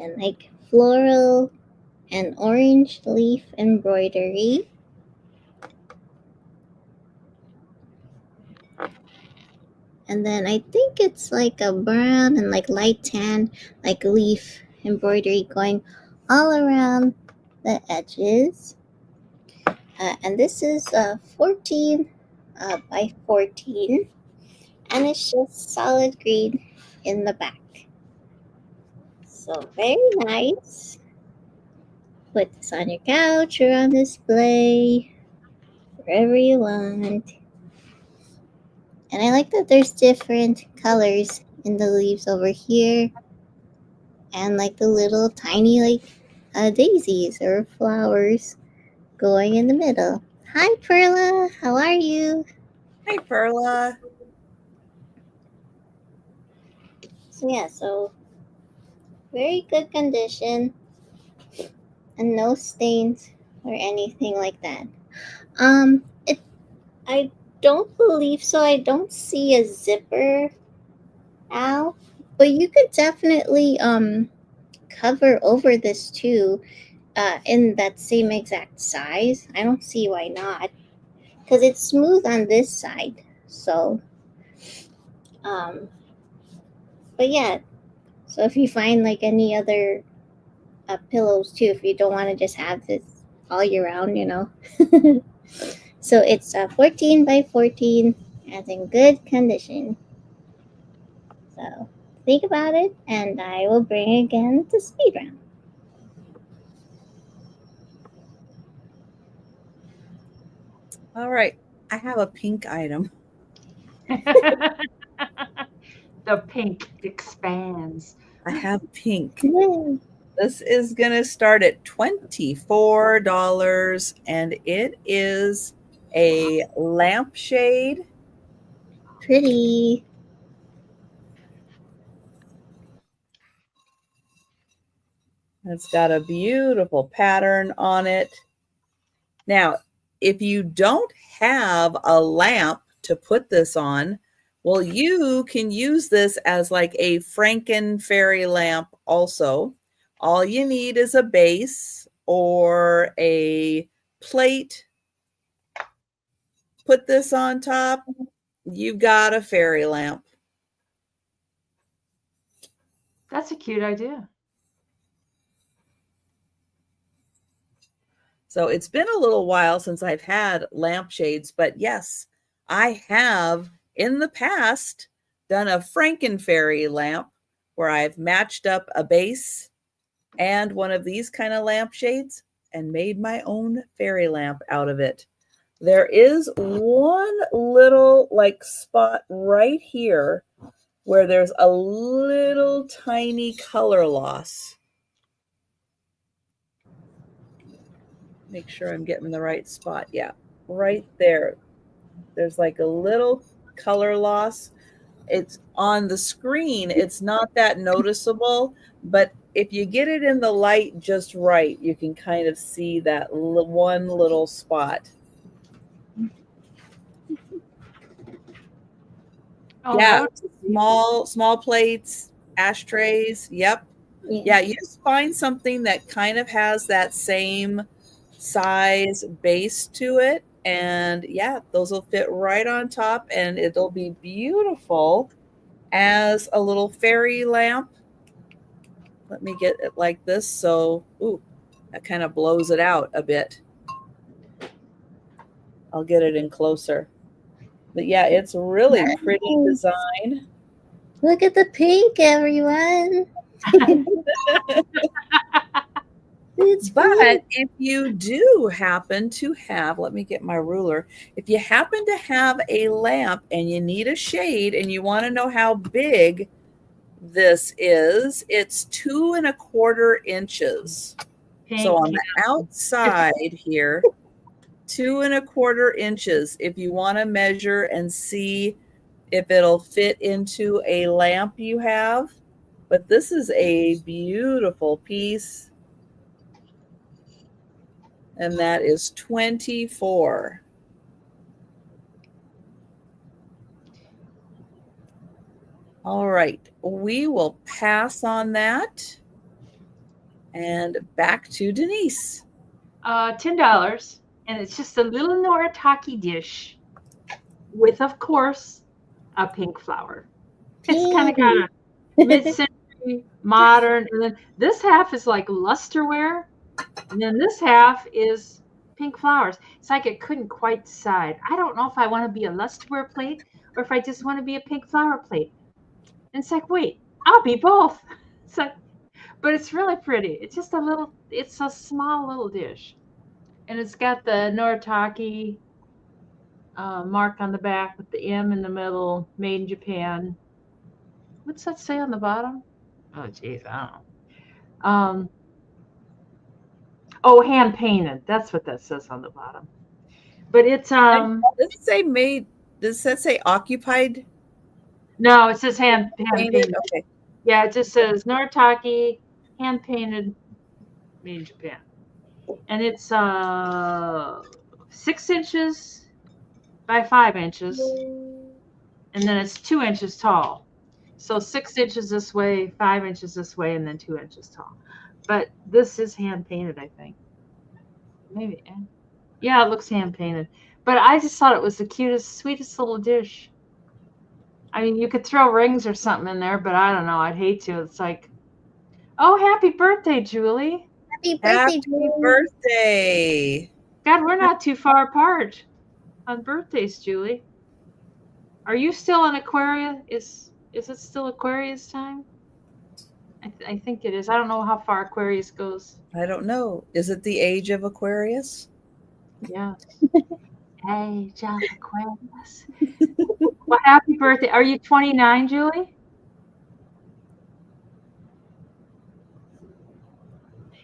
and like floral and orange leaf embroidery. And then I think it's like a brown and like light tan, like leaf embroidery going all around the edges. And this is 14 by 14. And it's just solid green in the back. So very nice. Put this on your couch or on display, wherever you want. And I like that there's different colors in the leaves over here. And like the little tiny like daisies or flowers going in the middle. Hi Perla, how are you? Hi, Perla. So yeah, so very good condition and no stains or anything like that. It I don't believe so. I don't see a zipper out, but you could definitely cover over this too, in that same exact size. I don't see why not, because it's smooth on this side. So, um, but yeah. So if you find like any other pillows too, if you don't want to just have this all year round, you know. So it's 14 by 14, and in good condition. So think about it, and I will bring again the speed round. All right. I have a pink item. the pink expands. I have pink. Yay. This is going to start at $24, and it is a lampshade. Pretty. It's got a beautiful pattern on it. Now, if you don't have a lamp to put this on, well, you can use this as like a Franken fairy lamp also. All you need is a base or a plate. Put this on top. You've got a fairy lamp. That's a cute idea. So it's been a little while since I've had lampshades, but yes, I have in the past done a Frankenfairy lamp where I've matched up a base and one of these kind of lampshades and made my own fairy lamp out of it. There is one little like spot right here where there's a little tiny color loss. Make sure I'm getting the right spot. Yeah, right there. There's like a little color loss. It's on the screen. It's not that noticeable, but if you get it in the light just right, you can kind of see that one little spot. Oh, Yeah, that small plates, ashtrays. Yep. Yeah, you just find something that kind of has that same size base to it, and yeah, those will fit right on top, and it'll be beautiful as a little fairy lamp. Let me get it like this, so that kind of blows it out a bit. I'll get it in closer. But yeah, it's really pretty design. Look at the pink, everyone. It's But pink. if you do happen to have, let me get my ruler. If you happen to have a lamp and you need a shade and you want to know how big this is, it's 2¼ inches. Pink. So on the outside here, 2¼ inches. If you want to measure and see if it'll fit into a lamp you have. But this is a beautiful piece. And that is 24. All right, we will pass on that. And back to Denise. $10, and it's just a little Noritake dish with, of course, a pink flower. It's kind of got a mid-century modern, and then this half is like lusterware, and then this half is pink flowers. It's like it couldn't quite decide. I don't know if I want to be a lusterware plate or if I just want to be a pink flower plate. And it's like, wait, I'll be both. It's like, but it's really pretty. It's just it's a small little dish. And it's got the Noritake mark on the back with the M in the middle, made in Japan. What's that say on the bottom? Oh, geez, I don't know. Oh, hand painted. That's what that says on the bottom. But it's Does it say made? Does that say occupied? No, it says hand painted. Okay. Yeah, it just says Noritake, hand painted, made in Japan. And it's 6 inches by 5 inches, and then it's 2 inches tall. So 6 inches this way, 5 inches this way, and then 2 inches tall. But this is hand painted, I think. Maybe. Yeah, it looks hand painted. But I just thought it was the cutest, sweetest little dish. I mean, you could throw rings or something in there, but I don't know. I'd hate to. It's like, oh, happy birthday, Julie. Happy birthday, Happy Julie. birthday. God, we're not too far apart on birthdays, Julie. Are you still in Aquarius? Is it still Aquarius time? I think it is. I don't know how far Aquarius goes. I don't know. Is it the age of Aquarius? Yeah. Age of Aquarius. Well, happy birthday. Are you 29, Julie?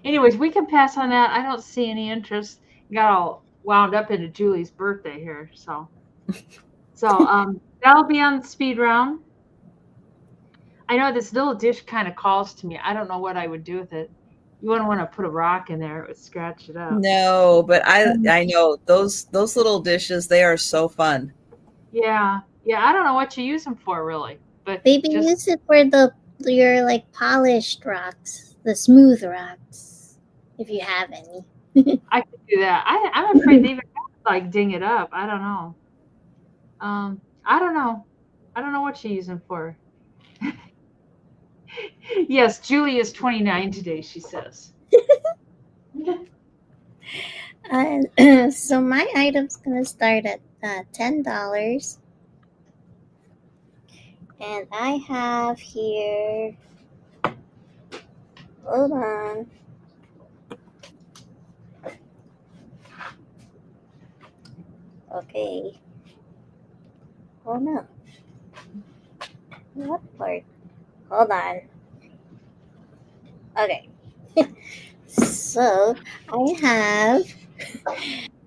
Anyways, we can pass on that. I don't see any interest. Got all wound up into Julie's birthday here, so that'll be on the speed round. I know this little dish kind of calls to me. I don't know what I would do with it. You wouldn't want to put a rock in there; it would scratch it up. No, but I know those little dishes. They are so fun. Yeah. I don't know what you use them for, really. But Maybe use it for your like polished rocks, the smooth rocks, if you have any. I could do that. I'm afraid they even like ding it up. I don't know. I don't know. I don't know what you use them for. Yes, Julie is 29 today, she says. So my item's gonna start at $10, and I have here. Hold on. Okay. Oh no. What part? Hold on. Okay. So I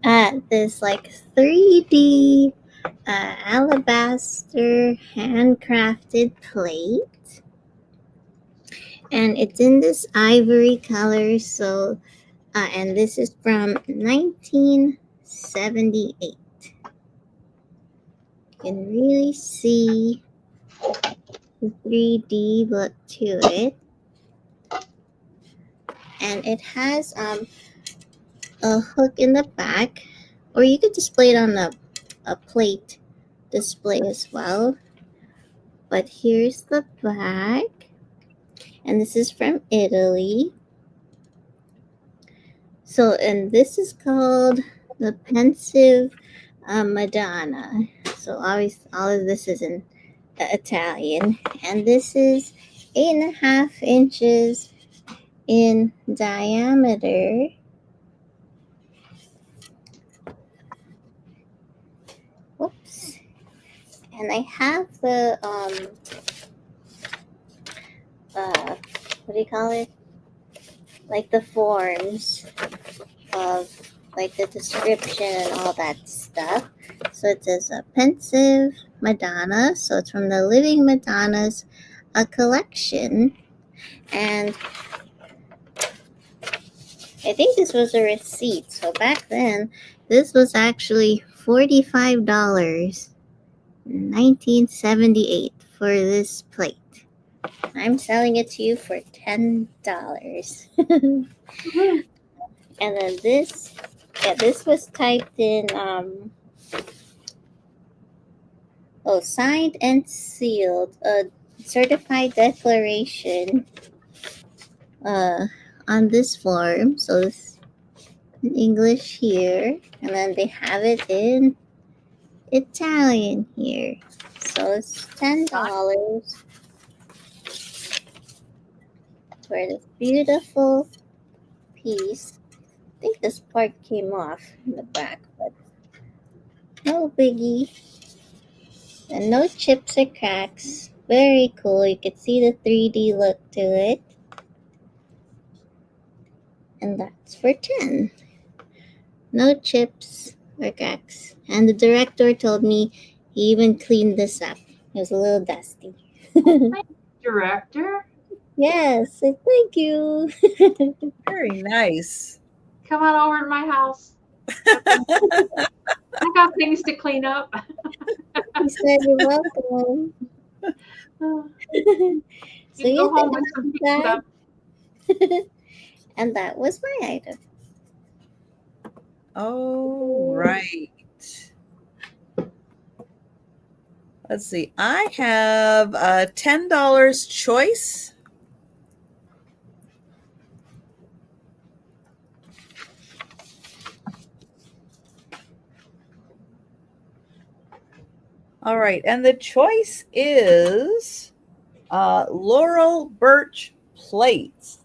have this like 3D alabaster handcrafted plate, and it's in this ivory color. So, and this is from 1978. You can really see the 3D look to it. And it has a hook in the back, or you could display it on a plate display as well. But here's the back, and this is from Italy. So, and this is called the Pensive Madonna. So always, all of this is in Italian, and this is 8.5 inches in diameter. Whoops. And I have the what do you call it? Like the forms of like the description and all that stuff. So it says a pensive Madonna. So it's from the Living Madonnas, a collection. And I think this was a receipt. So back then, this was actually $45, 1978 for this plate. I'm selling it to you for $10. And then this was typed in signed and sealed, a certified declaration on this form. So it's in English here, and then they have it in Italian here. So it's $10 for this beautiful piece. I think this part came off in the back, but no biggie. And no chips or cracks. Very cool. You can see the 3D look to it. And that's for 10. No chips or cracks. And the director told me he even cleaned this up. It was a little dusty. Director? Yes, thank you. Very nice. Come on over to my house. I got things to clean up. He said you're welcome. You can go home with some pizza. And that was my item. Oh, right. Let's see. I have a $10 choice. All right. And the choice is Laurel Birch plates.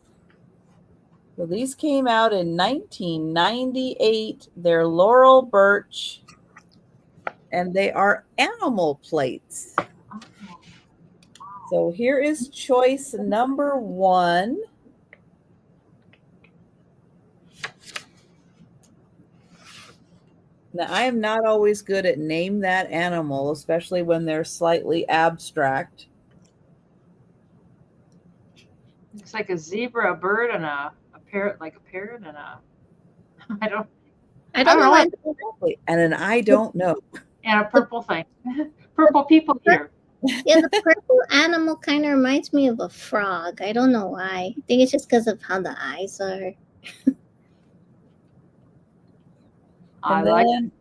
So these came out in 1998. They're Laurel Birch, and they are animal plates. So here is choice number 1. Now, I am not always good at name that animal, especially when they're slightly abstract. Looks like a zebra, a bird, and a parrot, like a parrot and a I don't know. Exactly. And an I don't know. And a purple thing. Purple people here. Yeah, the purple animal kind of reminds me of a frog. I don't know why. I think it's just because of how the eyes are. I like an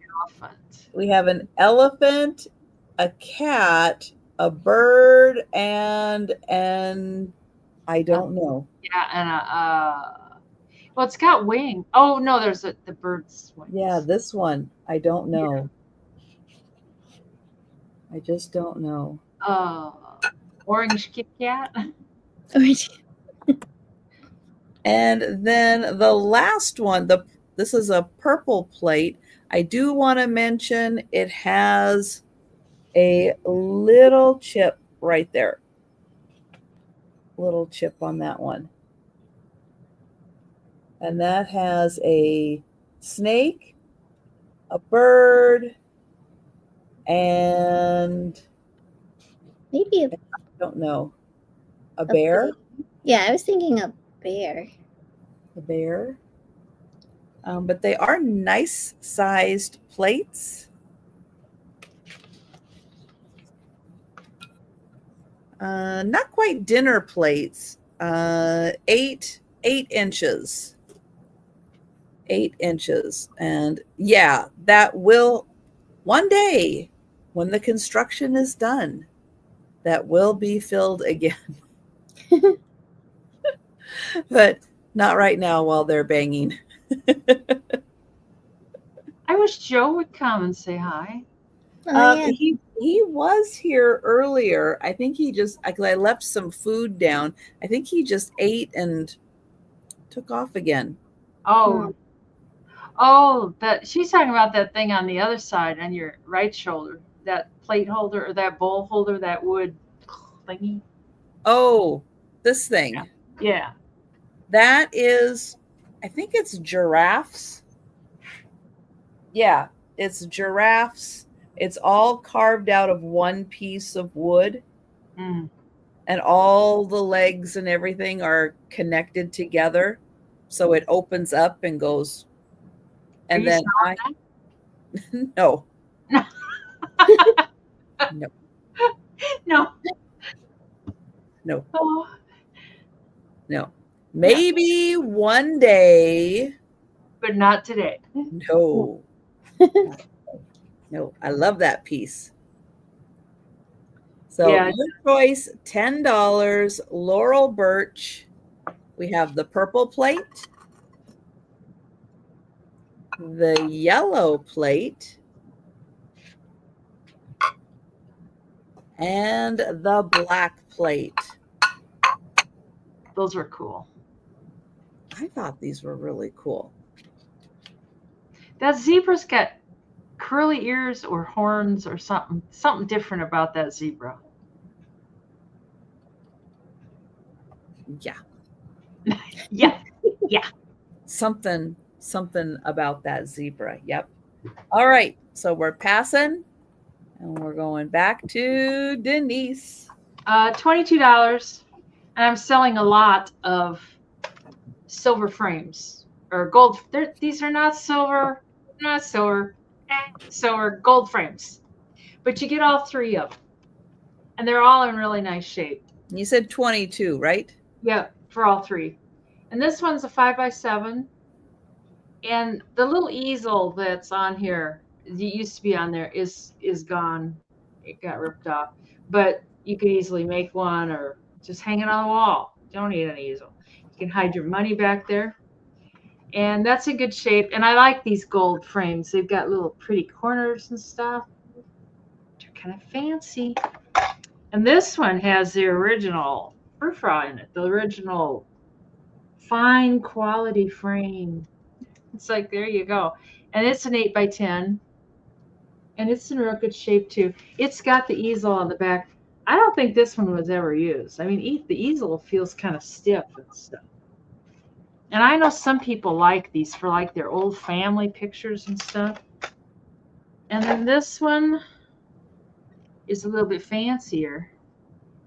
elephant. We have an elephant, a cat, a bird, and I don't know. Yeah, and well, it's got wings. Oh no, there's the bird's wings. Yeah, this one I don't know. I just don't know. Orange Kit Kat. And then the last one, this is a purple plate. I do want to mention it has a little chip right there. Little chip on that one. And that has a snake, a bird, and maybe I don't know. A bear? Yeah, I was thinking a bear. A bear. But they are nice sized plates. Not quite dinner plates. 8 inches. 8 inches. And yeah, that will one day when the construction is done, that will be filled again. But not right now while they're banging. I wish Joe would come and say hi. Oh yeah. He was here earlier. I think he just, because I left some food down. I think he just ate and took off again. Oh, oh, that she's talking about that thing on the other side on your right shoulder, that plate holder or that bowl holder, that wood thingy. Oh, this thing. Yeah. That is, I think it's giraffes. Yeah, it's giraffes. It's all carved out of one piece of wood, Mm. and all the legs and everything are connected together. So it opens up and goes. And then I, no, No. no, No. no, Oh, no. Maybe one day. but not today. No, no. I love that piece. So Yeah. your choice, $10, Laurel Birch. We have the purple plate, the yellow plate, and the black plate. Those were cool. I thought these were really cool. That zebra's got curly ears or horns or something different about that zebra. Yeah. Yeah. Yeah. Something about that zebra. Yep. All right. So we're passing and we're going back to Denise. $22. And I'm selling a lot of silver frames or gold. These are not silver, silver, gold frames. But you get all three of them. And they're all in really nice shape. You said 22, right? Yeah, for all three. And this one's a 5x7. And the little easel that's on here, it used to be on there, is gone. It got ripped off. But you could easily make one or just hang it on the wall. Don't need an easel. You can hide your money back there. And that's in good shape. And I like these gold frames. They've got little pretty corners and stuff. They're kind of fancy. And this one has the original frou-frou in it, the original fine quality frame. It's like, there you go. And it's an 8x10. And it's in real good shape too. It's got the easel on the back. I don't think this one was ever used. I mean, the easel feels kind of stiff and stuff. And I know some people like these for like their old family pictures and stuff. And then this one is a little bit fancier.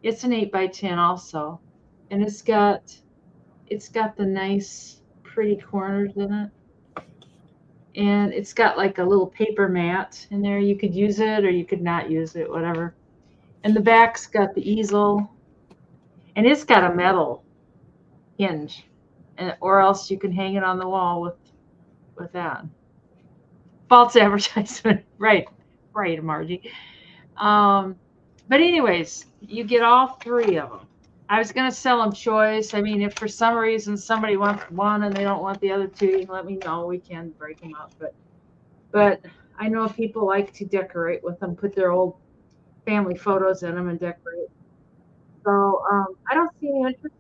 It's an 8x10 also. And it's got the nice pretty corners in it. And it's got like a little paper mat in there. You could use it or you could not use it, whatever. And the back's got the easel. And it's got a metal hinge. Or else you can hang it on the wall with that. False advertisement. Right, Margie. But anyways, you get all three of them. I was going to sell them choice. I mean, if for some reason somebody wants one and they don't want the other two, you can let me know. We can break them up. But I know people like to decorate with them, put their old family photos in them and decorate. So I don't see any interest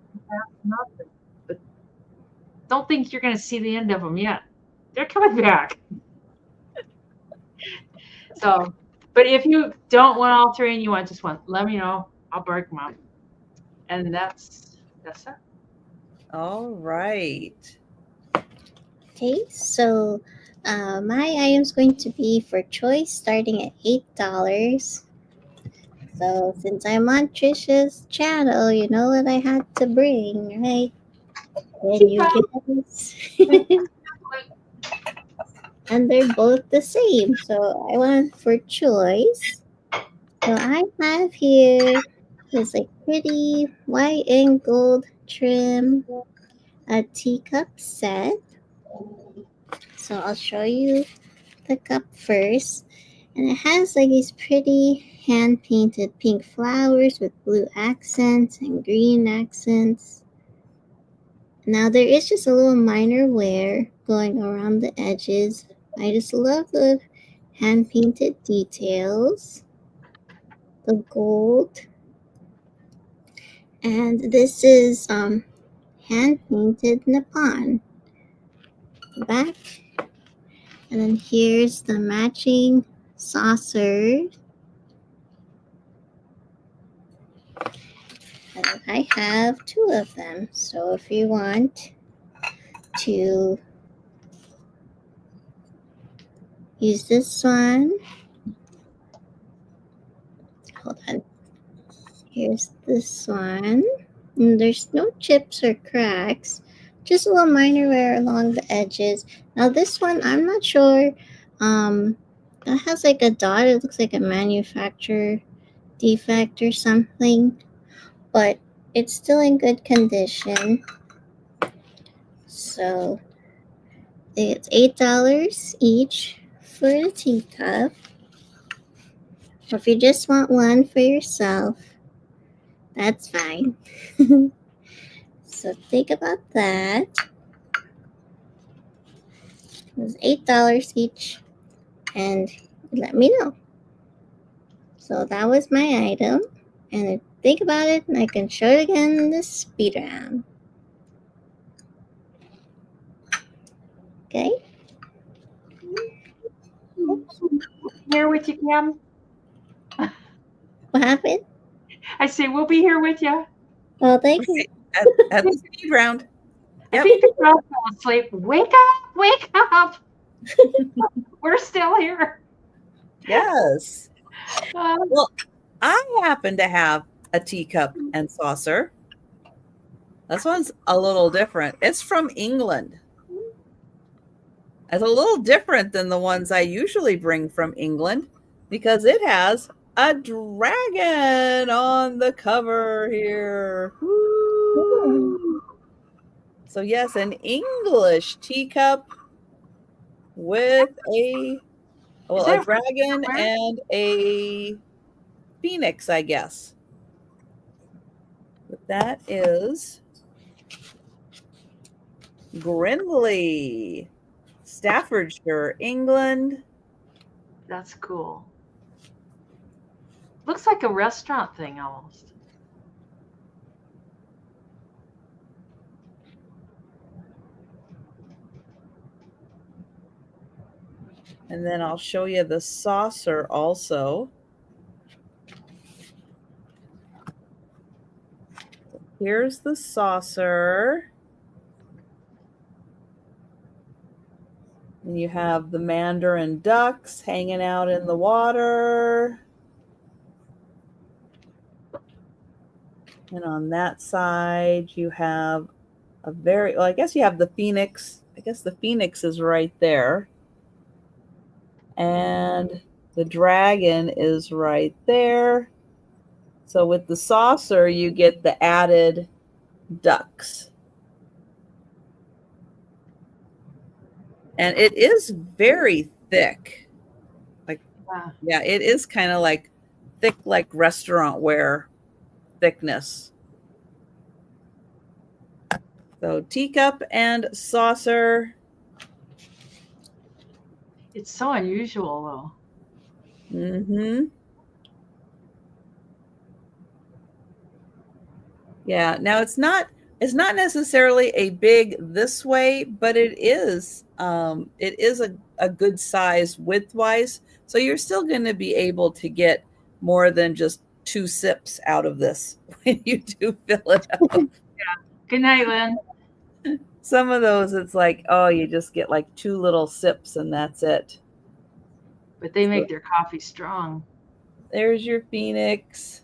in nothing. But don't think you're going to see the end of them yet. They're coming back. So, but if you don't want all three and you want just one, let me know. I'll break them up. And that's it. All right. Okay, so my item's going to be for choice starting at $8. So since I'm on Trisha's channel, you know what I had to bring, right? And you guys. And they're both the same. So I went for choice. So I have here this like pretty white and gold trim a teacup set. So I'll show you the cup first. And it has like these pretty hand painted pink flowers with blue accents and green accents. Now there is just a little minor wear going around the edges. I just love the hand painted details, the gold, and this is hand painted Nippon back, and then here's the matching saucer. And I have 2 of them, so if you want to use this one, hold on, here's this one, and there's no chips or cracks, just a little minor wear along the edges. Now this one, I'm not sure, that has like a dot, it looks like a manufacturer defect or something, but it's still in good condition. So it's $8 each for the teacup. Or if you just want one for yourself, that's fine. So think about that. It's $8 each, and let me know. So that was my item, and think about it, and I can show it again in the speed round. Okay? Here with you, Kim. What happened? I say we'll be here with you. Well, thank you. At the speed round. I Yep. think the girls fell asleep. Wake up! Wake up! We're still here. Yes. Um, Well, I happen to have a teacup and saucer. This one's a little different. It's from England. It's a little different than the ones I usually bring from England because it has a dragon on the cover here. Woo! So yes, an English teacup with a dragon and a phoenix, I guess. But that is Grindley, Staffordshire, England. That's cool. Looks like a restaurant thing almost. And then I'll show you the saucer also. Here's the saucer. And you have the mandarin ducks hanging out in the water. And on that side, you have I guess you have the phoenix. I guess the phoenix is right there. And the dragon is right there. So with the saucer, you get the added ducks. And it is very thick. Yeah, it is kind of like thick, like restaurant ware thickness. So teacup and saucer. It's so unusual, though. Mm-hmm. Yeah. Now it's not necessarily a big this way, but it is a good size widthwise. So you're still going to be able to get more than just 2 sips out of this when you do fill it up. Yeah. Good night, Lynn. Some of those, it's like, oh, you just get like 2 little sips and that's it. But they make their coffee strong. There's your phoenix.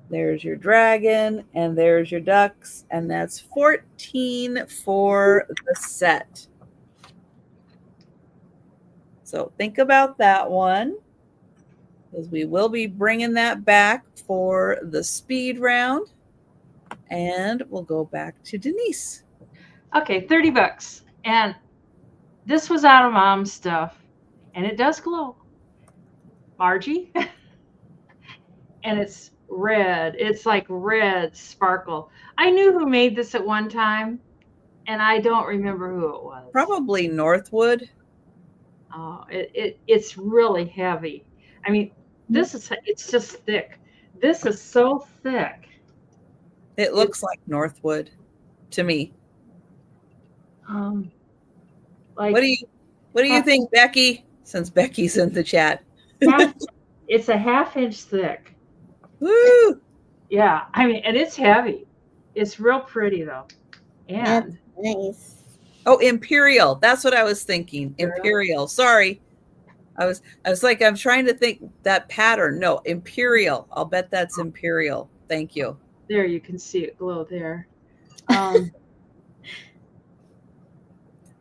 There's your dragon, and there's your ducks, and that's $14 for the set. So think about that one, because we will be bringing that back for the speed round, and we'll go back to Denise. Okay, $30. And this was out of Mom's stuff, and it does glow. Margie. And it's red. It's like red sparkle. I knew who made this at one time, and I don't remember who it was. Probably Northwood. It's really heavy. I mean, it's just thick. This is so thick. It looks like Northwood to me. Like what do you think, Becky? Since Becky's in the chat. It's a half-inch thick. Woo! Yeah, I mean, and it's heavy. It's real pretty though. And That's nice. Oh, Imperial. That's what I was thinking. Imperial. Sorry. I was like, I'm trying to think that pattern. No, Imperial. I'll bet that's Imperial. Thank you. There, you can see it glow there.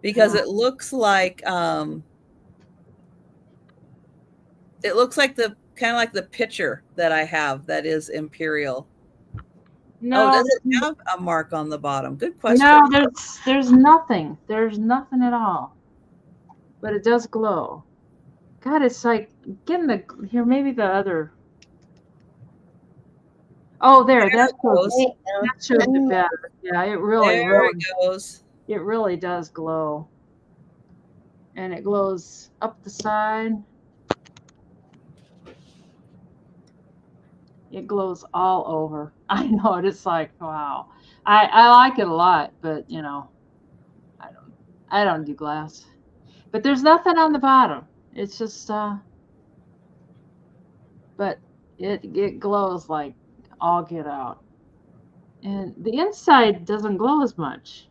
Because it looks like the kind of like the picture that I have that is Imperial. No, does it have a mark on the bottom? Good question. No, there's nothing. There's nothing at all. But it does glow. God, it's like getting here. Maybe the other. Oh, there. That shows it better. Yeah, it really. There it goes. It really does glow. And it glows up the side. It glows all over. I know it. It's like, wow. I like it a lot, but you know, I don't do glass. But there's nothing on the bottom. It's just but it glows like all get out. And the inside doesn't glow as much.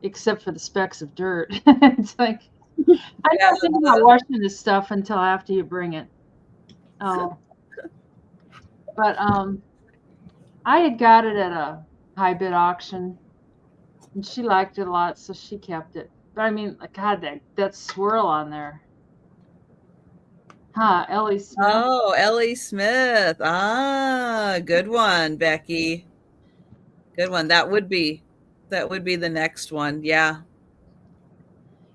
Except for the specks of dirt. It's like I don't think about washing this stuff until after you bring it. Oh. But I had got it at a high bid auction, and she liked it a lot, so she kept it. But I mean, God, that swirl on there. Huh, Ellie Smith. Oh, Ellie Smith. Ah, good one, Becky. Good one. That would be the next one. Yeah.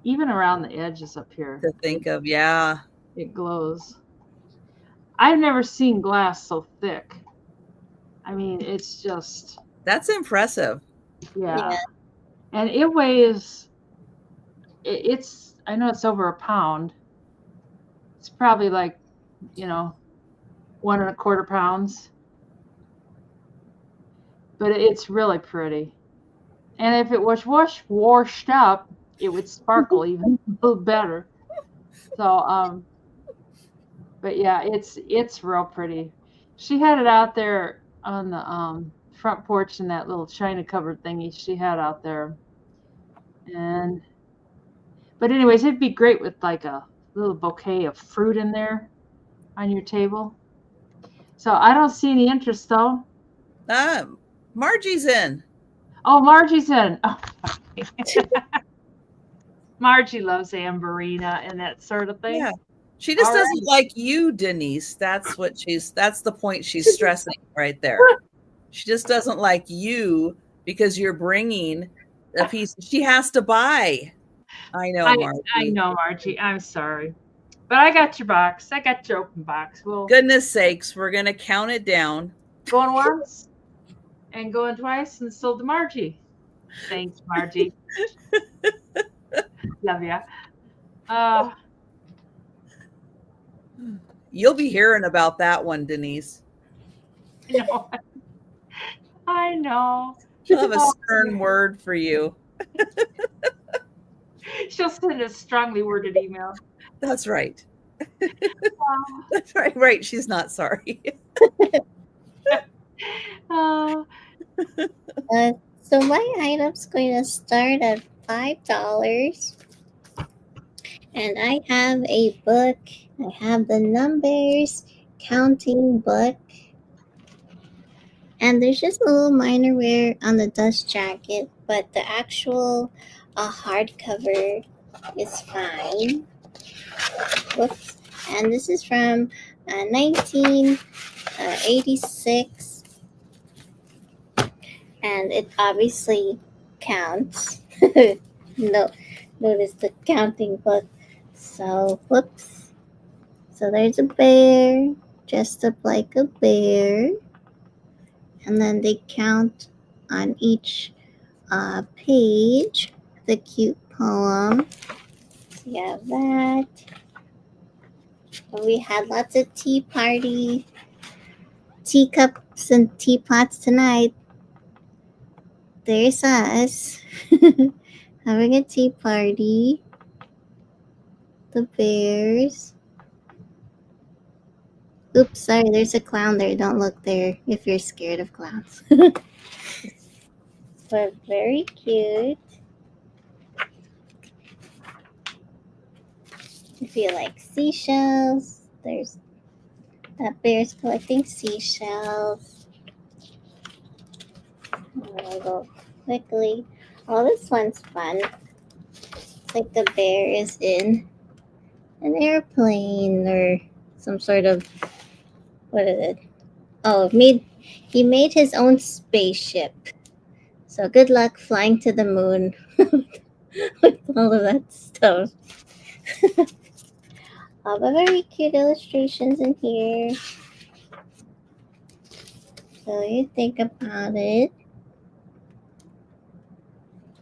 Even around the edges up here. To think of, yeah. It glows. I've never seen glass so thick. I mean, it's just. That's impressive. Yeah. And it weighs. I know it's over a pound. It's probably like, 1.25 pounds. But it's really pretty. And if it was washed up, it would sparkle even a little better. So, but yeah, it's real pretty. She had it out there on the front porch in that little china covered thingy she had out there. But anyways, it'd be great with like a little bouquet of fruit in there on your table. So I don't see any interest though. Margie's in. Oh, Margie's in. Oh. Margie loves Amberina and that sort of thing. Yeah. She just doesn't like you, Denise. That's the point she's stressing right there. She just doesn't like you because you're bringing a piece she has to buy. I know, Margie. I know, Margie. I'm sorry. But I got your box. I got your open box. Well, goodness sakes, we're going to count it down. Going once and going twice and sold to Margie. Thanks, Margie. Love ya. You'll be hearing about that one, Denise. I know. She'll have a stern word for you. She'll send a strongly worded email. That's right. That's right. Right. She's not sorry. So my item's going to start at $5. And I have a book. I have the numbers counting book. And there's just a little minor wear on the dust jacket, but the actual hardcover is fine. Whoops. And this is from 1986. And it obviously counts. No, notice the counting book. So, whoops. So there's a bear, dressed up like a bear. And then they count on each page the cute poem. So you have that. We had lots of tea party, teacups and teapots tonight. There's us having a tea party. The bears. Oops, sorry, there's a clown there. Don't look there if you're scared of clowns. But very cute. If you like seashells, there's that bear's collecting seashells. I'm gonna go quickly. Oh, this one's fun. It's like the bear is in an airplane or some sort of, what is it? Oh, he made his own spaceship. So good luck flying to the moon with all of that stuff. All the very cute illustrations in here. So you think about it.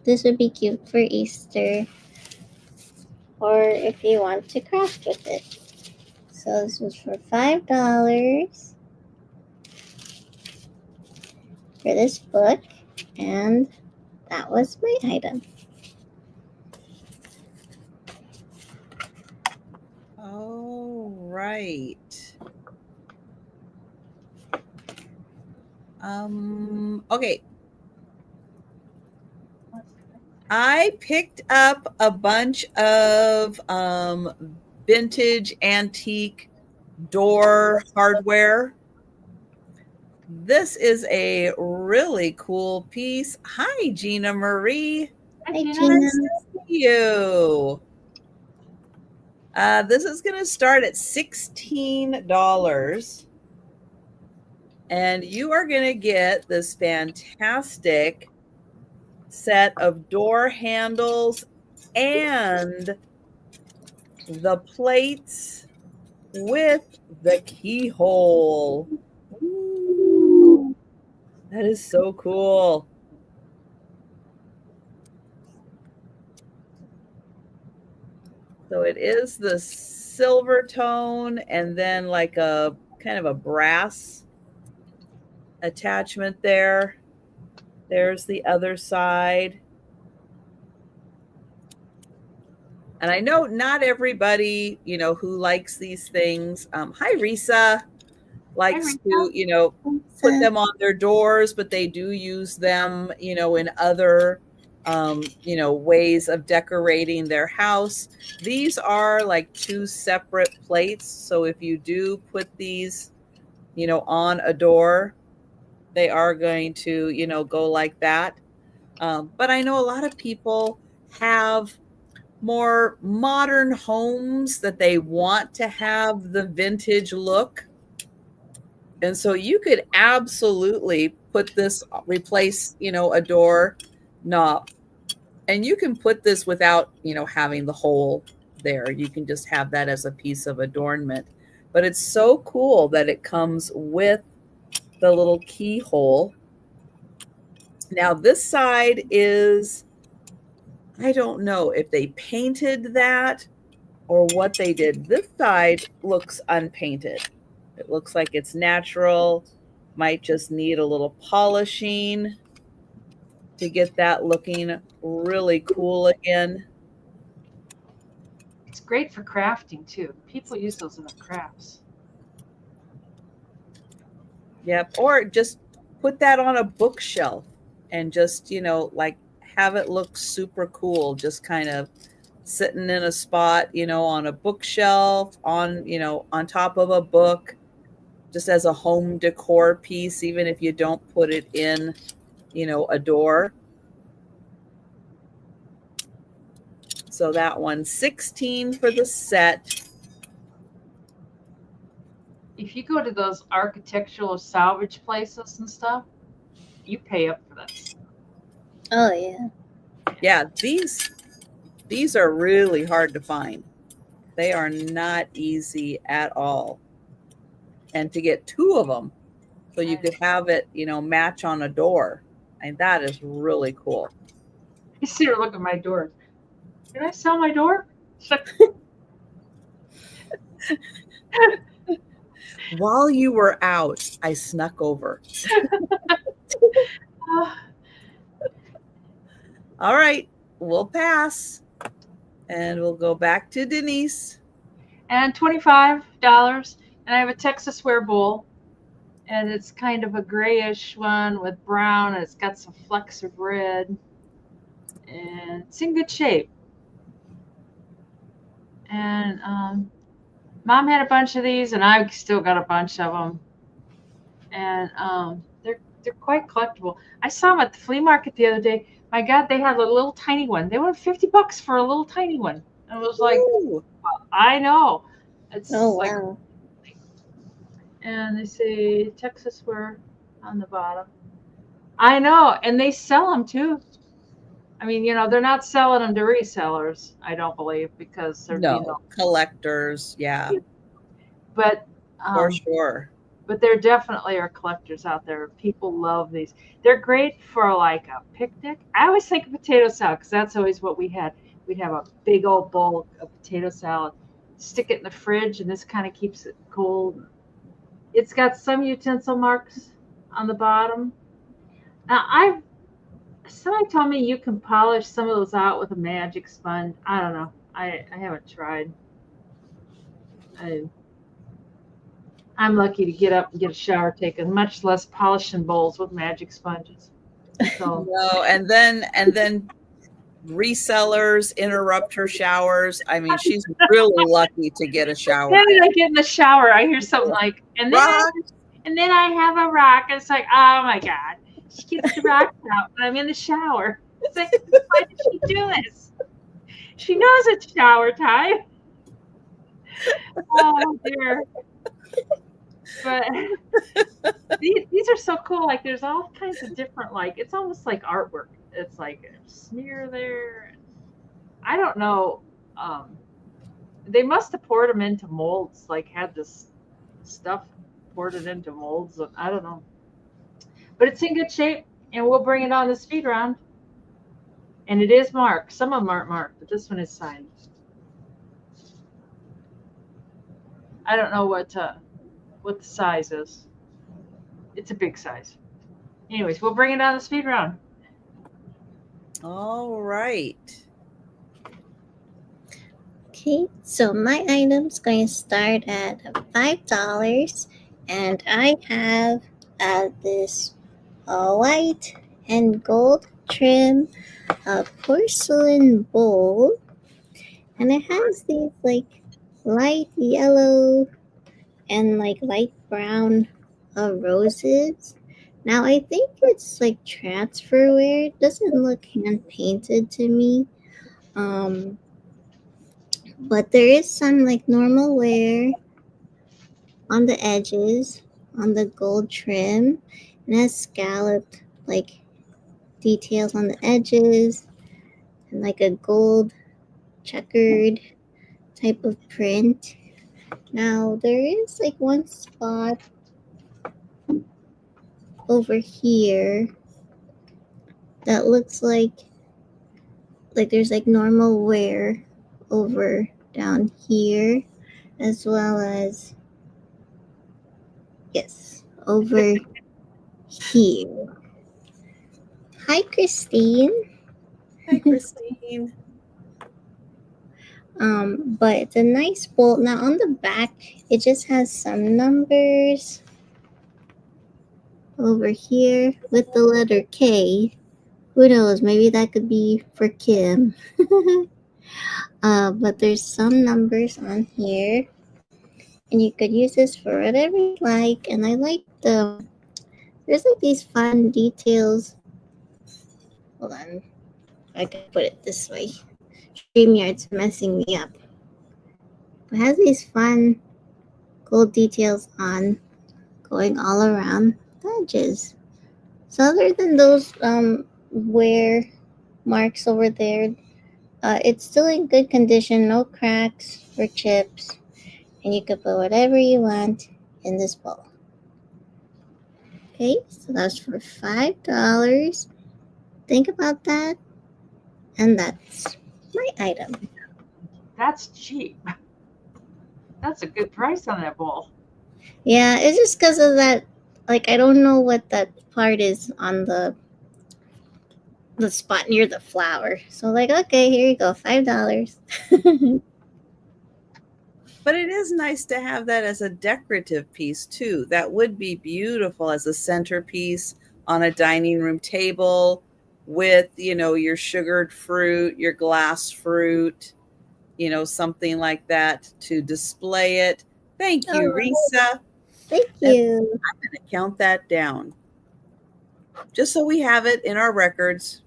This would be cute for Easter. Or if you want to craft with it. So this was for $5 for this book. And that was my item. Oh, right. Okay. I picked up a bunch of vintage antique door hardware. This is a really cool piece. Hi, Gina Marie. Hi, Gina. Gina. Nice to see you. This is going to start at $16. And you are going to get this fantastic set of door handles and the plates with the keyhole. Ooh, that is so cool. So it is the silver tone and then like a kind of a brass attachment there. There's the other side. And I know not everybody, who likes these things. Hi, Risa, likes to, put them on their doors, but they do use them, in other, ways of decorating their house. These are like two separate plates. So if you do put these, on a door, they are going to, go like that. But I know a lot of people have more modern homes that they want to have the vintage look. And so you could absolutely replace, a door knob. And you can put this without, having the hole there. You can just have that as a piece of adornment. But it's so cool that it comes with the little keyhole. Now this side is, I don't know if they painted that or what they did. This side looks unpainted. It looks like it's natural. Might just need a little polishing to get that looking really cool again. It's great for crafting too. People use those in their crafts. Yep. Or just put that on a bookshelf and just, like have it look super cool. Just kind of sitting in a spot, on a bookshelf, on top of a book, just as a home decor piece, even if you don't put it in, a door. So that one's $16 for the set. If you go to those architectural salvage places and stuff, you pay up for that stuff. Oh yeah. Yeah, these are really hard to find. They are not easy at all. And to get two of them, so you could have it, match on a door. And that is really cool. You see her look at my door. Did I sell my door? While you were out, I snuck over. All right, we'll pass. And we'll go back to Denise. And $25. And I have a Texas ware bowl. And it's kind of a grayish one with brown. And it's got some flecks of red. And it's in good shape. And Mom had a bunch of these, and I've still got a bunch of them. And they're quite collectible. I saw them at the flea market the other day. My God, they had a little tiny one. They went $50 for a little tiny one. And it was like, Ooh. I know. It's wow. Like, and they say Texas ware on the bottom. I know, and they sell them too. I mean, they're not selling them to resellers, I don't believe, because there'd be no collectors, yeah. But for sure. But there definitely are collectors out there. People love these. They're great for like a picnic. I always think of potato salad because that's always what we had. We'd have a big old bowl of potato salad, stick it in the fridge, and this kind of keeps it cold. It's got some utensil marks on the bottom. Now, somebody told me you can polish some of those out with a magic sponge. I don't know. I haven't tried. I'm lucky to get up and get a shower taken, much less polishing bowls with magic sponges. So no, and then resellers interrupt her showers. I mean, she's really lucky to get a shower. Then I get in the shower, I hear something like, and then I have a rock. And it's like, oh my God. She gets the rock out and I'm in the shower. It's like, why did she do this? She knows it's shower time. Oh dear. But these are so cool. Like there's all kinds of different, like it's almost like artwork. It's like a smear there. I don't know. They must have poured them into molds, like had this stuff poured it into molds. I don't know. But it's in good shape, and we'll bring it on the speed round. And it is marked. Some of them aren't marked, but this one is signed. I don't know what the size is. It's a big size. Anyways, we'll bring it on the speed round. All right. Okay, so my item's going to start at $5, and I have this white and gold trim porcelain bowl, and it has these like light yellow and like light brown roses. Now I think it's like transferware. It doesn't look hand painted to me. But there is some like normal wear on the edges, on the gold trim, and has scalloped like details on the edges, and like a gold checkered type of print. Now there is like one spot over here that looks like there's like normal wear over down here, as well as over here. Hi, Christine. Hi, Christine. But it's a nice bowl. Now on the back, it just has some numbers over here with the letter K. Who knows? Maybe that could be for Kim. But there's some numbers on here, and you could use this for whatever you like. And I like there's like these fun details. Hold on, I can put it this way. StreamYard's messing me up. It has these fun gold details on going all around the edges. So other than those wear marks over there, it's still in good condition, no cracks or chips, and you can put whatever you want in this bowl. Okay, so that's for $5. Think about that, and that's my item. That's cheap. That's a good price on that bowl. Yeah, it's just because of that. Like, I don't know what that part is on the spot near the flower. So, like, okay, here you go, $5. But it is nice to have that as a decorative piece too. That would be beautiful as a centerpiece on a dining room table with, your sugared fruit, your glass fruit, something like that to display it. Thank you, Oh, Risa. thank And you. I'm going to count that down just so we have it in our records,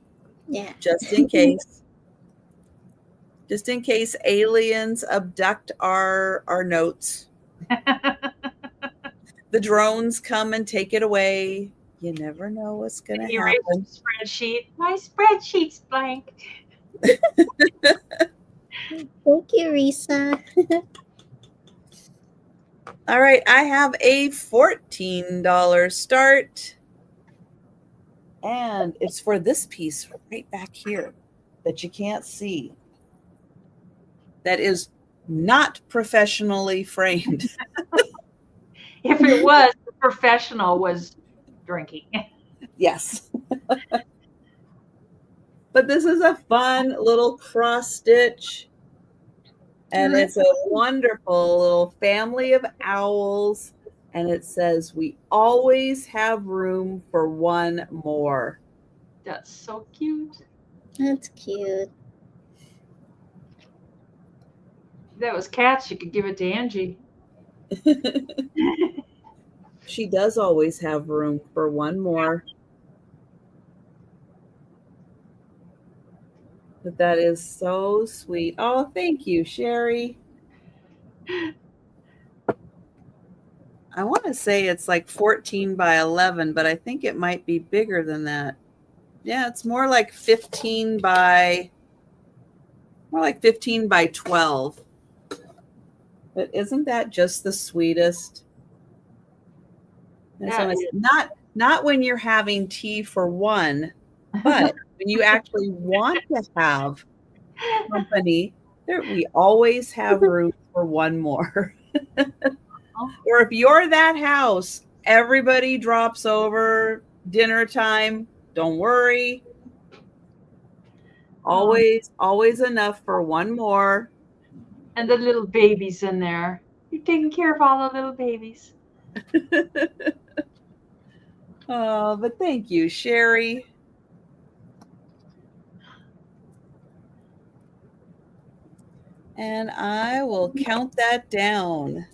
Yeah. just in case. Just in case aliens abduct our notes. The drones come and take it away. You never know what's going to Erase happen. the spreadsheet. My spreadsheet's blank. Thank you, Risa. All right, I have a $14 start. And it's for this piece right back here that you can't see. That is not professionally framed. If it was, the professional was drinking. Yes. But this is a fun little cross stitch. And it's a wonderful little family of owls. And it says, we always have room for one more. That's so cute. That's cute. If that was cats, you could give it to Angie. She does always have room for one more. But that is so sweet. Oh, thank you, Sherry. I want to say it's like 14 by 11, but I think it might be bigger than that. Yeah, it's more like 15 by 12. But isn't that just the sweetest? Not when you're having tea for one, but when you actually want to have company, we always have room for one more. Or if you're that house, everybody drops over dinner time. Don't worry. Always enough for one more. And the little babies in there. You're taking care of all the little babies. Oh, but thank you, Sherry. And I will count that down.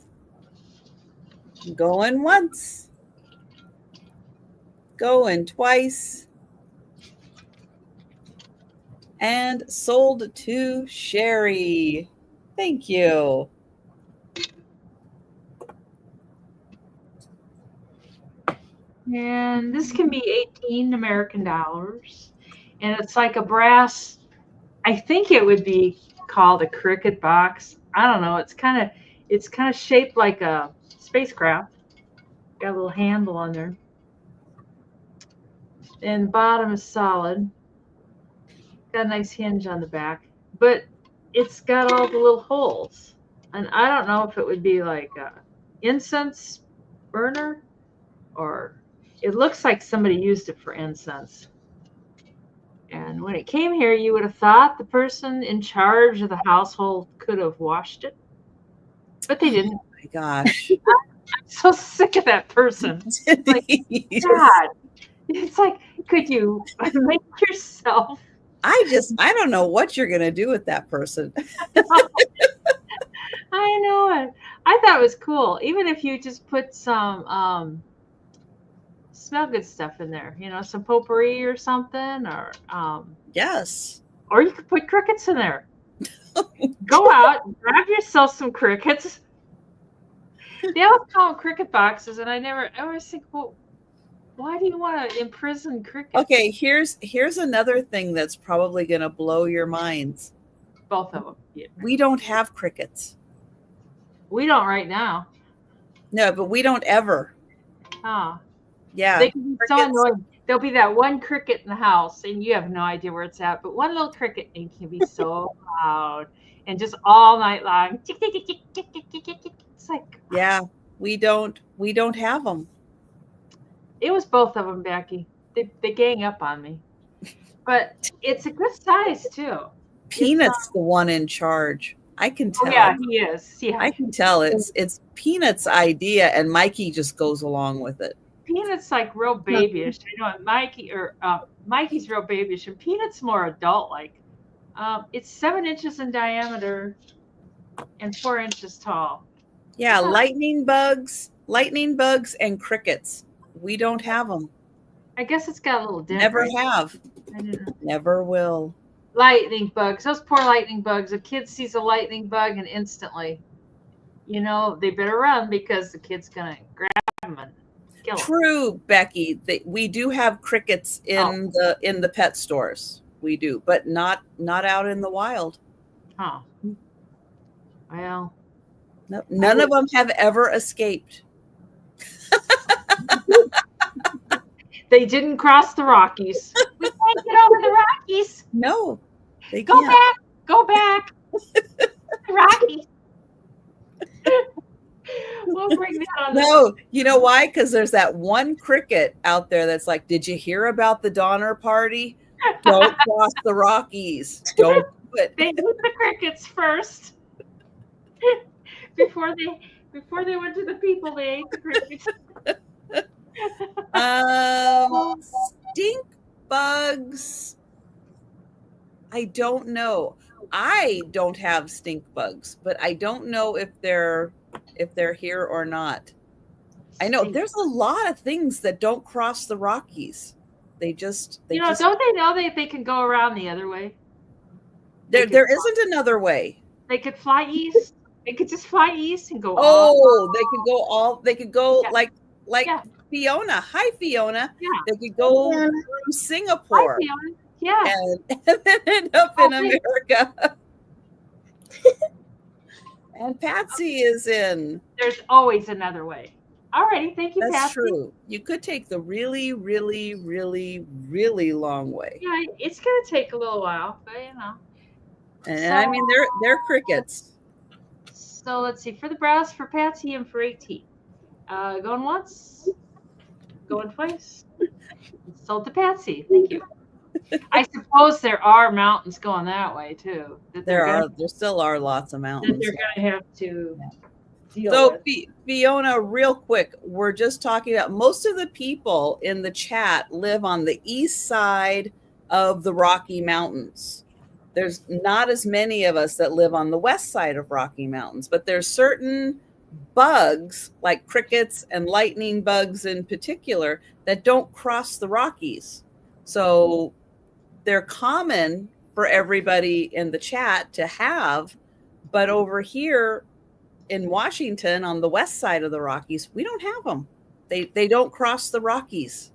Going once. Going twice. And sold to Sherry. Thank you. And this can be 18 American dollars. And it's like a brass, I think it would be called a cricket box. I don't know. It's kind of shaped like a spacecraft. Got a little handle on there. And the bottom is solid. Got a nice hinge on the back. But it's got all the little holes. And I don't know if it would be like a incense burner, or it looks like somebody used it for incense. And when it came here, you would have thought the person in charge of the household could have washed it, but they didn't. Oh my gosh. I'm so sick of that person. Like, God, it's like, could you make yourself? I don't know what you're going to do with that person. I know it. I thought it was cool. Even if you just put some smell good stuff in there, some potpourri or something, or yes. Or you could put crickets in there. Go out, grab yourself some crickets. They always call them cricket boxes, and I always think, well, why do you want to imprison crickets? Okay, here's another thing that's probably going to blow your minds. Both of them. Yeah. We don't have crickets. We don't right now. No, but we don't ever. Oh. Yeah. They can be so annoying. there'll be that one cricket in the house, and you have no idea where it's at, but one little cricket, and it can be so loud and just all night long. Tick, tick, tick, tick, tick, tick, tick, tick, tick. It's like, Yeah, we don't have them. it was both of them, Becky. They gang up on me. But it's a good size, too. Peanut's the one in charge. I can Oh, tell. yeah, he is. Yeah. I can tell it's Peanut's idea, and Mikey just goes along with it. Peanut's like real babyish. I know Mikey's real babyish, and Peanut's more adult-like. It's 7 inches in diameter and 4 inches tall. Yeah, lightning bugs, and crickets. We don't have them. I guess it's got a little dent. Never right? have. I don't know. Never will. Lightning bugs. Those poor lightning bugs. A kid sees a lightning bug and instantly, they better run because the kid's gonna grab them and kill them. True, Becky. We do have crickets in the pet stores. We do, but not out in the wild. Huh. Well, No, none of them have ever escaped. they didn't cross the Rockies. We can't get over the Rockies. No, they Go can't. back. Go back. Rockies. We'll bring that on. No, you know why? Because there's that one cricket out there that's like, did you hear about the Donner Party? Don't cross the Rockies. Don't do it. They ate the crickets first. Before they went to the people, they ate the crickets. Stink bugs. I don't know. I don't have stink bugs, but I don't know if they're here or not. I know there's a lot of things that don't cross the Rockies. They just don't they know that they can go around the other way? There isn't another way. They could fly east. They could just fly east and go. They could go like Yeah. Fiona. Hi, Fiona. Yeah. They could go through Singapore. Hi, Fiona. Yeah. And then end up in America. And Patsy is in. There's always another way. Alrighty, thank you, Patsy. That's true. You could take the really, really, really, really long way. Yeah, it's gonna take a little while, but And I mean, they're crickets. So let's see. For the browse, for Patsy, and for AT. Going once. Going twice. Sold to Patsy. Thank you. I suppose there are mountains going that way too. There still are lots of mountains. That they're going to have to deal So with. Fiona, real quick, we're just talking about most of the people in the chat live on the east side of the Rocky Mountains. There's not as many of us that live on the west side of Rocky Mountains, but there's certain bugs like crickets and lightning bugs in particular that don't cross the Rockies. So they're common for everybody in the chat to have, but over here in Washington on the west side of the Rockies, we don't have them. They don't cross the Rockies.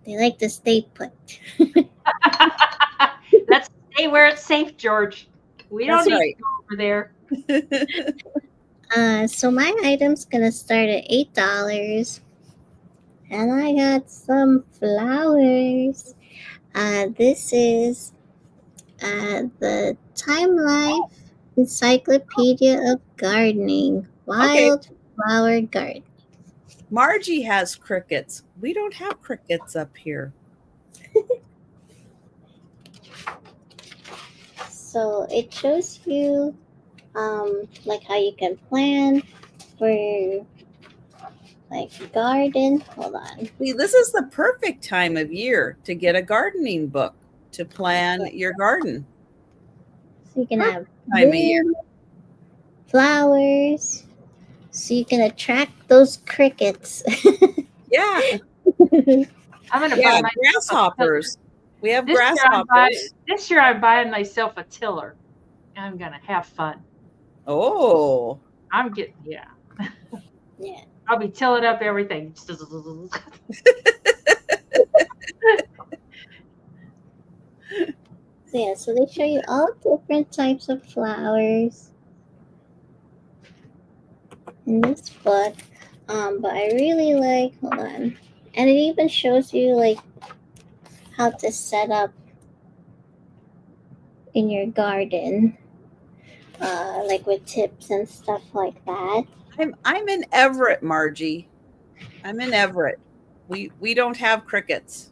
They like to stay put. Let's stay where it's safe, George. We don't That's need to go over there. So my item's gonna start at $8. And I got some flowers. This is the Time Life Encyclopedia of Gardening. Wildflower Garden. Margie has crickets. We don't have crickets up here. So it shows you like how you can plan for like garden. Hold on. See, this is the perfect time of year to get a gardening book to plan your garden. So you can have Time of year. flowers. So you can attract those crickets. Yeah. I'm going to Yeah, buy myself grasshoppers. We have This year I'm grasshoppers. This year I'm buying myself a tiller. I'm going to have fun. Oh. I'm getting, yeah. Yeah. I'll be tilling up everything. So yeah, so they show you all different types of flowers in this book. But I really like, hold on. And it even shows you like how to set up in your garden, like with tips and stuff like that. I'm in Everett, Margie. I'm in Everett. We don't have crickets.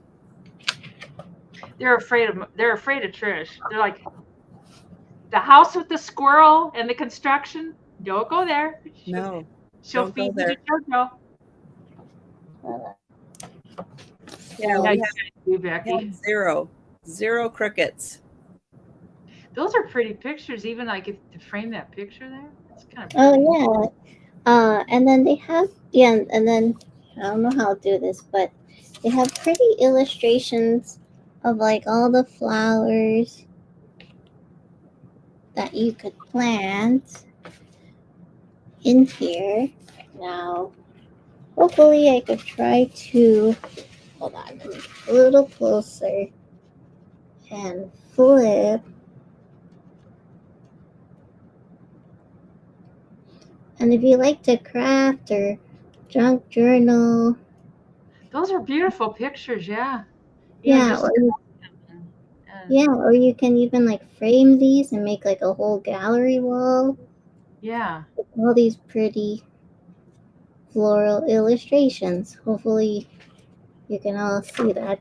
They're afraid of Trish. They're like, the house with the squirrel and the construction. Don't go there. No, She'll don't go feed you to there. JoJo. Yeah, So, Yeah, we you have, guys do, we Becky. have zero crickets. Those are pretty pictures. Even like if to frame that picture there, it's kind of pretty. oh yeah. And then they have, yeah, and then I don't know how to do this, but they have pretty illustrations of like all the flowers that you could plant in here. Now, hopefully, I could try to hold on, let me get a little closer and flip. And if you like to craft or junk journal, Those are beautiful pictures. Yeah. yeah, Just yeah, or you can even like frame these and make like a whole gallery wall. Yeah. With all these pretty floral illustrations. Hopefully, you can all see that.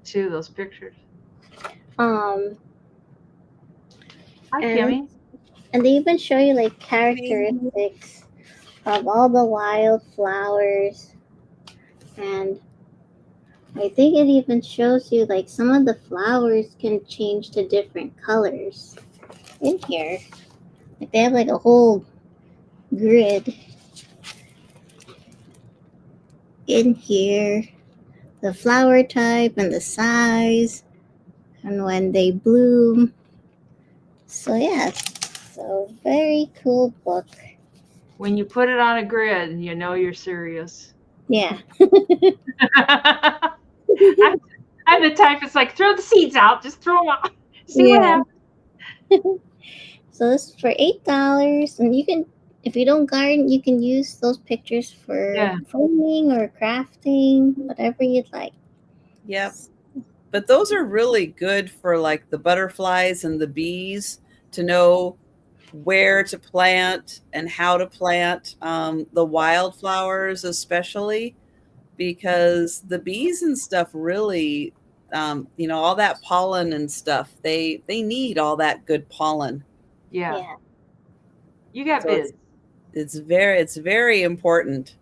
Too those pictures. um, Hi, and Kimmy. and they even show you like characteristics of all the wildflowers, and I think it even shows you like some of the flowers can change to different colors in here. Like they have like a whole grid in here, the flower type and the size and when they bloom. So yeah, so very cool book. When you put it on a grid, you know you're serious. Yeah. I'm the type that's like, throw the seeds out, just throw them out, see what happens. So this is for $8, and you can, if you don't garden, you can use those pictures for framing or crafting, whatever you'd like. Yep. But those are really good for like the butterflies and the bees to know where to plant and how to plant the wildflowers, especially because the bees and stuff really, all that pollen and stuff, they need all that good pollen. Yeah. You got So bids. It's very important.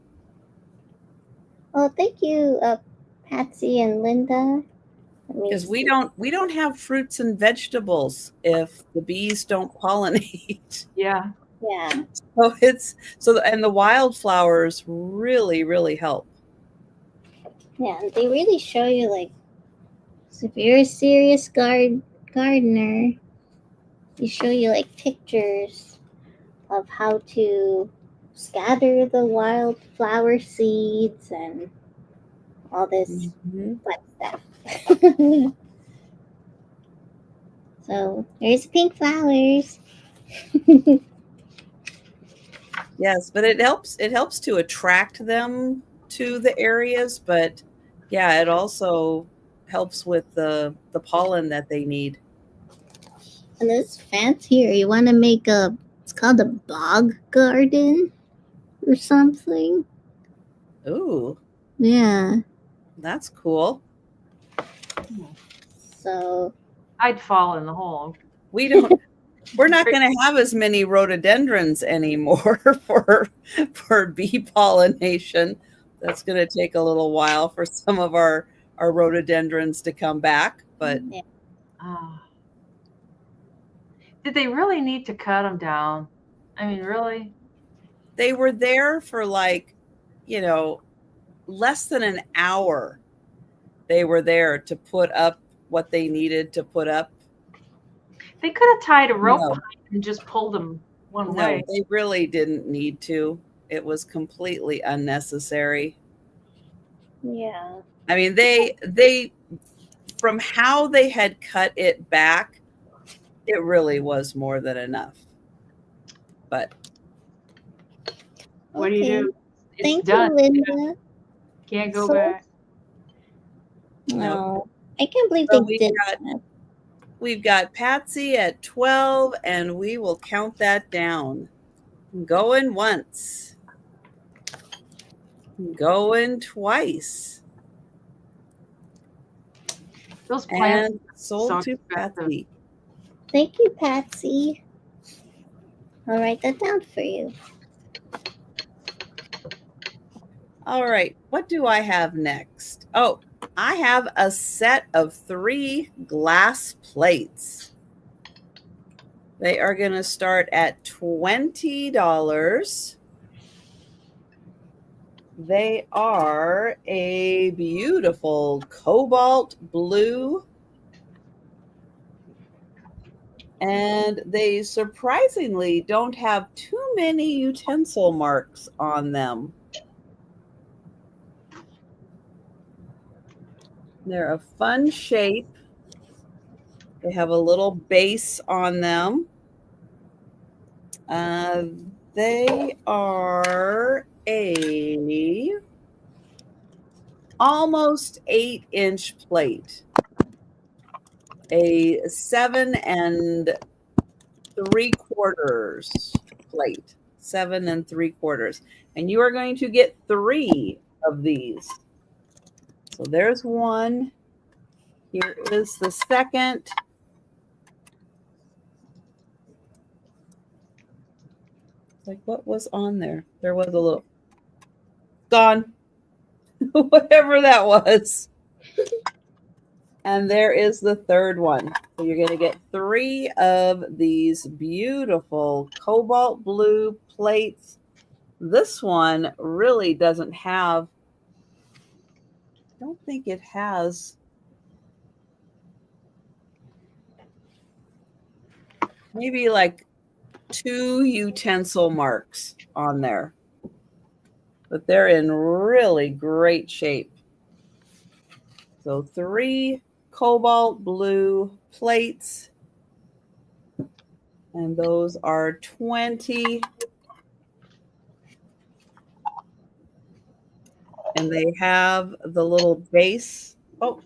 Oh, thank you, Patsy and Linda. Because we don't have fruits and vegetables if the bees don't pollinate. Yeah. So and the wildflowers really help. Yeah, and they really show you like, so if you're a serious gardener, they show you like pictures of how to scatter the wildflower seeds and all this fun stuff. So there's pink flowers. Yes, but it helps to attract them to the areas, but yeah, it also helps with the pollen that they need. And this fancier, you want to make it's called a bog garden or something. Ooh. Yeah. That's cool. So I'd fall in the hole. We're not going to have as many rhododendrons anymore for bee pollination. That's going to take a little while for some of our rhododendrons to come back, but did they really need to cut them down? I mean, really? They were there for like, less than an hour. They were there to put up what they needed to put up. They could have tied a rope behind and just pulled them one way. No, they really didn't need to. It was completely unnecessary. Yeah. I mean, they from how they had cut it back, it really was more than enough. But What do you Okay. do? It's Thank done. you, Linda. Can't go So- back. No, I can't believe So they did that. we've got Patsy at 12, and we will count that down. Going once. Going twice. Those plants And are sold so to expensive. Patsy. Thank you, Patsy. I'll write that down for you. All right, what do I have next? Oh, I have a set of 3 glass plates. They are going to start at $20. They are a beautiful cobalt blue, and they surprisingly don't have too many utensil marks on them. They're a fun shape. They have a little base on them. They are a almost 8-inch plate, a 7 3/4 plate, 7 3/4, and you are going to get 3 of these. So there's one. Here is the second. Like, what was on there? There was a little gone, whatever that was. And there is the third one. So you're going to get 3 of these beautiful cobalt blue plates. This one really doesn't have, I don't think it has maybe like 2 utensil marks on there. But they're in really great shape. So 3 cobalt blue plates. And those are 20. And they have the little base. Oh,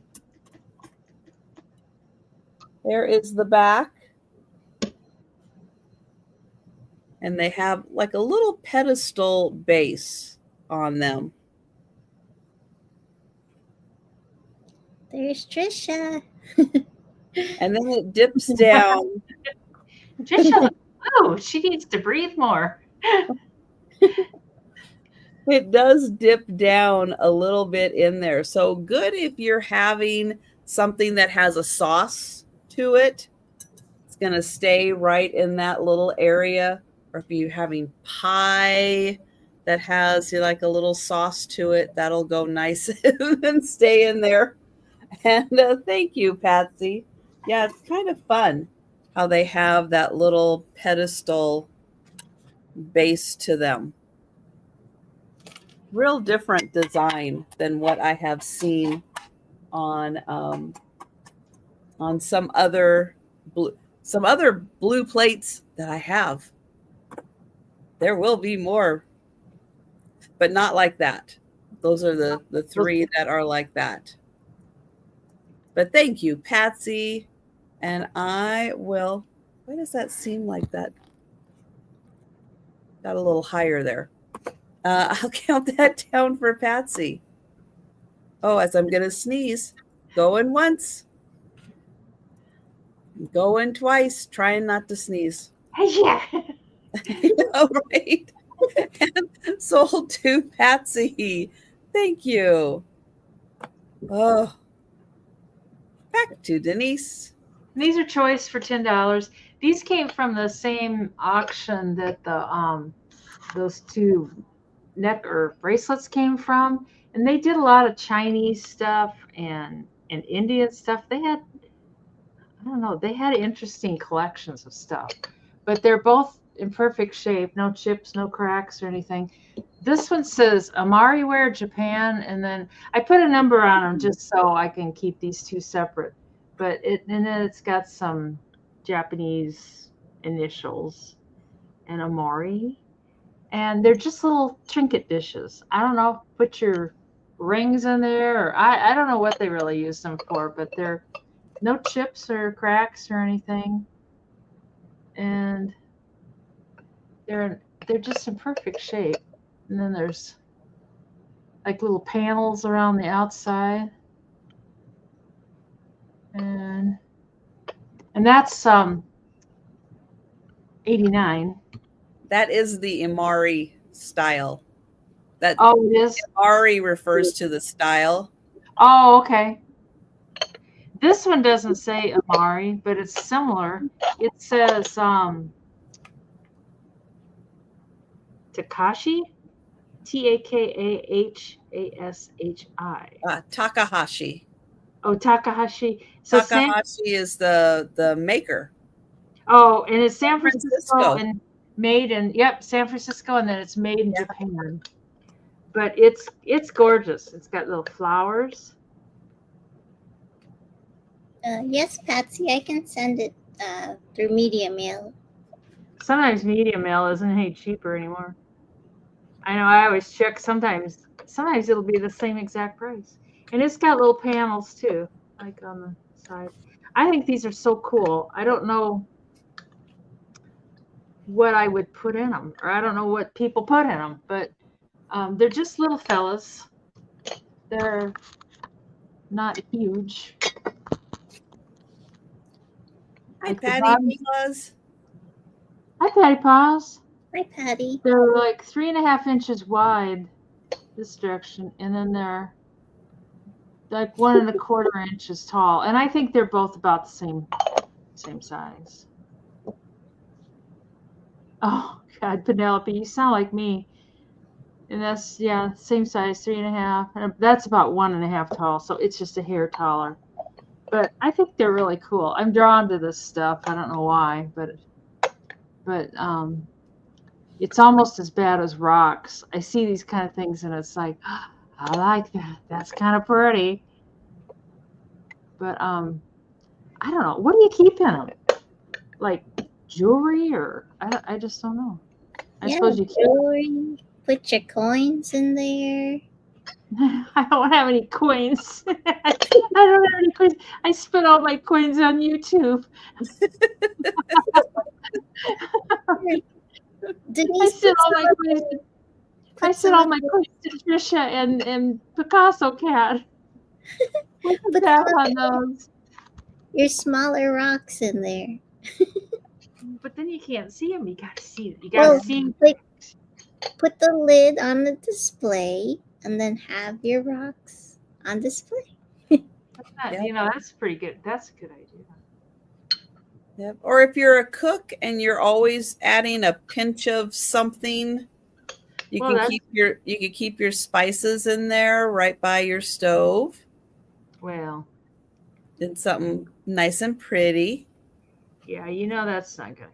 there is the back. And they have like a little pedestal base on them. There's Trisha. And then it dips down. Trisha, oh, she needs to breathe more. It does dip down a little bit in there. So good if you're having something that has a sauce to it. It's going to stay right in that little area. Or if you're having pie that has like a little sauce to it, that'll go nice and stay in there. And thank you, Patsy. Yeah, it's kind of fun how they have that little pedestal base to them. Real different design than what I have seen on some other blue plates that I have. There will be more, but not like that. Those are the 3 that are like that. But thank you, Patsy. And I will, why does that seem like that? Got a little higher there. I'll count that down for Patsy. Oh, as I'm going to sneeze. Going once. Going twice. Trying not to sneeze. Yeah. All right. And sold to Patsy. Thank you. Oh. Back to Denise. These are choice for $10. These came from the same auction that the those 2 neck or bracelets came from, and they did a lot of Chinese stuff and Indian stuff. They had, I don't know, they had interesting collections of stuff, but they're both in perfect shape, no chips, no cracks or anything. This one says Amari Wear Japan, and then I put a number on them just so I can keep these 2 separate. But and then it's got some Japanese initials and Amari. And they're just little trinket dishes. I don't know, put your rings in there, or I don't know what they really use them for, but they're no chips or cracks or anything. And they're just in perfect shape. And then there's like little panels around the outside. And that's 89. That is the Imari style. That Oh, it is. Imari refers to the style. Oh, okay. This one doesn't say Amari, but it's similar. It says Takashi, Takahshi. Takahashi. Oh, Takahashi. So Takahashi is the maker. Oh, and it's San Francisco Francisco. and made in San Francisco, and then it's made in Japan. But it's gorgeous. It's got little flowers. Yes, Patsy, I can send it through media mail. Sometimes media mail isn't any cheaper anymore. I know. I always check. Sometimes it'll be the same exact price, and it's got little panels too, like on the side. I think these are so cool. I don't know what I would put in them, or I don't know what people put in them, but they're just little fellas. They're not huge. Hi, Like Patty Paws. Hi, Patty Paws. Hi, Patty. They're like 3.5 inches wide this direction, and then they're like 1.25 inches tall. And I think they're both about the same size. Oh God, Penelope, you sound like me. And that's same size, 3.5. And that's about 1.5 tall, so it's just a hair taller. But I think they're really cool. I'm drawn to this stuff. I don't know why, but it's almost as bad as rocks. I see these kind of things, and it's like, I like that. That's kind of pretty. But I don't know. What do you keep in them? Like jewelry, or I just don't know. I suppose you jewelry. Put your coins in there. I don't have any coins. I don't have any coins. I spent all my coins on YouTube. Denise, I sent all my coins to Trisha and Picasso Cat. Put that on those. Your smaller rocks in there. But then you can't see them. You gotta see it. You gotta see. Like, put the lid on the display, and then have your rocks on display. That's pretty good. That's a good idea. Yep. Or if you're a cook and you're always adding a pinch of something, you can keep your spices in there right by your stove. Well, and something nice and pretty. Yeah, that's not good.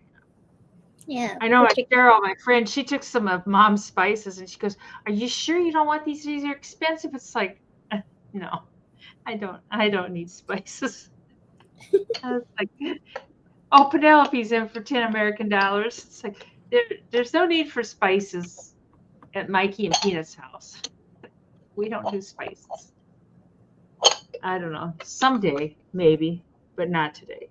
Yeah. I know Cheryl, my friend, she took some of Mom's spices and she goes, "Are you sure you don't want these? These are expensive." It's like, no, I don't need spices. I was like, oh, Penelope's in for 10 American dollars. It's like there's no need for spices at Mikey and Peanut's house. We don't do spices. I don't know. Someday, maybe, but not today.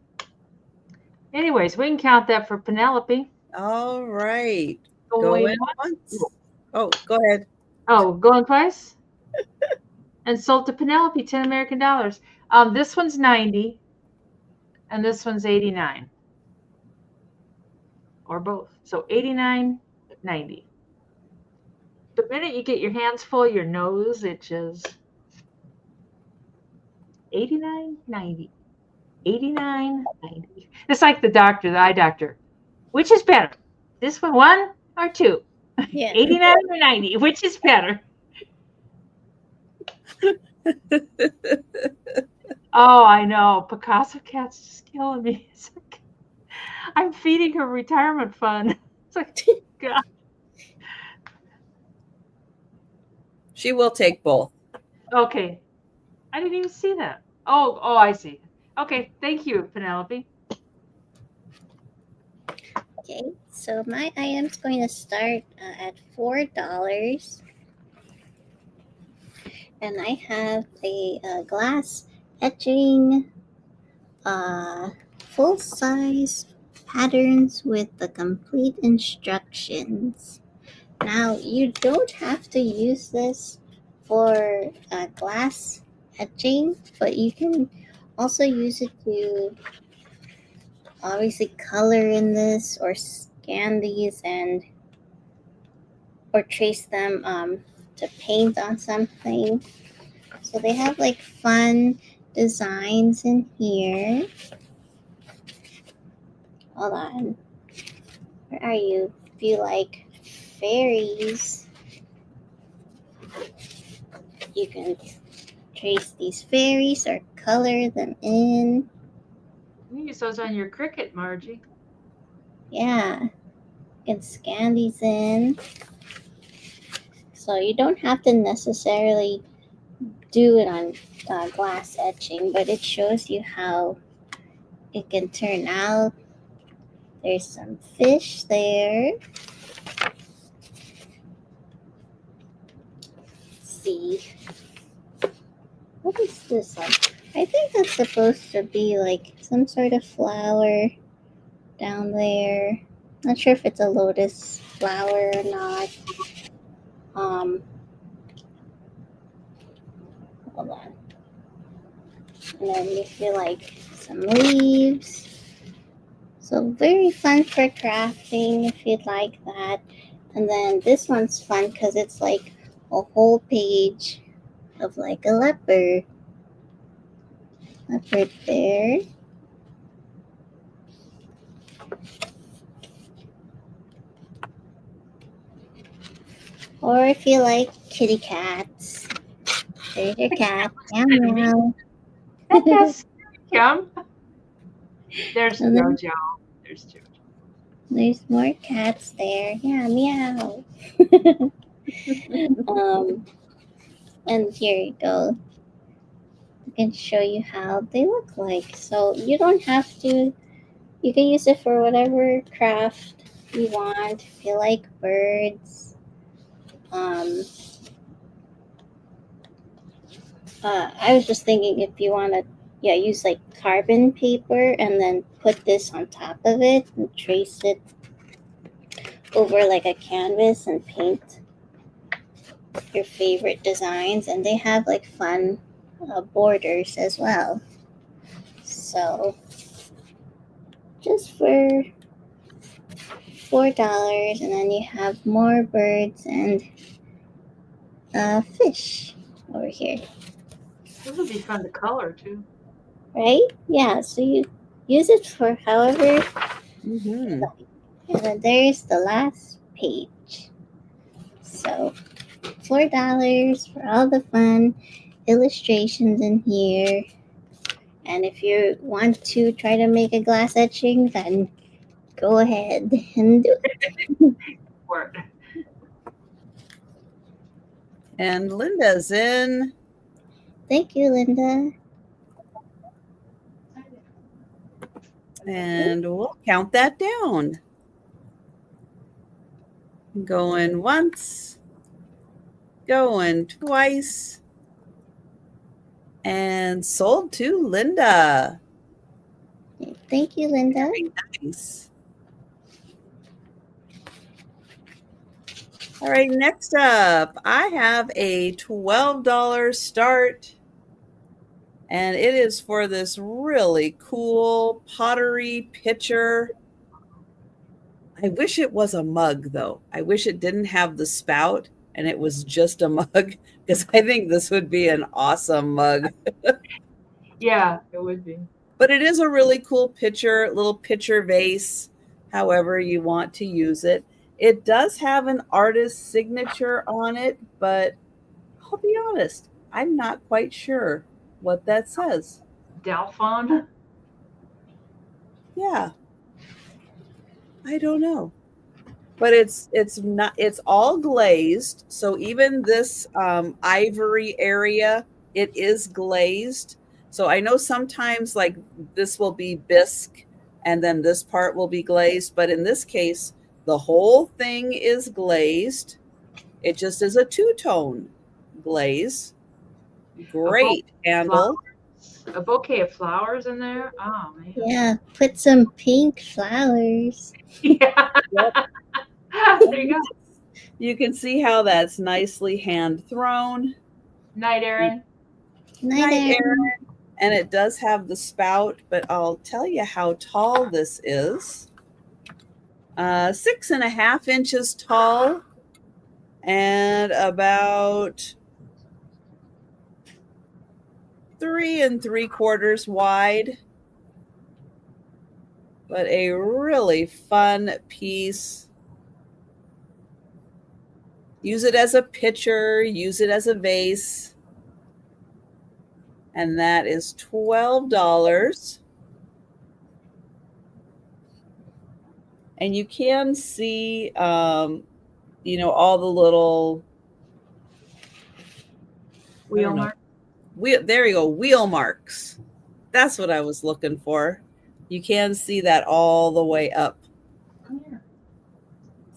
Anyways, we can count that for Penelope. All right. Going once. Oh, go ahead. Oh, going twice? And sold to Penelope, 10 American dollars. This one's 90, and this one's 89. Or both. So 89, 90. The minute you get your hands full, your nose itches. 89, 90. 89, 90. It's like the eye doctor. Which is better? This one or two? Yeah. 89 or 90? Which is better? Oh, I know. Picasso Cat's just killing me. It's like, I'm feeding her retirement fund. It's like, God. She will take both. Okay. I didn't even see that. Oh, I see. Okay. Thank you, Penelope. Okay. So my item's going to start at $4, and I have a glass etching, full size patterns with the complete instructions. Now you don't have to use this for glass etching, but you can also use it to obviously color in this or scan these and or trace them to paint on something. So they have like fun designs in here. Hold on. Where are you? If you like fairies, you can trace these fairies or color them in. You use those on your Cricut, Margie. Yeah, you can scan these in. So you don't have to necessarily do it on glass etching, but it shows you how it can turn out. There's some fish there. Let's see. What is this like? I think that's supposed to be like some sort of flower down there. Not sure if it's a lotus flower or not. Hold on. And then you feel like some leaves. So very fun for crafting if you'd like that. And then this one's fun because it's like a whole page of like a leopard there. Or if you like kitty cats, there's your cat. Meow meow. That's Kim. There's And then Jojo. There's Jojo. there's more cats there. Yeah, meow. And here you go. I can show you how they look like. So you don't have to. You can use it for whatever craft you want. If you like birds, I was just thinking if you want to, yeah, use like carbon paper and then put this on top of it and trace it over like a canvas and paint your favorite designs. And they have like fun borders as well. So just for $4, and then you have more birds and fish over here. This would be fun to color too. Right? Yeah, so you use it for however Mm-hmm. and then there's the last page. So $4 for all the fun illustrations in here. And if you want to try to make a glass etching, then go ahead and do it. Word. And Linda's in. Thank you, Linda. And we'll count that down. Going once, going twice, and sold to Linda. Thank you, Linda. Very nice. All right, next up, I have a $12 start, and it is for this really cool pottery pitcher. I wish it was a mug, though. I wish it didn't have the spout and it was just a mug, because I think this would be an awesome mug. Yeah, it would be. But it is a really cool pitcher, little pitcher vase, however you want to use it. It does have an artist's signature on it, but I'll be honest, I'm not quite sure what that says. Dalphon. Yeah. I don't know. But it's all glazed. So even this ivory area, it is glazed. So I know sometimes like this will be bisque and then this part will be glazed. But in this case, The whole thing is glazed. It just is a two-tone glaze. Great handle. A bouquet of flowers in there. Oh man. Yeah, put some pink flowers. Yeah. Yep. There you go. You can see how that's nicely hand thrown. Night, Erin. Night, Erin. And it does have the spout, but I'll tell you how tall this is. 6.5 inches tall and about 3 3/4 wide. But a really fun piece. Use it as a pitcher, use it as a vase. And that is $12. And you can see, all the little Wheel mark. There you go, wheel marks. That's what I was looking for. You can see that all the way up. Yeah.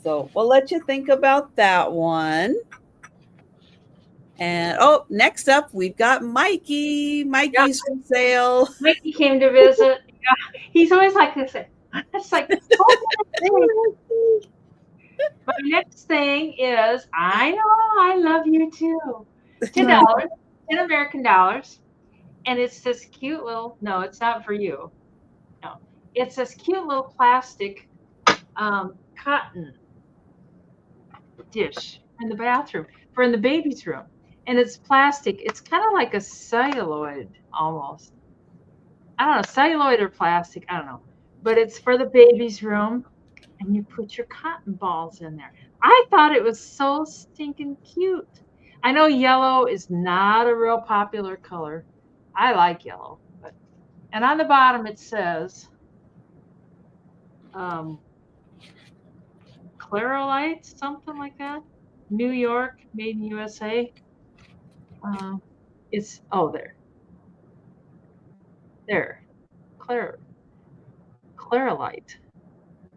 So we'll let you think about that one. And next up we've got Mikey. Mikey's for sale. Mikey came to visit. Yeah. He's always like this. It's like, my next thing is, I know I love you too. $10, 10 American dollars. And it's this cute little, no, it's not for you. No, it's this cute little plastic cotton dish in the bathroom for in the baby's room. And it's plastic. It's kind of like a celluloid almost. I don't know, celluloid or plastic, I don't know. But it's for the baby's room. And you put your cotton balls in there. I thought it was so stinking cute. I know yellow is not a real popular color. I like yellow. And on the bottom it says Clarolite, something like that. New York, made in USA. It's, there. Clarolite.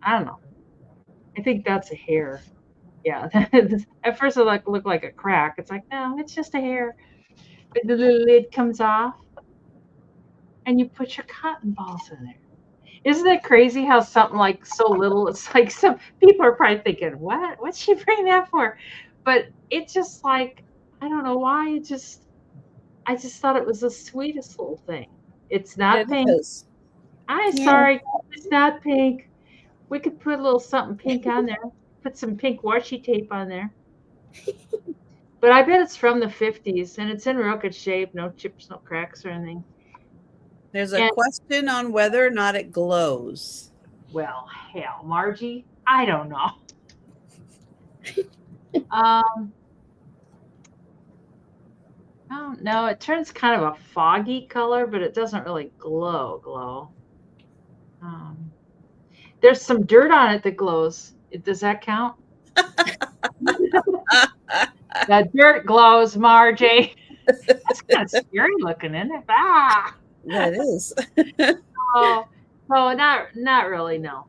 I don't know. I think that's a hair. Yeah. At first it looked like a crack. It's like, no, it's just a hair. But the little lid comes off and you put your cotton balls in there. Isn't it crazy how something like so little, it's like some people are probably thinking, what? What's she bringing that for? But it's just like, I don't know why. I just thought it was the sweetest little thing. It's not pink. I'm sorry, it's not pink. We could put a little something pink on there. Put some pink washi tape on there. But I bet it's from the 50s and it's in real good shape. No chips, no cracks or anything. There's a question on whether or not it glows. Well, hell, Margie, I don't know. I don't know. It turns kind of a foggy color, but it doesn't really glow. There's some dirt on it that glows. Does that count? The dirt glows, Margie. It's kind of scary looking, isn't it? Ah! That is. Oh, not really, no.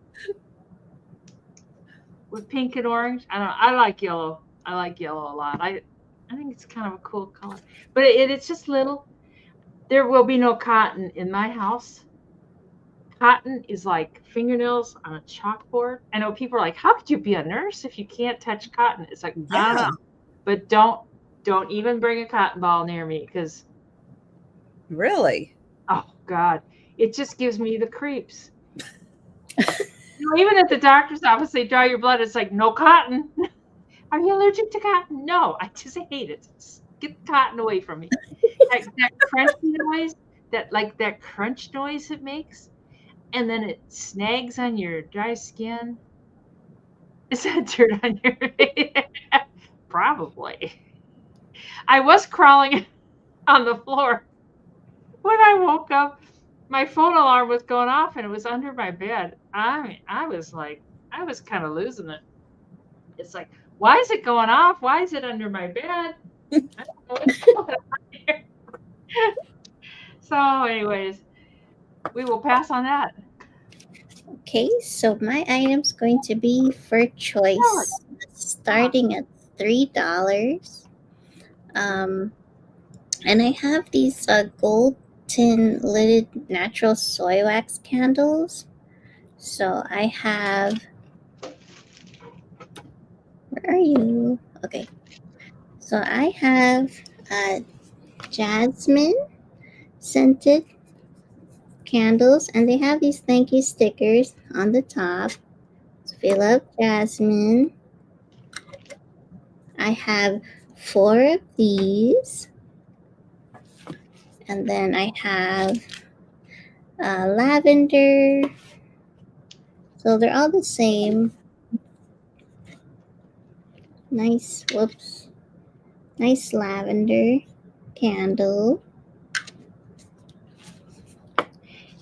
With pink and orange, I like yellow. I like yellow a lot. I think it's kind of a cool color. But it's just little. There will be no cotton in my house. Cotton is like fingernails on a chalkboard. I know people are like, how could you be a nurse if you can't touch cotton? It's like, I don't know. But don't even bring a cotton ball near me because. Really? Oh, God. It just gives me the creeps. Even at the doctor's office, they draw your blood. It's like, no cotton. Are you allergic to cotton? No, I just hate it. Get the cotton away from me. that crunchy noise, that crunch noise it makes, and then it snags on your dry skin. Is that dirt on your face? Probably. I was crawling on the floor when I woke up. My phone alarm was going off, and it was under my bed. I was kind of losing it. It's like, why is it going off? Why is it under my bed? I don't know what's going on here. So, anyways, we will pass on that. Okay, so my item's going to be for choice, starting at $3. And I have these gold tin lidded natural soy wax candles. So I have. Where are you? Okay. So I have jasmine scented candles, and they have these thank you stickers on the top. So if you love jasmine, I have 4 of these, and then I have lavender. So they're all the same. Nice lavender candle.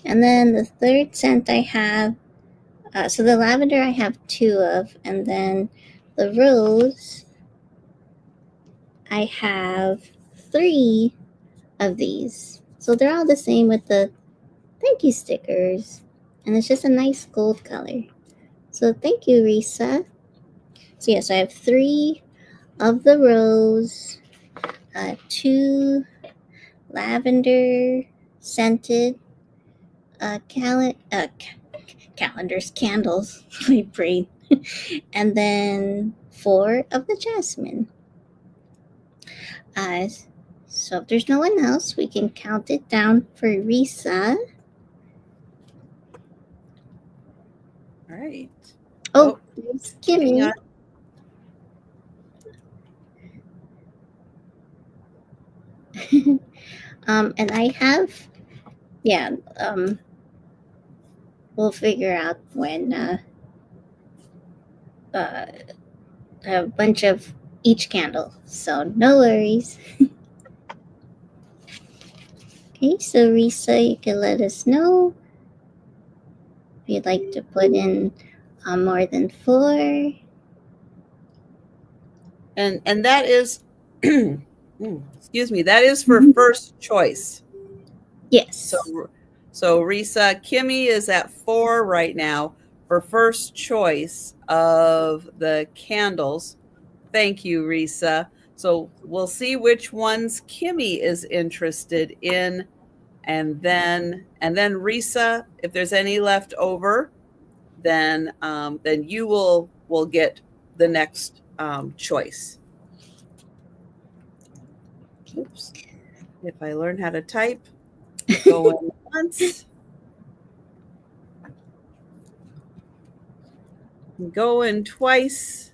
And then the third scent I have, so the lavender I have 2 of, and then the rose I have 3 of these. So they're all the same with the thank you stickers. And it's just a nice gold color. So thank you, Risa. So yes, I have 3 of the rose, 2 lavender scented calendars, candles, my brain, and then 4 of the jasmine. So if there's no one else, we can count it down for Risa. All right. Oh, there's Kimmy. And I have, we'll figure out when a bunch of each candle. So no worries. Okay, so Risa, you can let us know if you'd like to put in more than 4. And that is, excuse me, that is for first choice. Yes. So Risa, Kimmy is at 4 right now for first choice of the candles. Thank you, Risa. So we'll see which ones Kimmy is interested in, and then Risa, if there's any left over, then you will get the next choice. Oops. If I learn how to type, going once, going twice.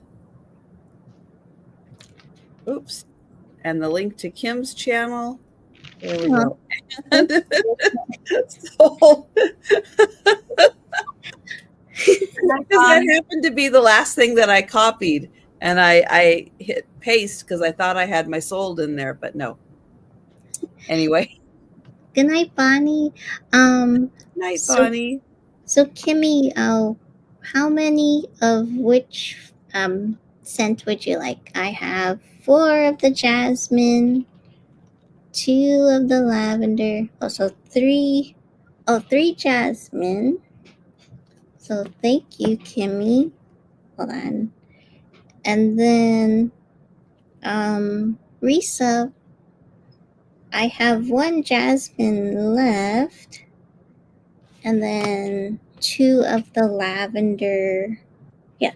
Oops. And the link to Kim's channel. There we go. So, that happened to be the last thing that I copied, and I hit paste because I thought I had my sold in there, but no. Anyway. Good night, Bonnie. Night, Bonnie. So Kimmy, how many of which scent would you like? I have 4 of the jasmine, 2 of the lavender, also 3 jasmine. So thank you, Kimmy. Hold on. And then Risa, I have 1 jasmine left, and then 2 of the lavender. Yeah,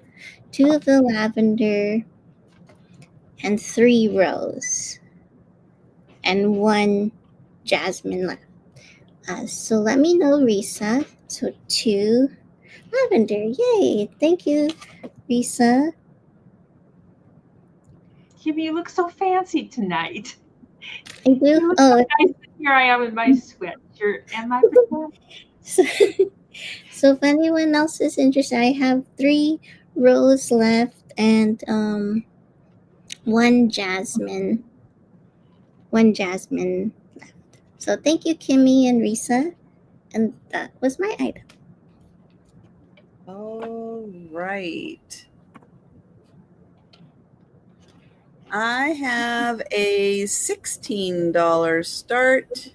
2 of the lavender and 3 rose and 1 jasmine left. So let me know, Risa. So 2 lavender. Yay! Thank you, Risa. Kimmy, you look so fancy tonight. I do. Oh, nice. Here I am in my sweatshirt and my pajamas. So if anyone else is interested, I have 3 rose left and 1 jasmine. 1 jasmine left. So thank you, Kimmy and Risa. And that was my item. All right. I have a $16 start.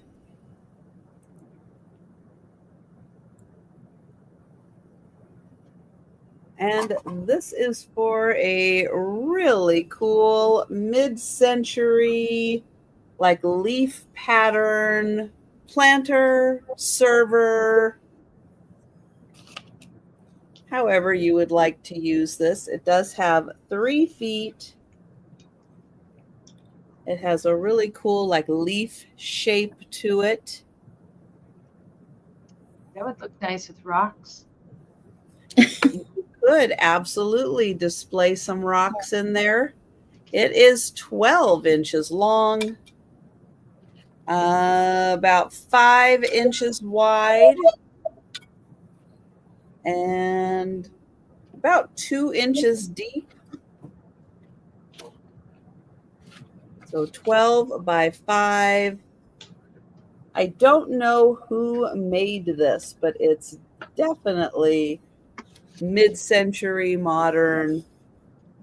And this is for a really cool mid-century, like leaf pattern planter, server, however you would like to use this. It does have 3 feet. It has a really cool like leaf shape to it. That would look nice with rocks. You could absolutely display some rocks in there. It is 12 inches long, about 5 inches wide, and about 2 inches deep. So 12 by 5. I don't know who made this, but it's definitely mid-century modern.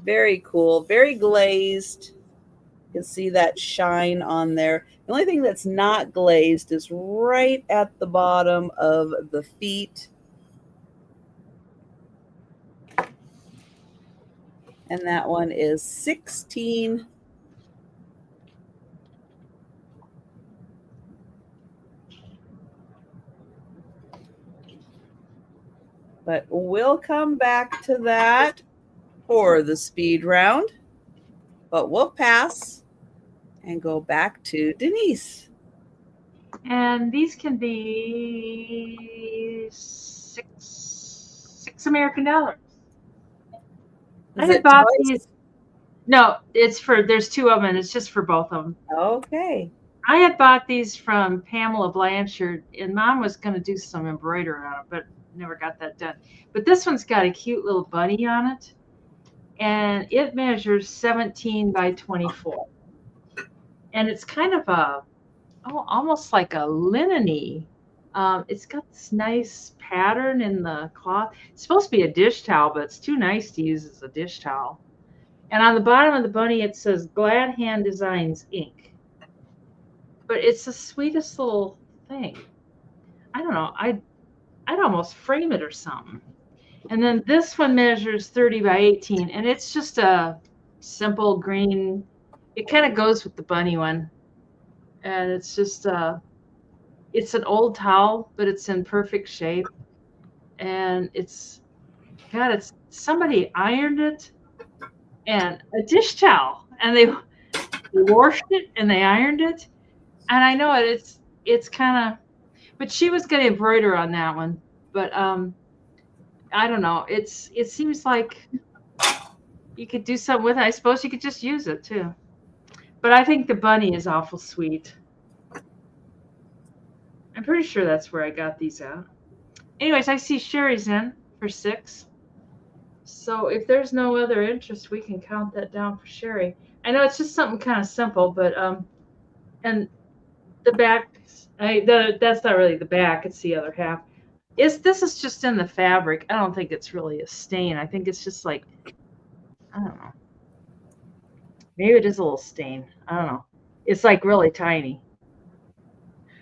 Very cool, very glazed. You can see that shine on there. The only thing that's not glazed is right at the bottom of the feet. And that one is 16. But we'll come back to that for the speed round. But we'll pass and go back to Denise. And these can be six American dollars. I had bought these. No, there's 2 of them, and it's just for both of them. Okay. I had bought these from Pamela Blanchard, and Mom was going to do some embroidery on it, but never got that done. But this one's got a cute little bunny on it, and it measures 17 by 24. And it's kind of almost like a linen-y. It's got this nice pattern in the cloth. It's supposed to be a dish towel, but it's too nice to use as a dish towel. And on the bottom of the bunny, it says Glad Hand Designs, Inc. But it's the sweetest little thing. I don't know. I'd almost frame it or something. And then this one measures 30 by 18, and it's just a simple green. It kind of goes with the bunny one. And it's just it's an old towel, but it's in perfect shape. And it's somebody ironed it, and a dish towel, and they washed it and they ironed it. And I know it's kind of, but she was going to embroider on that one. But I don't know. It seems like you could do something with it. I suppose you could just use it too. But I think the bunny is awful sweet. I'm pretty sure that's where I got these at. Anyways, I see Sherry's in for 6. So if there's no other interest, we can count that down for Sherry. I know it's just something kind of simple, but and the back, that's not really the back, it's the other half. This is just in the fabric. I don't think it's really a stain. I think it's just like, I don't know. Maybe it is a little stain. I don't know. It's like really tiny.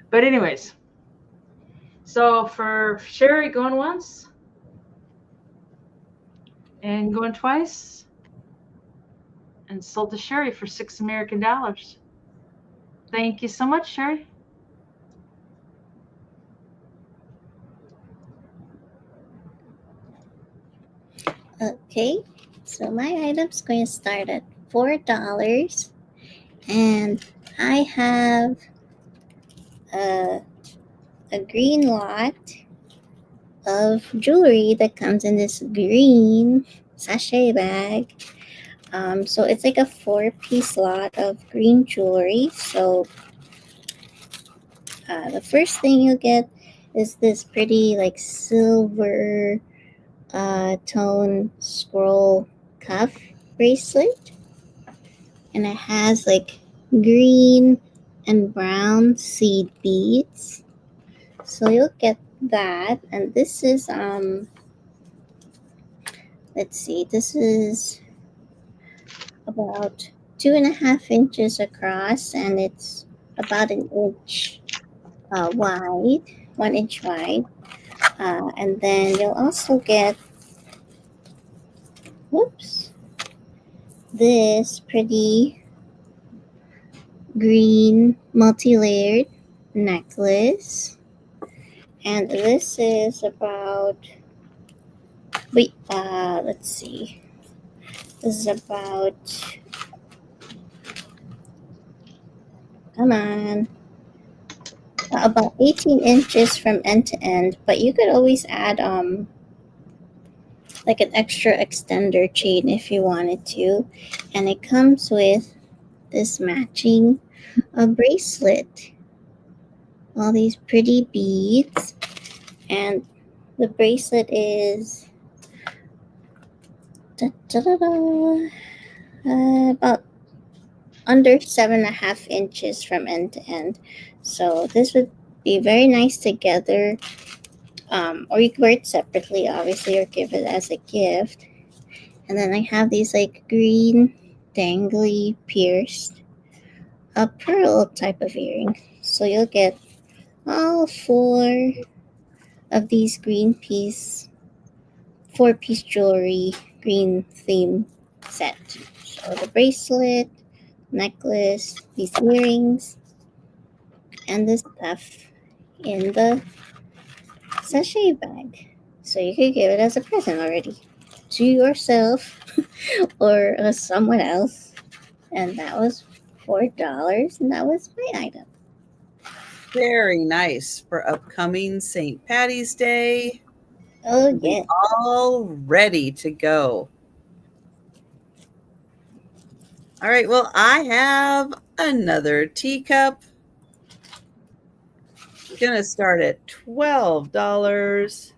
But anyways, so for Sherry, going once and going twice, and sold to Sherry for $6 American. Thank you so much, Sherry. Okay, so my item's going to start at $4, and I have a green lot of jewelry that comes in this green sachet bag. So it's like a 4-piece lot of green jewelry. So the first thing you'll get is this pretty like silver tone scroll cuff bracelet, and it has like green and brown seed beads. So you'll get that, and this is let's see, this is about 2.5 inches across, and it's about an inch wide, 1 inch wide. And then you'll also get whoops, this pretty green multi-layered necklace. And this is about, wait, let's see. This is about, come on, about 18 inches from end to end. But you could always add like an extra extender chain if you wanted to. And it comes with this matching bracelet. All these pretty beads. And the bracelet is about under 7.5 inches from end to end. So this would be very nice together. Or you could wear it separately, obviously, or give it as a gift. And then I have these like green, dangly, pierced, a pearl type of earring. So you'll get all four of these four-piece jewelry, green theme set. So the bracelet, necklace, these earrings, and this stuff in the sachet bag. So you could give it as a present already to yourself or someone else. And that was $4, and that was my item. Very nice for upcoming St. Patty's Day. Oh yeah. All ready to go. All right, well, I have another teacup. Gonna start at $12.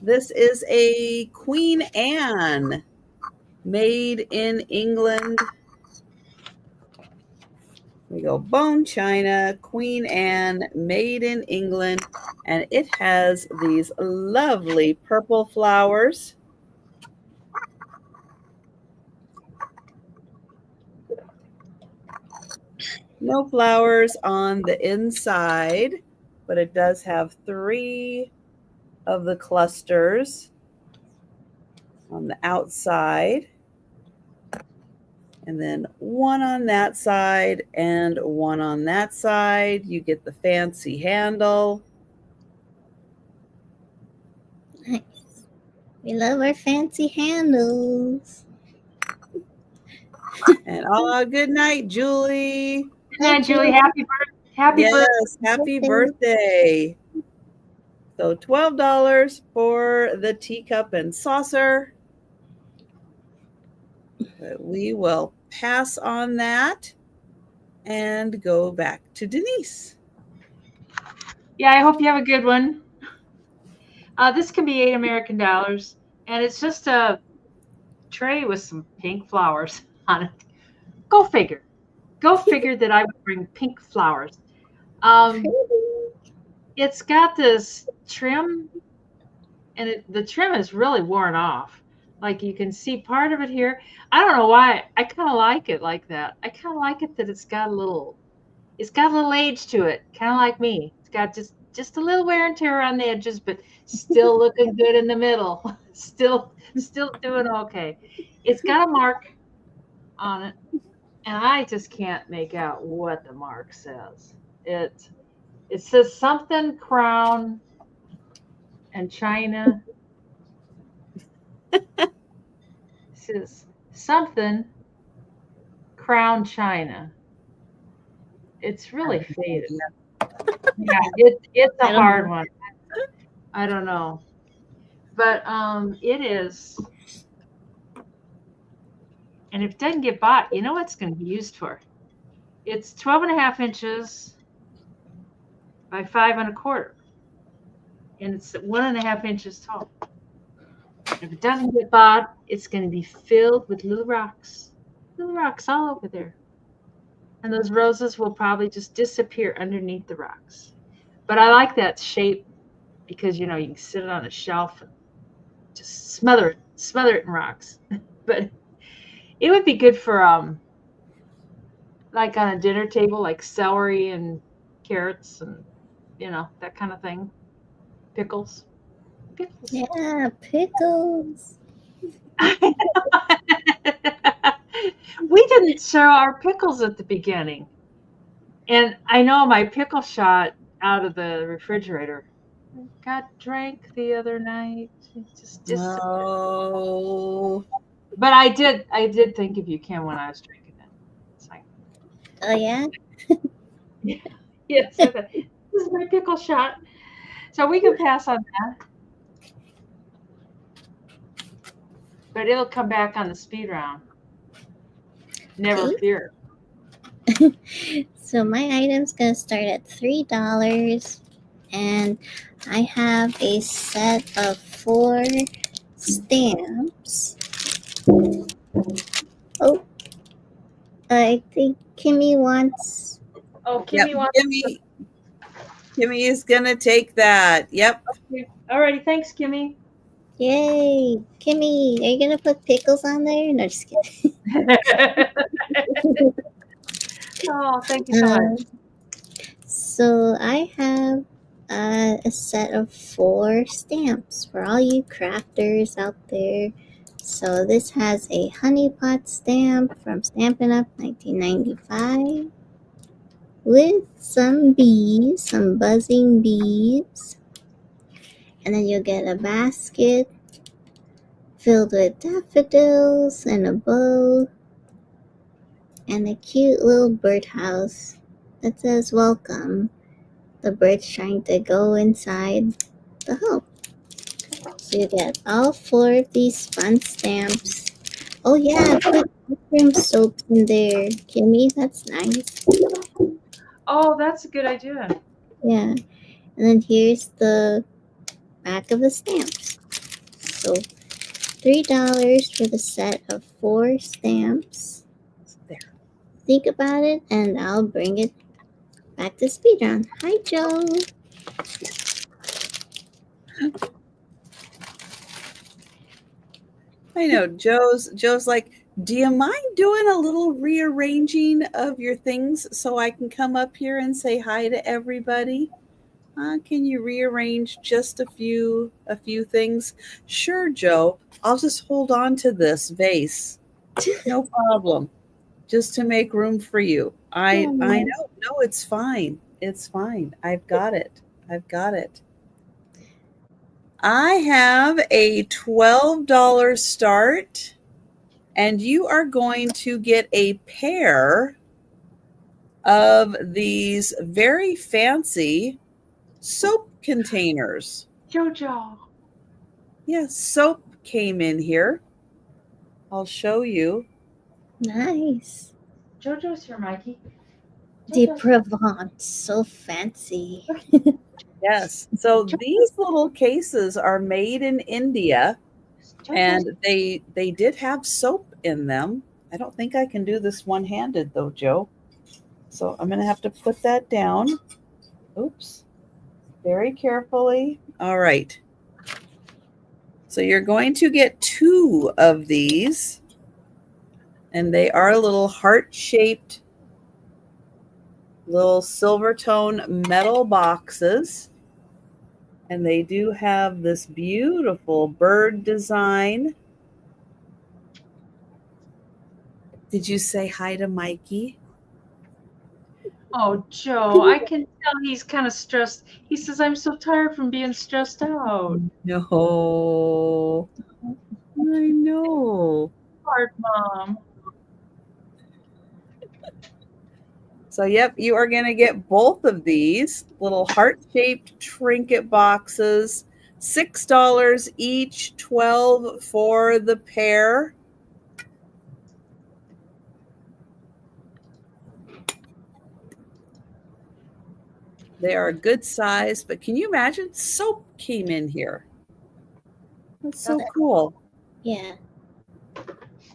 This is a Queen Anne, made in England. We go bone china, Queen Anne, made in England, and it has these lovely purple flowers. No flowers on the inside, but it does have 3 of the clusters on the outside, and then 1 on that side and 1 on that side. You get the fancy handle. Nice. We love our fancy handles. And good night, Julie. Good night, Julie. Happy birthday. Yes, happy birthday. So $12 for the teacup and saucer. But we will pass on that and go back to Denise. Yeah, I hope you have a good one. This can be $8 American, and it's just a tray with some pink flowers on it. Go figure. Go figure that I would bring pink flowers. It's got this trim, and the trim is really worn off. Like you can see part of it here. I don't know why. I kind of like it like that. I kind of like it that it's got a little age to it, kind of like me. It's got just a little wear and tear on the edges, but still looking good in the middle. Still doing okay. It's got a mark on it, and I just can't make out what the mark says. It says something crown and China. It says something crown China. It's really faded. Yeah, it's a hard one. I don't know. But it is. And if it doesn't get bought, you know what it's going to be used for? It's 12.5 inches by 5 1/4. And it's 1.5 inches tall. If it doesn't get bought, it's going to be filled with little rocks all over there. And those roses will probably just disappear underneath the rocks. But I like that shape because, you can sit it on a shelf and just smother it in rocks. But it would be good for, like on a dinner table, like celery and carrots and, that kind of thing. Pickles. Yeah, pickles. We didn't share our pickles at the beginning. And I know my pickle shot out of the refrigerator got drank the other night. It just disappeared. Oh, But I did think of you, Kim, when I was drinking it. It's like, Oh yeah. yes, this is my pickle shot. So we can pass on that, but it'll come back on the speed round. Never Okay. fear. So my item's gonna start at $3, and I have a set of 4 stamps. Oh, I think Kimmy wants. Oh, yep. Kimmy wants. Kimmy is gonna take that. Yep. Okay. Alrighty, thanks, Kimmy. Yay, Kimmy! Are you gonna put pickles on there? No, just kidding. Oh, thank you so much. So I have a set of 4 stamps for all you crafters out there. So this has a honey pot stamp from Stampin' Up! 1995 with some bees, some buzzing bees. And then you'll get a basket filled with daffodils and a bow and a cute little birdhouse that says welcome. The bird's trying to go inside the home. So you get all 4 of these fun stamps. Oh yeah, put bathroom soap in there, Kimmy. That's nice. Oh, that's a good idea. Yeah. And then here's the back of the stamps. So $3 for the set of 4 stamps. There. Think about it, and I'll bring it back to speedrun. Hi, Joe. I know Joe's like, do you mind doing a little rearranging of your things so I can come up here and say hi to everybody? Can you rearrange just a few things? Sure, Joe. I'll just hold on to this vase. No problem. Just to make room for you. I know. No, it's fine. It's fine. I've got it. I've got it. I have a $12 start, and you are going to get a pair of these very fancy soap containers. Jojo. Yes, soap came in here. I'll show you. Nice. Jojo's here, Mikey. De Jojo's- Provence. So fancy. Yes. So these little cases are made in India, Jojo's- and they did have soap in them. I don't think I can do this one-handed though, Joe. So I'm going to have to put that down. Oops. Very carefully. All right. So you're going to get 2 of these, and they are little heart-shaped little silver tone metal boxes. And they do have this beautiful bird design. Did you say hi to Mikey? Oh, Joe, I can tell he's kind of stressed. He says, I'm so tired from being stressed out. No. I know. Hard, Mom. So, yep, you are going to get both of these little heart-shaped trinket boxes, $6 each, 12 for the pair. They are a good size, but can you imagine? Soap came in here. That's so cool. Yeah.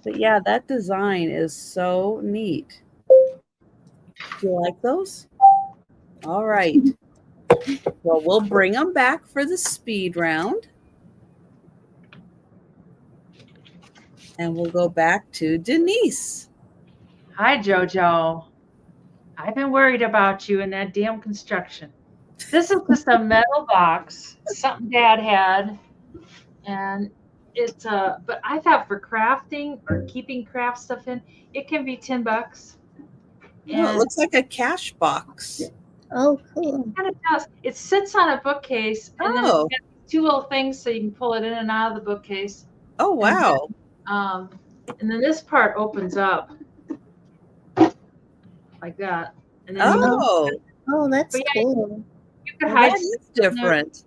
But yeah, that design is so neat. Do you like those? All right. Well, we'll bring them back for the speed round. And we'll go back to Denise. Hi, Jojo. I've been worried about you and that damn construction. This is just a metal box, something Dad had, and it's but I thought for crafting or keeping craft stuff in, it can be $10. Oh, it And looks like a cash box. Oh, cool. it kind of does. It sits on a bookcase, and then it's Oh, got two little things so you can pull it in and out of the bookcase. oh, And then, wow. and then this part opens up like that, and then you can, Oh, Oh, that's but yeah, cool. you can well, hide that stuff is in there. different.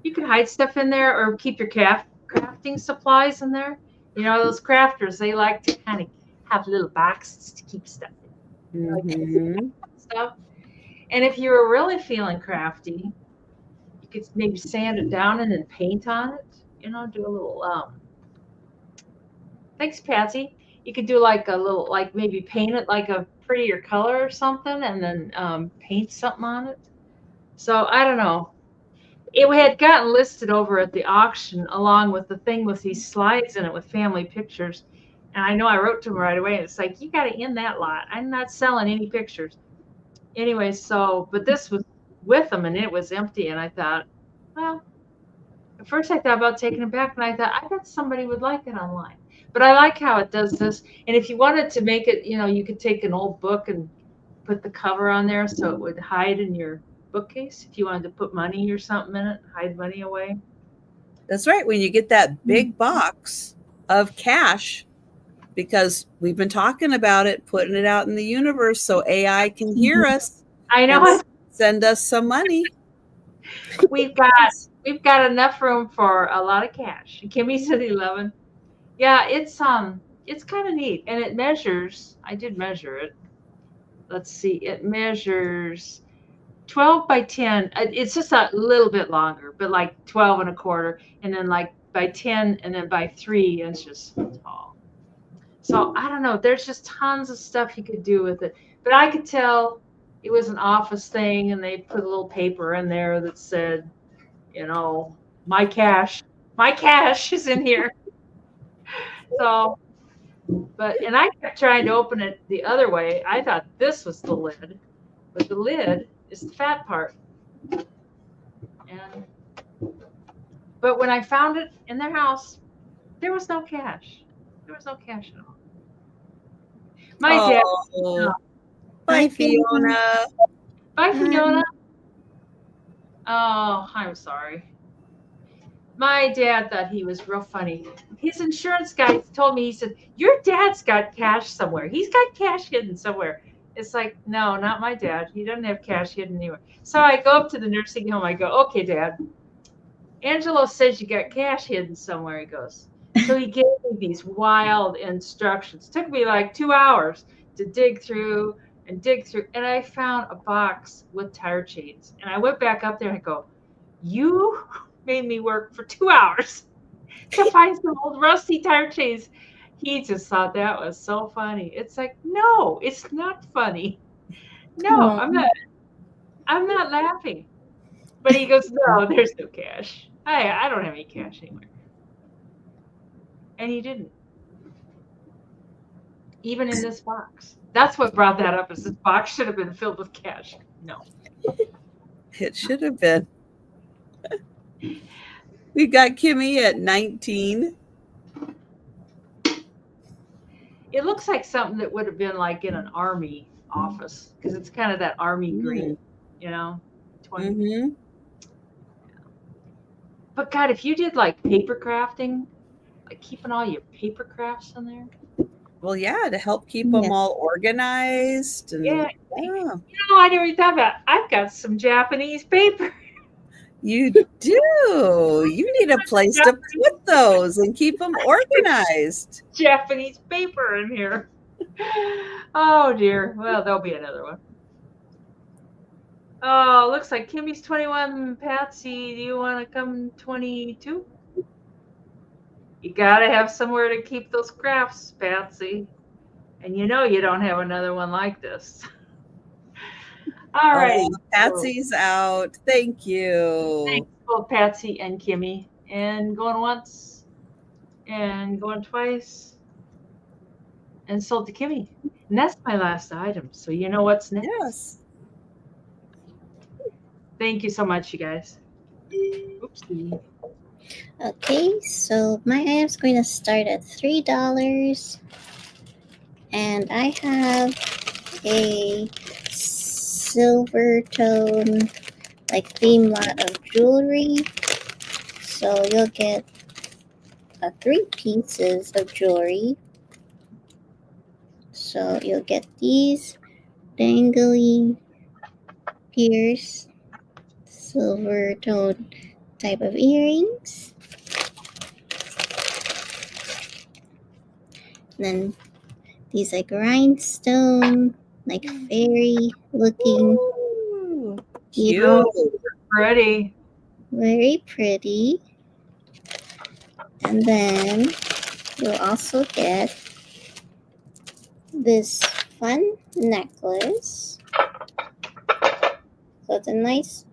You can hide stuff in there, or keep your crafting supplies in there. You know, those crafters, they like to kind of have little boxes to keep stuff in, like Mm-hmm. stuff. And if you were really feeling crafty, you could maybe sand it down and then paint on it. You know, do a little. Thanks, Patsy. You could do like a little, like maybe paint it like a prettier color or something, and then paint something on it. So I don't know. It had gotten listed over at the auction along with the thing with these slides in it with family pictures. And I know I wrote to him right away, and it's like, you got to end that lot. I'm not selling any pictures. Anyway, so, but this was with them and it was empty. And I thought, well, at first I thought about taking it back, and I thought, I bet somebody would like it online. But I like how it does this. And if you wanted to make it, you know, you could take an old book and put the cover on there so it would hide in your bookcase. If you wanted to put money or something in it, hide money away. That's right. When you get that big box of cash, because we've been talking about it, putting it out in the universe so AI can hear us I know and send us some money. we've got enough room for a lot of cash. Kimmy said 11. Yeah, it's kind of neat, and it measures. I did measure it. Let's see, it measures 12 by 10. It's just a little bit longer, but like 12 and a quarter, and then like by 10, and then by 3 inches tall. So I don't know. There's just tons of stuff you could do with it, but I could tell it was an office thing, and they put a little paper in there that said, you know, my cash is in here. So, and I kept trying to open it the other way. I thought this was the lid, but the lid is the fat part. But when I found it in their house, there was no cash. There was no cash at all. My dad. Oh, bye, Fiona. Bye, Fiona. Oh, I'm sorry. My dad thought he was real funny. His insurance guy told me, he said, your dad's got cash somewhere. He's got cash hidden somewhere. It's like, no, not my dad. He doesn't have cash hidden anywhere. So I go up to the nursing home. I go, okay, Dad. Angelo says you got cash hidden somewhere. He goes. So he gave me these wild instructions. It took me like 2 hours to dig through. And I found a box with tire chains. And I went back up there and I go, you made me work for 2 hours to find some old rusty tire chains. He just thought that was so funny. It's like, no, it's not funny. No, I'm not laughing. But he goes, no, there's no cash. I don't have any cash anywhere. And he didn't. Even in this box. That's what brought that up, is this box should have been filled with cash. No. It should have been. We got Kimmy at 19. It looks like something that would have been like in an army office, because it's kind of that army green, you know? 20. Mm-hmm. But God, if you did like paper crafting, like keeping all your paper crafts in there. Well, yeah, to help keep them all organized. And, yeah. You know, I never even thought about it. I've got some Japanese paper. You do. You need a place to put those and keep them organized. Japanese paper in here. Oh, dear. Well, there'll be another one. Oh, looks like Kimmy's 21. Patsy, do you want to come 22? You got to have somewhere to keep those crafts, Patsy. And you know you don't have another one like this. All right. Patsy's out. Thank you. Thanks, both Patsy and Kimmy. And going once. And going twice. And sold to Kimmy. And that's my last item. So you know what's next. Yes. Thank you so much, you guys. Oopsie. Okay, so my item's going to start at $3, and I have a silver tone, like theme lot of jewelry. So you'll get 3 pieces of jewelry. So you'll get these dangly pierce silver tone type of earrings. Then these like rhinestone, like fairy looking Ooh, bead, cute. Pretty. very pretty. And then you'll also get this fun necklace. So it's a nice,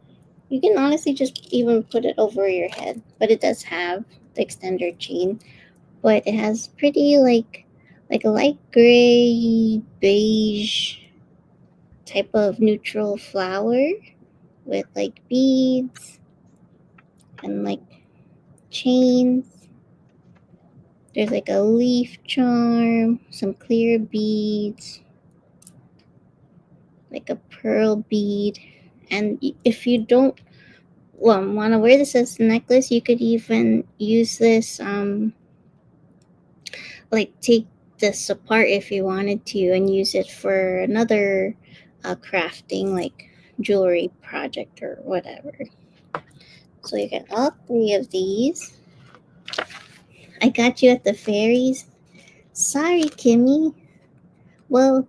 you can honestly just even put it over your head, but it does have the extender chain. But it has pretty like a light gray beige type of neutral flower with like beads and like chains. There's like a leaf charm, some clear beads, like a pearl bead. And if you don't want to wear this as a necklace, you could even use this like take this apart if you wanted to and use it for another crafting like jewelry project or whatever. So you get all 3 of these. I got you at the fairies. Sorry, Kimmy. Well,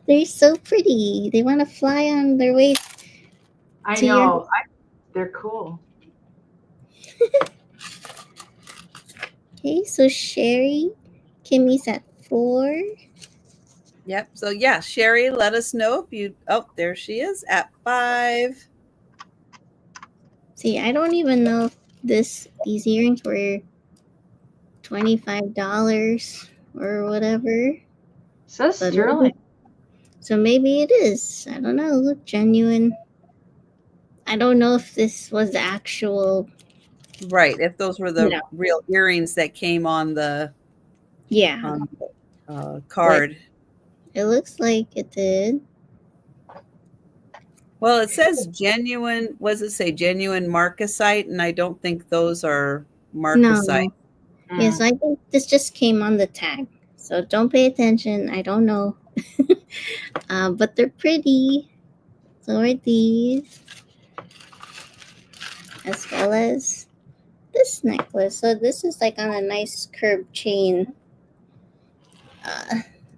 they're so pretty. They want to fly on their way. I To your- know. They're cool. Okay, so Sherry, Kimmy's at 4. Yep. So yeah, Sherry, let us know if you. Oh, there she is at 5. See, I don't even know if these earrings were $25 or whatever. Says But sterling. so maybe it is. I don't know. Look genuine. I don't know if this was the actual. Right. If those were the No. real earrings that came on the Yeah, card. it looks like it did. Well, it says genuine. What does it say? Genuine marcasite, and I don't think those are marcasite. No. Yeah, so I think this just came on the tag. So don't pay attention. I don't know. But they're pretty. So are these. As well as this necklace. So this is like on a nice curved chain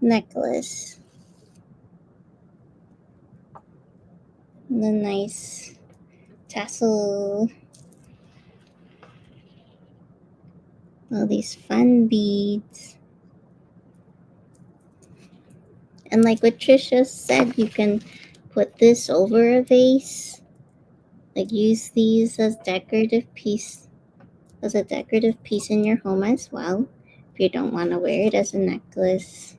necklace. And a nice tassel. All these fun beads. And like what Trisha said, you can put this over a vase. Like use these as a decorative piece in your home as well. If you don't want to wear it as a necklace.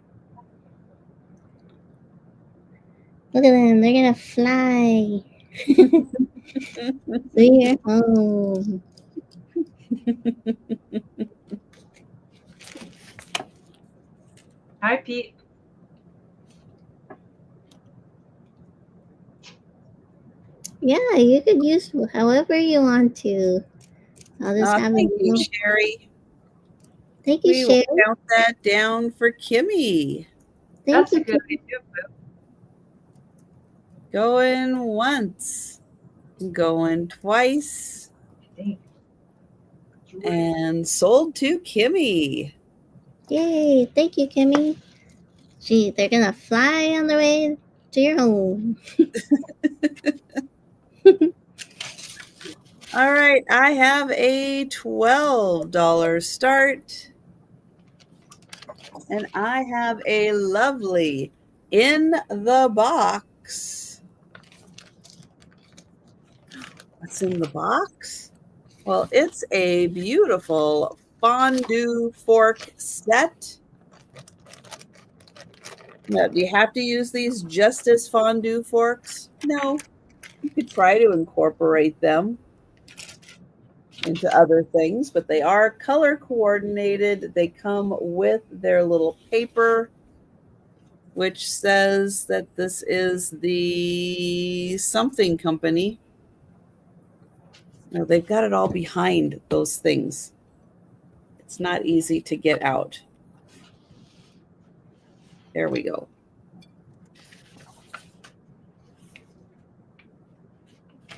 Look at them, they're gonna fly. To your home. Hi, Pete. Yeah, you could use however you want to. I'll just have Thank you, it. Sherry. Thank you, We will Sherry. count that down for Kimmy. Thank That's a you. good idea. Going once, going twice, and sold to Kimmy. Yay! Thank you, Kimmy. Gee, they're gonna fly on the way to your home. All right, I have a $12 start. And I have a lovely in the box. What's in the box? Well, it's a beautiful fondue fork set. Now, do you have to use these just as fondue forks? No. You could try to incorporate them. into other things, but they are color coordinated. They come with their little paper, which says that this is the something company. Now, they've got it all behind those things. It's not easy to get out. There we go.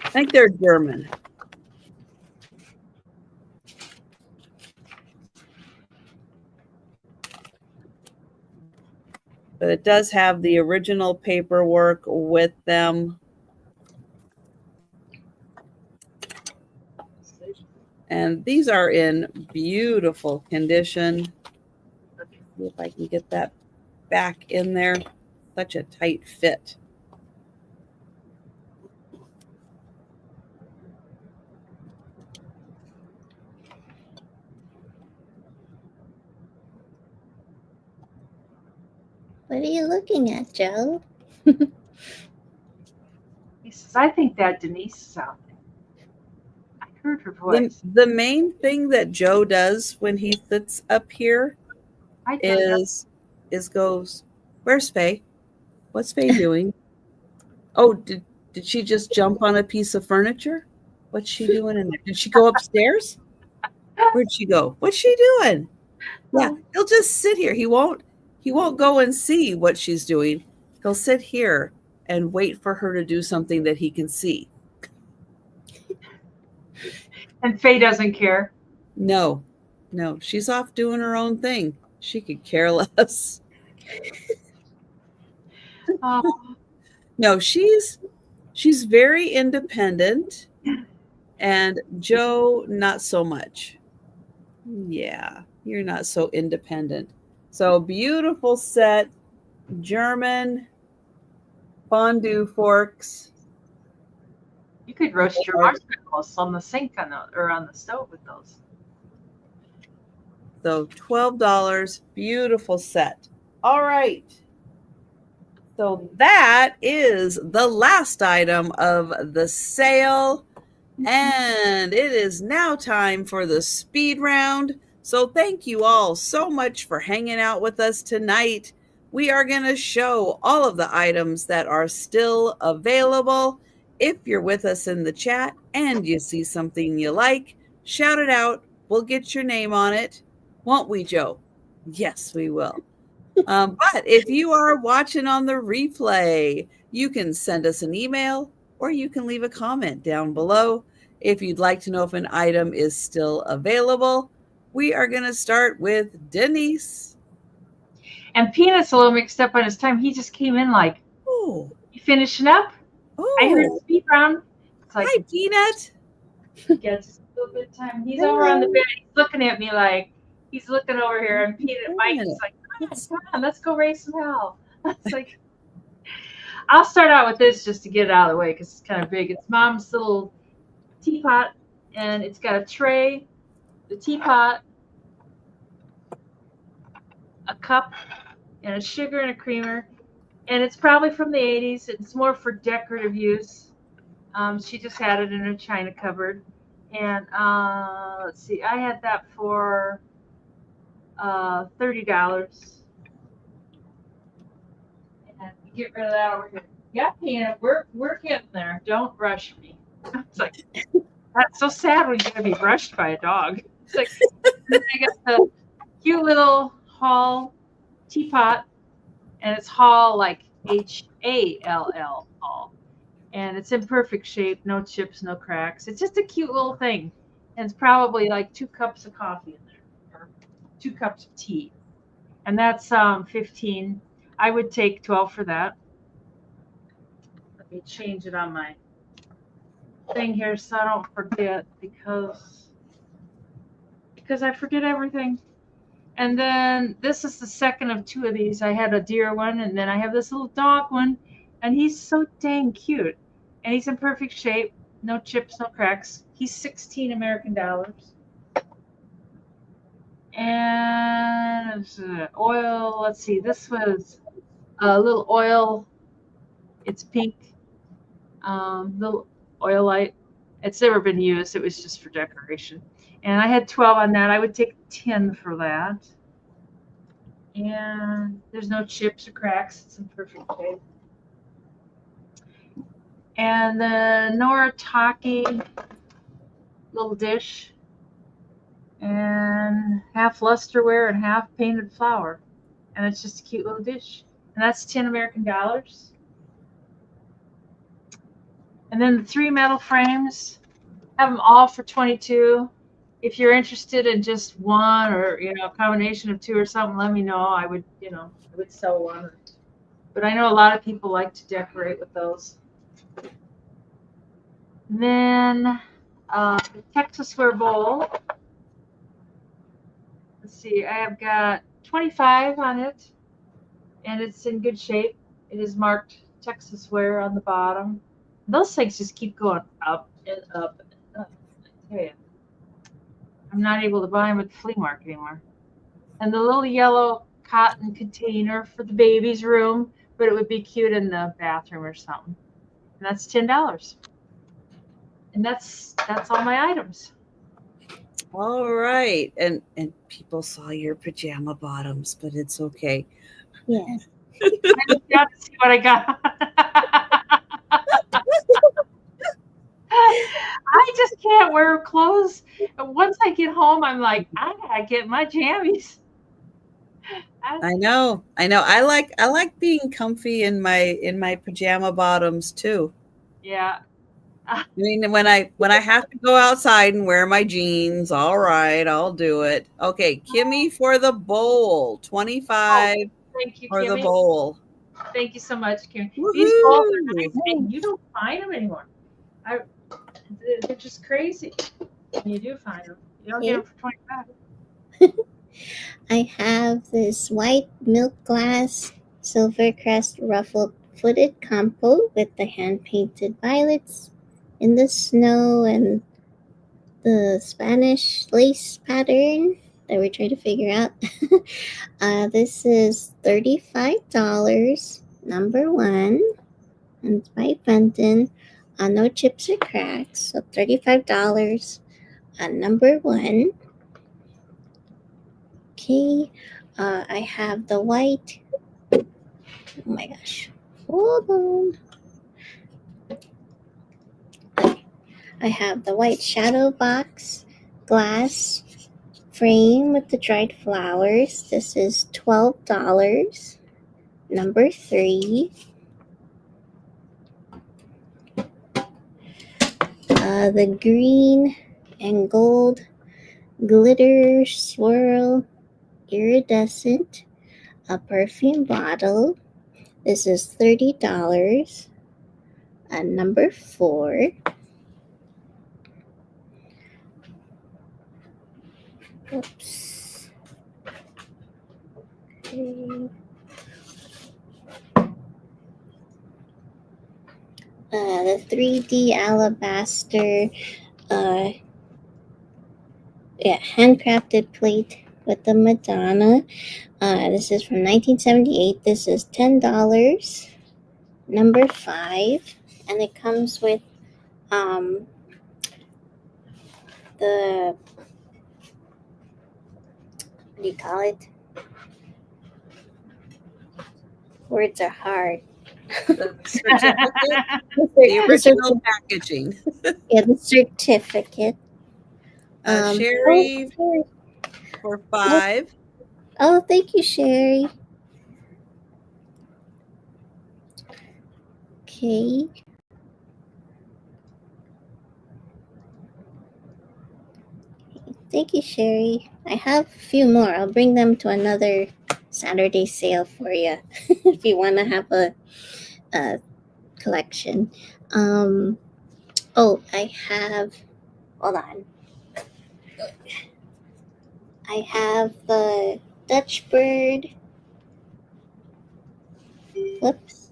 I think they're German. But it does have the original paperwork with them. And these are in beautiful condition. See if I can get that back in there. Such a tight fit. What are you looking at, Joe? He says, I think that Denise is out there. I heard her voice. The main thing that Joe does when he sits up here is goes, where's Faye? What's Faye doing? Oh, did she just jump on a piece of furniture? What's she doing in there? Did she go upstairs? Where'd she go? What's she doing? Yeah, he'll just sit here. He won't go and see what she's doing. He'll sit here and wait for her to do something that he can see. And Faye doesn't care. No, she's off doing her own thing. She could care less. No, she's very independent, and Joe not so much. Yeah, you're not so independent. So beautiful set, German fondue forks. You could roast your marshmallows on the sink or on the stove with those. So $12, beautiful set. All right. So that is the last item of the sale. And it is now time for the speed round. So thank you all so much for hanging out with us tonight. We are going to show all of the items that are still available. If you're with us in the chat and you see something you like, shout it out. We'll get your name on it. Won't we, Joe? Yes, we will. But if you are watching on the replay, you can send us an email or you can leave a comment down below if you'd like to know if an item is still available. We are going to start with Denise. And Peanut's a little mixed up on his time. He just came in like, oh, you finishing up? Oh, I heard speed round. It's like, hi, Peanut. Yeah, just a little bit of time. He's over on the bed. He's looking at me like he's looking over here, and Peanut Mike's like, come on, let's go raise some hell. It's like, I'll start out with this just to get it out of the way because it's kind of big. It's Mom's little teapot, and it's got a tray, the teapot, a cup, and a sugar and a creamer. And it's probably from the 80s. It's more for decorative use. She just had it in her china cupboard. And let's see, I had that for $30. And get rid of that over here. Yeah, Peanut, we're getting there. Don't rush me. It's like, that's so sad when you're going to be rushed by a dog. It's like, I got the cute little Hall teapot, and it's Hall like Hall, Hall. And it's in perfect shape, no chips, no cracks. It's just a cute little thing. And it's probably like 2 cups of coffee in there, or 2 cups of tea. And that's $15. I would take $12 for that. Let me change it on my thing here so I don't forget because I forget everything. And then this is the second of 2 of these. I had a deer one, and then I have this little dog one, and he's so dang cute. And he's in perfect shape, no chips, no cracks. He's 16 American dollars. And oil, let's see, this was a little oil. It's pink, little oil light. It's never been used. It was just for decoration. And I had 12 on that. I would take 10 for that. And there's no chips or cracks. It's in perfect shape. And the Noritake little dish. And half lusterware and half painted flour. And it's just a cute little dish. And that's 10 American dollars. And then the 3 metal frames, have them all for 22. If you're interested in just one or, a combination of 2 or something, let me know. I would sell one. But I know a lot of people like to decorate with those. And then the Texas ware bowl. Let's see, I have got 25 on it, and it's in good shape. It is marked Texas ware on the bottom. Those things just keep going up and up and up. I tell you. I'm not able to buy them at the flea market anymore. And the little yellow cotton container for the baby's room, but it would be cute in the bathroom or something. And that's $10. And that's all my items. All right. And people saw your pajama bottoms, but it's okay. Yeah. I just got to see what I got. I just can't wear clothes. Once I get home, I'm like, I gotta get my jammies. I know. I like being comfy in my pajama bottoms too. Yeah. I mean, when I have to go outside and wear my jeans, all right, I'll do it. Okay, Kimmy for the bowl, 25 Thank you, for the Kimmy. bowl. Thank you so much, Kim. Woohoo! These bowls are nice, and you don't find them anymore. They're just crazy. You do find them. You don't get them for 25. I have this white milk glass silver crest ruffled footed compo with the hand painted violets in the snow and the Spanish lace pattern that we're trying to figure out. This is $35, number 1, and it's by Fenton. No chips or cracks, so $35. Number 1. Okay, I have the white. Oh my gosh, hold on. Okay. I have the white shadow box glass frame with the dried flowers. This is $12. Number 3. The green and gold glitter swirl iridescent, a perfume bottle. This is $30. Number 4. Oops. Okay. The 3D alabaster handcrafted plate with the Madonna. This is from 1978. This is $10. Number 5. And it comes with the, what do you call it? Words are hard. The certificate, the original packaging. Yeah, the certificate. Sherry for 5. Oh, thank you, Sherry. Okay. Thank you, Sherry. I have a few more. I'll bring them to another Saturday sale for you if you want to have a collection. I have. Hold on. I have the Dutch bird. Whoops.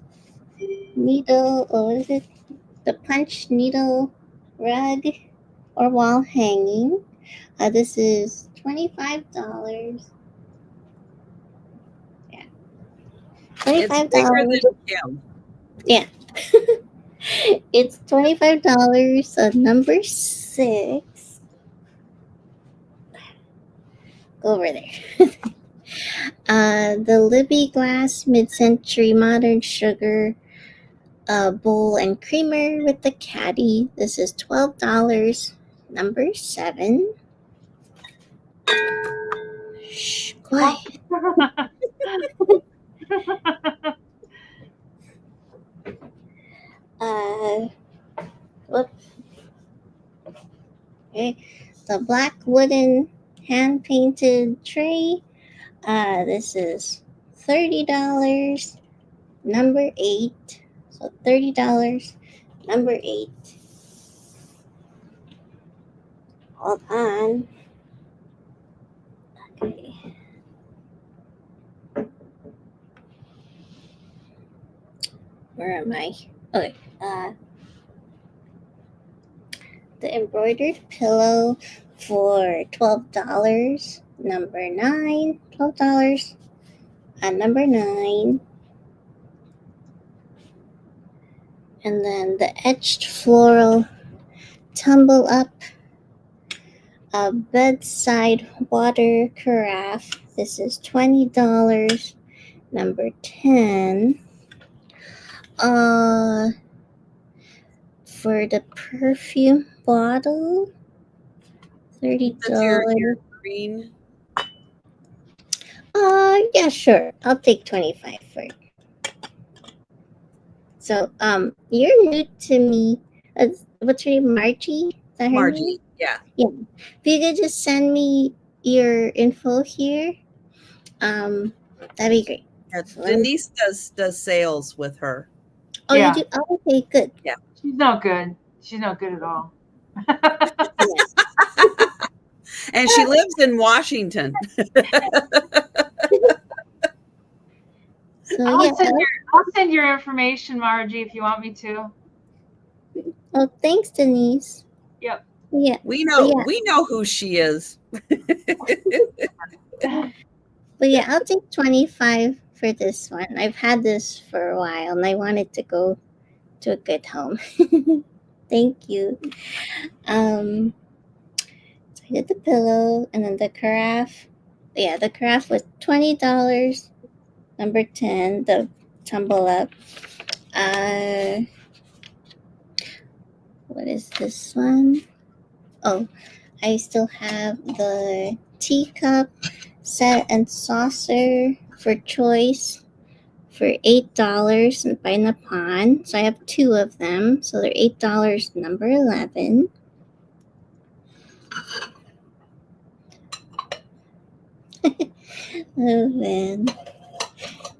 Needle. What is it? The punch needle rug or wall hanging. This is $25. Yeah. $25. It's bigger than Kim. Yeah. It's $25. So number 6. Go over there. The Libby Glass Mid-Century Modern Sugar Bowl and Creamer with the caddy. This is $12. Number 7. Shh, quiet. Whoop. Okay. The black wooden hand painted tray. This is $30. Number 8. So $30. Number 8. Hold on. Okay. Where am I? Okay. The embroidered pillow for $12. Number 9. $12. Number 9. And then the etched floral tumble up a bedside water carafe. This is $20. Number 10. For the perfume bottle, $30. Your green. Yeah, sure. I'll take 25 for it. So, you're new to me. What's your name, Margie? Is that her Margie, name? yeah. If you could just send me your info here, that'd be great. Yeah, So Denise does sales with her. Oh, Yeah. you do? Oh, okay, good. Yeah. She's no good. She's no good at all. And she lives in Washington. So I'll yeah. send your information, Margie, if you want me to. Oh, thanks, Denise. Yep. Yeah. We know who she is. But yeah, I'll take 25 for this one. I've had this for a while and I wanted to go to a good home. Thank you. So I did the pillow and then the carafe. Yeah, the carafe was $20. Number 10, the tumble up. What is this one? Oh, I still have the teacup set and saucer for choice for $8 by Nippon. So I have 2 of them. So they're $8. Number 11.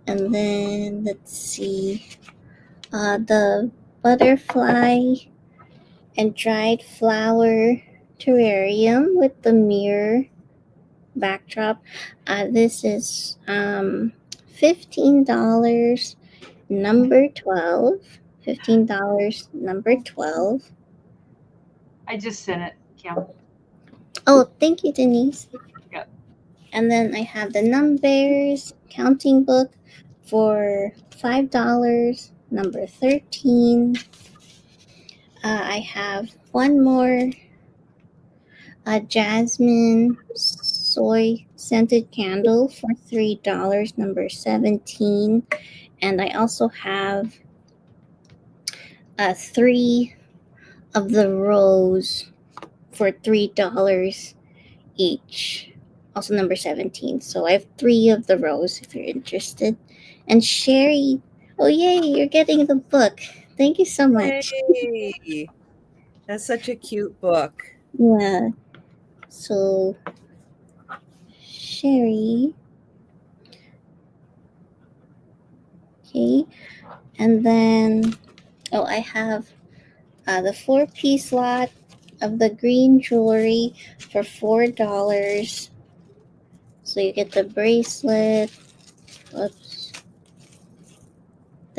And then let's see. The butterfly and dried flower terrarium with the mirror backdrop. This is $15. Number 12. $15. Number 12. I just sent it, Kim. Oh, thank you, Denise. Yep. And then I have the numbers counting book for $5. Number 13. I have one more jasmine soy scented candle for $3. Number 17. And I also have 3 of the rose for $3 each. Also number 17. So I have 3 of the rose if you're interested. And Sherry, oh yay, you're getting the book. Thank you so much. Hey, that's such a cute book. Yeah. So Sherry. Okay. And then I have the 4-piece lot of the green jewelry for $4. So you get the bracelet, the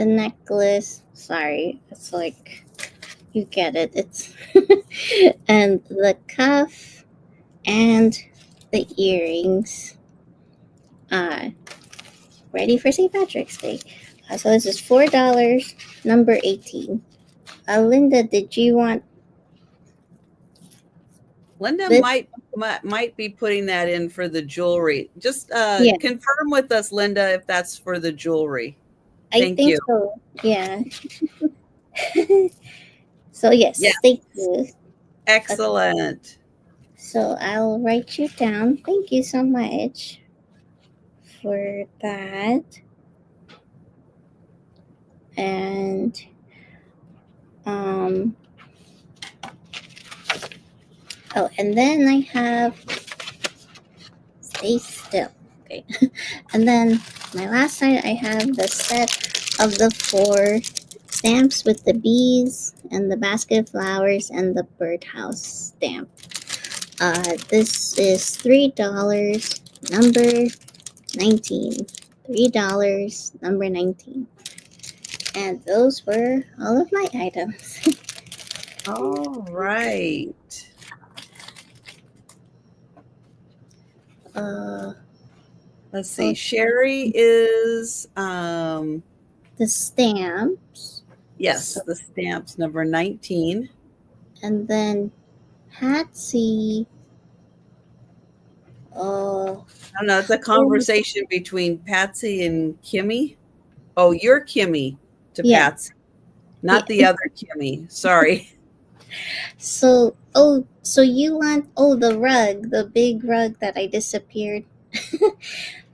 necklace. Sorry, it's like you get it. It's and the cuff and the earrings. Ready for St. Patrick's Day. So this is $4. Number 18. Linda, did you want Linda this? might be putting that in for the jewelry. Just Yeah, confirm with us, Linda, if that's for the jewelry. I Thank think you. so. Yeah. So yes, Yes. thank you. Excellent. So I'll write you down. Thank you so much for that. And um oh, and then I have stay still. Okay. And then my last side I have the set of the 4 stamps with the bees and the basket of flowers and the birdhouse stamp. This is $3, number 19. $3, number 19. And those were all of my items. All right. Let's see. Sherry is The stamps. yes, So, the stamps number 19. and then Patsy. I don't know, it's a conversation between Patsy and Kimmy. Oh, you're Kimmy to Yeah. Patsy, not the other Kimmy. Sorry. So so you want the rug, the big rug that I disappeared.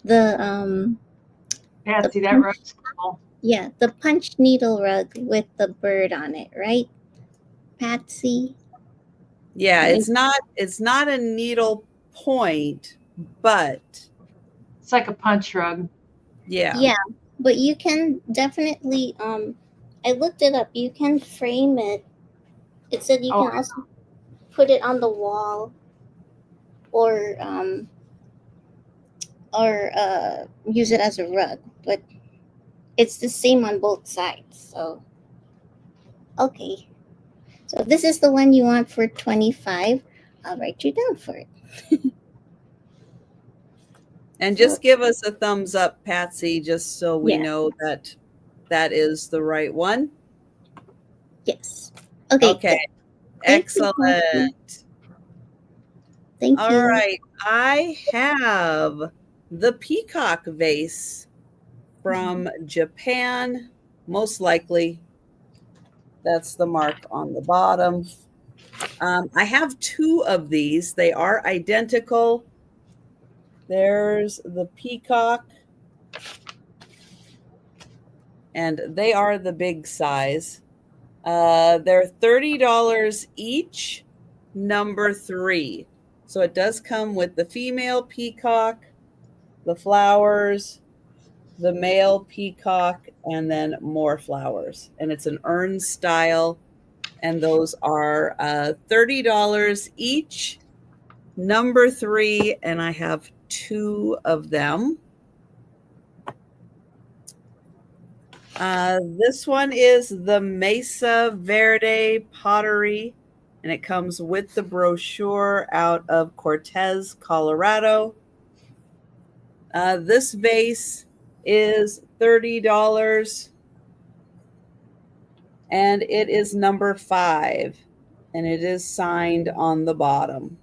the Patsy, that rug's cool. Yeah, the punch needle rug with the bird on it, right? Patsy. Yeah, it's not a needle point, but It's like a punch rug. yeah. Yeah, but you can definitely I looked it up. You can frame it. It said you can also put it on the wall or use it as a rug, but it's the same on both sides. So okay. So this is the one you want for 25. I'll write you down for it. And just give us a thumbs up, Patsy, just so we Yeah. know that that is the right one. Yes. Okay. Okay. Thank Excellent. you. Thank All you. right. I have the peacock vase from Japan. Most likely, that's the mark on the bottom. I have 2 of these. They are identical. There's the peacock, and they are the big size. They're $30 each, number 3. So it does come with the female peacock, the flowers, the male peacock, and then more flowers. And it's an urn style. And those are $30 each, number 3. And I have 2 of them. This one is the Mesa Verde pottery, and it comes with the brochure out of Cortez, Colorado. This vase is $30, and it is number 5, and it is signed on the bottom.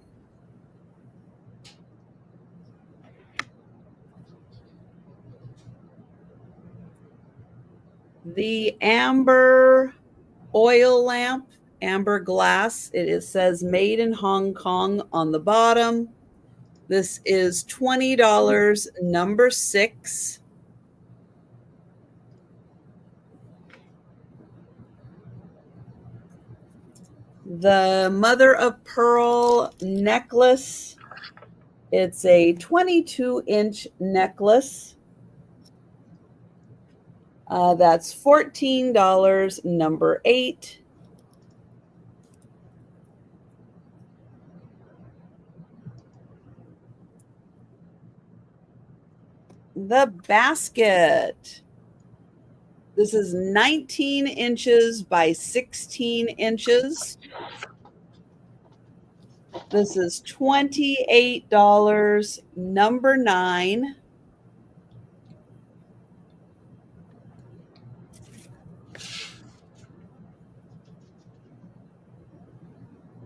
The amber oil lamp, amber glass, it says made in Hong Kong on the bottom. This is $20, number 6. The mother of pearl necklace, it's a 22-inch necklace. That's $14, number 8. The basket. This is 19 inches by 16 inches. This is $28, number 9.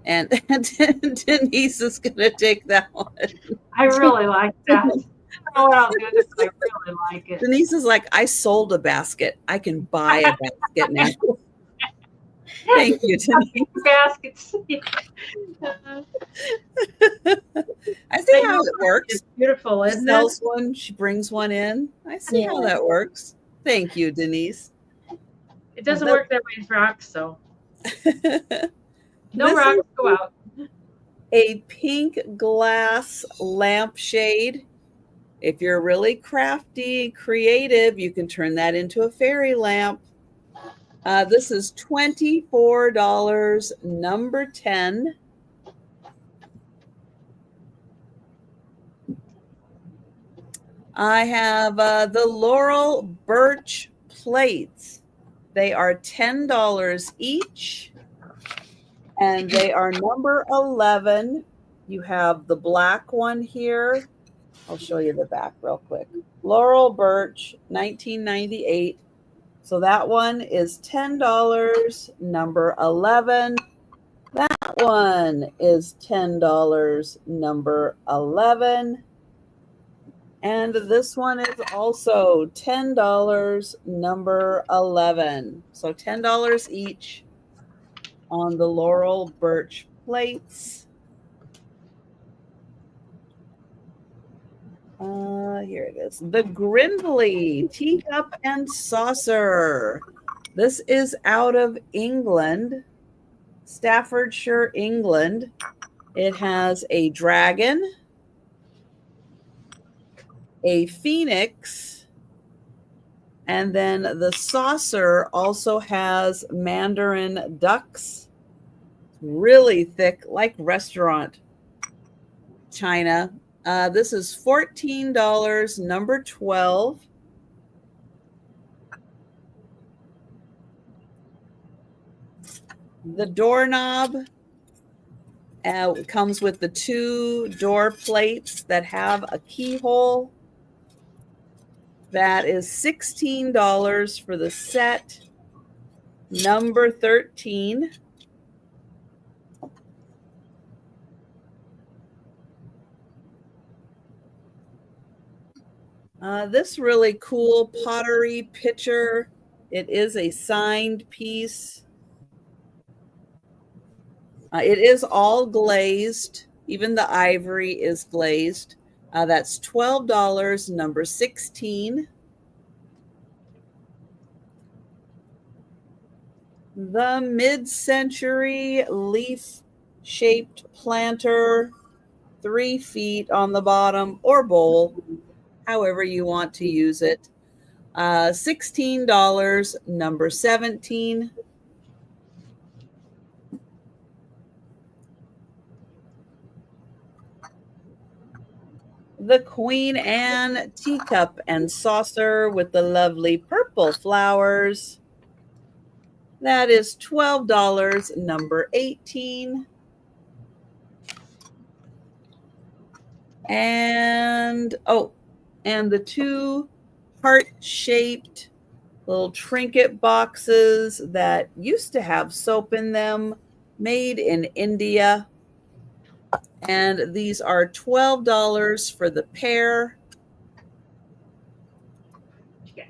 And Denise is going to take that one. I really like that. I don't know what I'll do with it, but I really like it. Denise is like, I sold a basket. I can buy a basket now. Thank you, Denise. Baskets. I see how it works. It's beautiful, She isn't it? sells one, she brings one in. I see how that works. Thank you, Denise. It doesn't work that way with rocks, though. No This rocks go out. A pink glass lampshade. If you're really crafty, creative, you can turn that into a fairy lamp. This is $24, number 10. I have the Laurel Birch plates. They are $10 each, and they are number 11. You have the black one here. I'll show you the back real quick. Laurel Birch, 1998. So that one is $10, number 11. That one is $10, number 11. And this one is also $10, number 11. So $10 each on the Laurel Birch plates. Here it is. The Grindley Teacup and Saucer. This is out of England, Staffordshire, England. It has a dragon, a phoenix, and then the saucer also has mandarin ducks. Really thick, like restaurant china. This is $14, number 12. The doorknob comes with the 2 door plates that have a keyhole. That is $16 for the set, number 13. This really cool pottery pitcher. It is a signed piece. It is all glazed. Even the ivory is glazed. That's $12, number 16. The mid-century leaf-shaped planter, 3 feet on the bottom, or bowl, however you want to use it. $16, number 17. The Queen Anne teacup and saucer with the lovely purple flowers. That is $12, number 18. And the 2 heart-shaped little trinket boxes that used to have soap in them, made in India. And these are $12 for the pair. That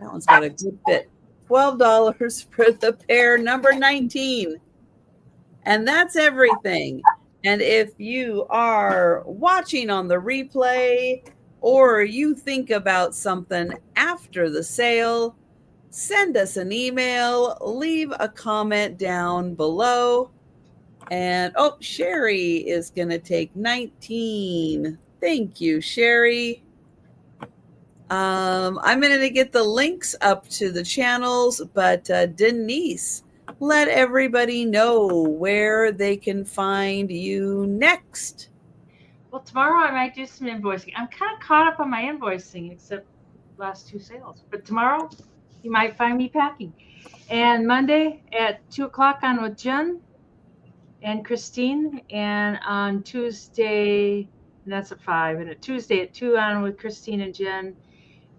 one's got a good fit. $12 for the pair, number 19. And that's everything. And if you are watching on the replay or you think about something after the sale, send us an email, leave a comment down below. And Sherry is going to take 19. Thank you, Sherry. I'm going to get the links up to the channels, but Denise, let everybody know where they can find you next. Well, tomorrow I might do some invoicing. I'm kind of caught up on my invoicing, except last 2 sales. But tomorrow you might find me packing. And Monday at 2 o'clock on with Jen and Christine, and on Tuesday, and that's at 5, and at Tuesday at 2 on with Christine and Jen.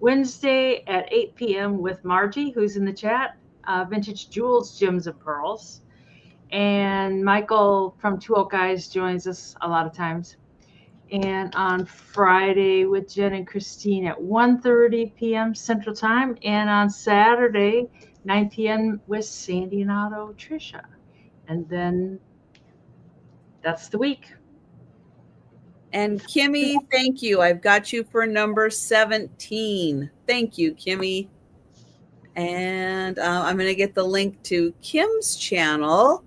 Wednesday at 8 p.m. with Margie, who's in the chat, Vintage Jewels, Gems and Pearls. And Michael from Two Oak Guys joins us a lot of times. And on Friday with Jen and Christine at 1:30 p.m. Central Time. And on Saturday, 9 p.m. with Sandy and Otto Trisha. And then that's the week. And Kimmy, thank you. I've got you for number 17. Thank you, Kimmy. And I'm going to get the link to Kim's channel.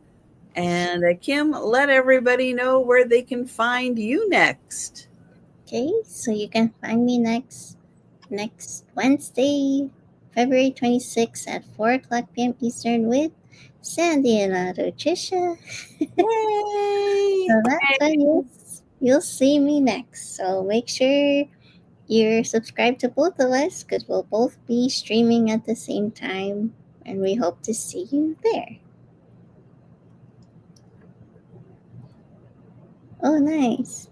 And Kim, let everybody know where they can find you next. Okay, so you can find me next Wednesday, February 26th at 4 o'clock p.m. Eastern with Sandy and Otto Trisha. Yay! So that's when you'll see me next. So make sure you're subscribed to both of us because we'll both be streaming at the same time, and we hope to see you there. Oh, nice.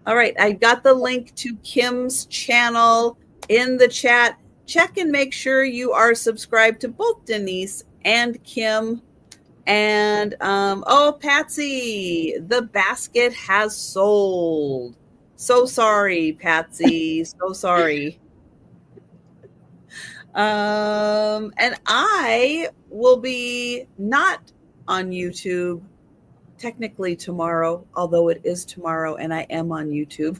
All right, I got the link to Kim's channel in the chat. Check and make sure you are subscribed to both Denise and Kim. And oh, Patsy, the basket has sold. So sorry, Patsy. So sorry. And I will be not on YouTube technically tomorrow, although it is tomorrow and I am on YouTube.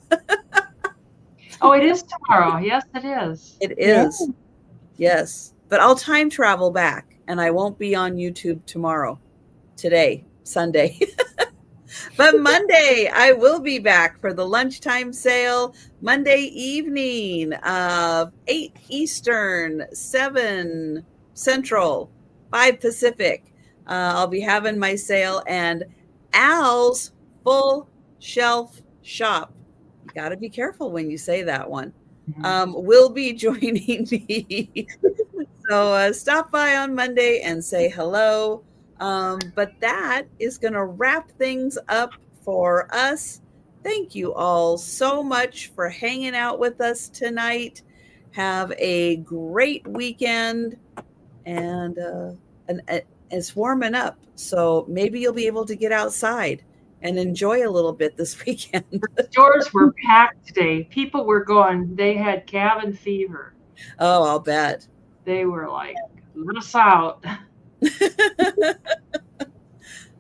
Oh, it is tomorrow. Yes, it is. It is. Yes. But I'll time travel back and I won't be on YouTube tomorrow. Today, Sunday. But Monday, I will be back for the lunchtime sale Monday evening, 8 Eastern, 7 Central, 5 Pacific. I'll be having my sale, and Al's Full Shelf Shop. You got to be careful when you say that one. Will be joining me. So stop by on Monday and say hello. But that is going to wrap things up for us. Thank you all so much for hanging out with us tonight. Have a great weekend, and it's warming up, so maybe you'll be able to get outside and enjoy a little bit this weekend. The stores were packed today. People were going, they had cabin fever. Oh, I'll bet. They were like, let us out.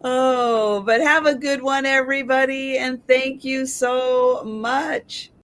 Oh, but have a good one, everybody, and thank you so much.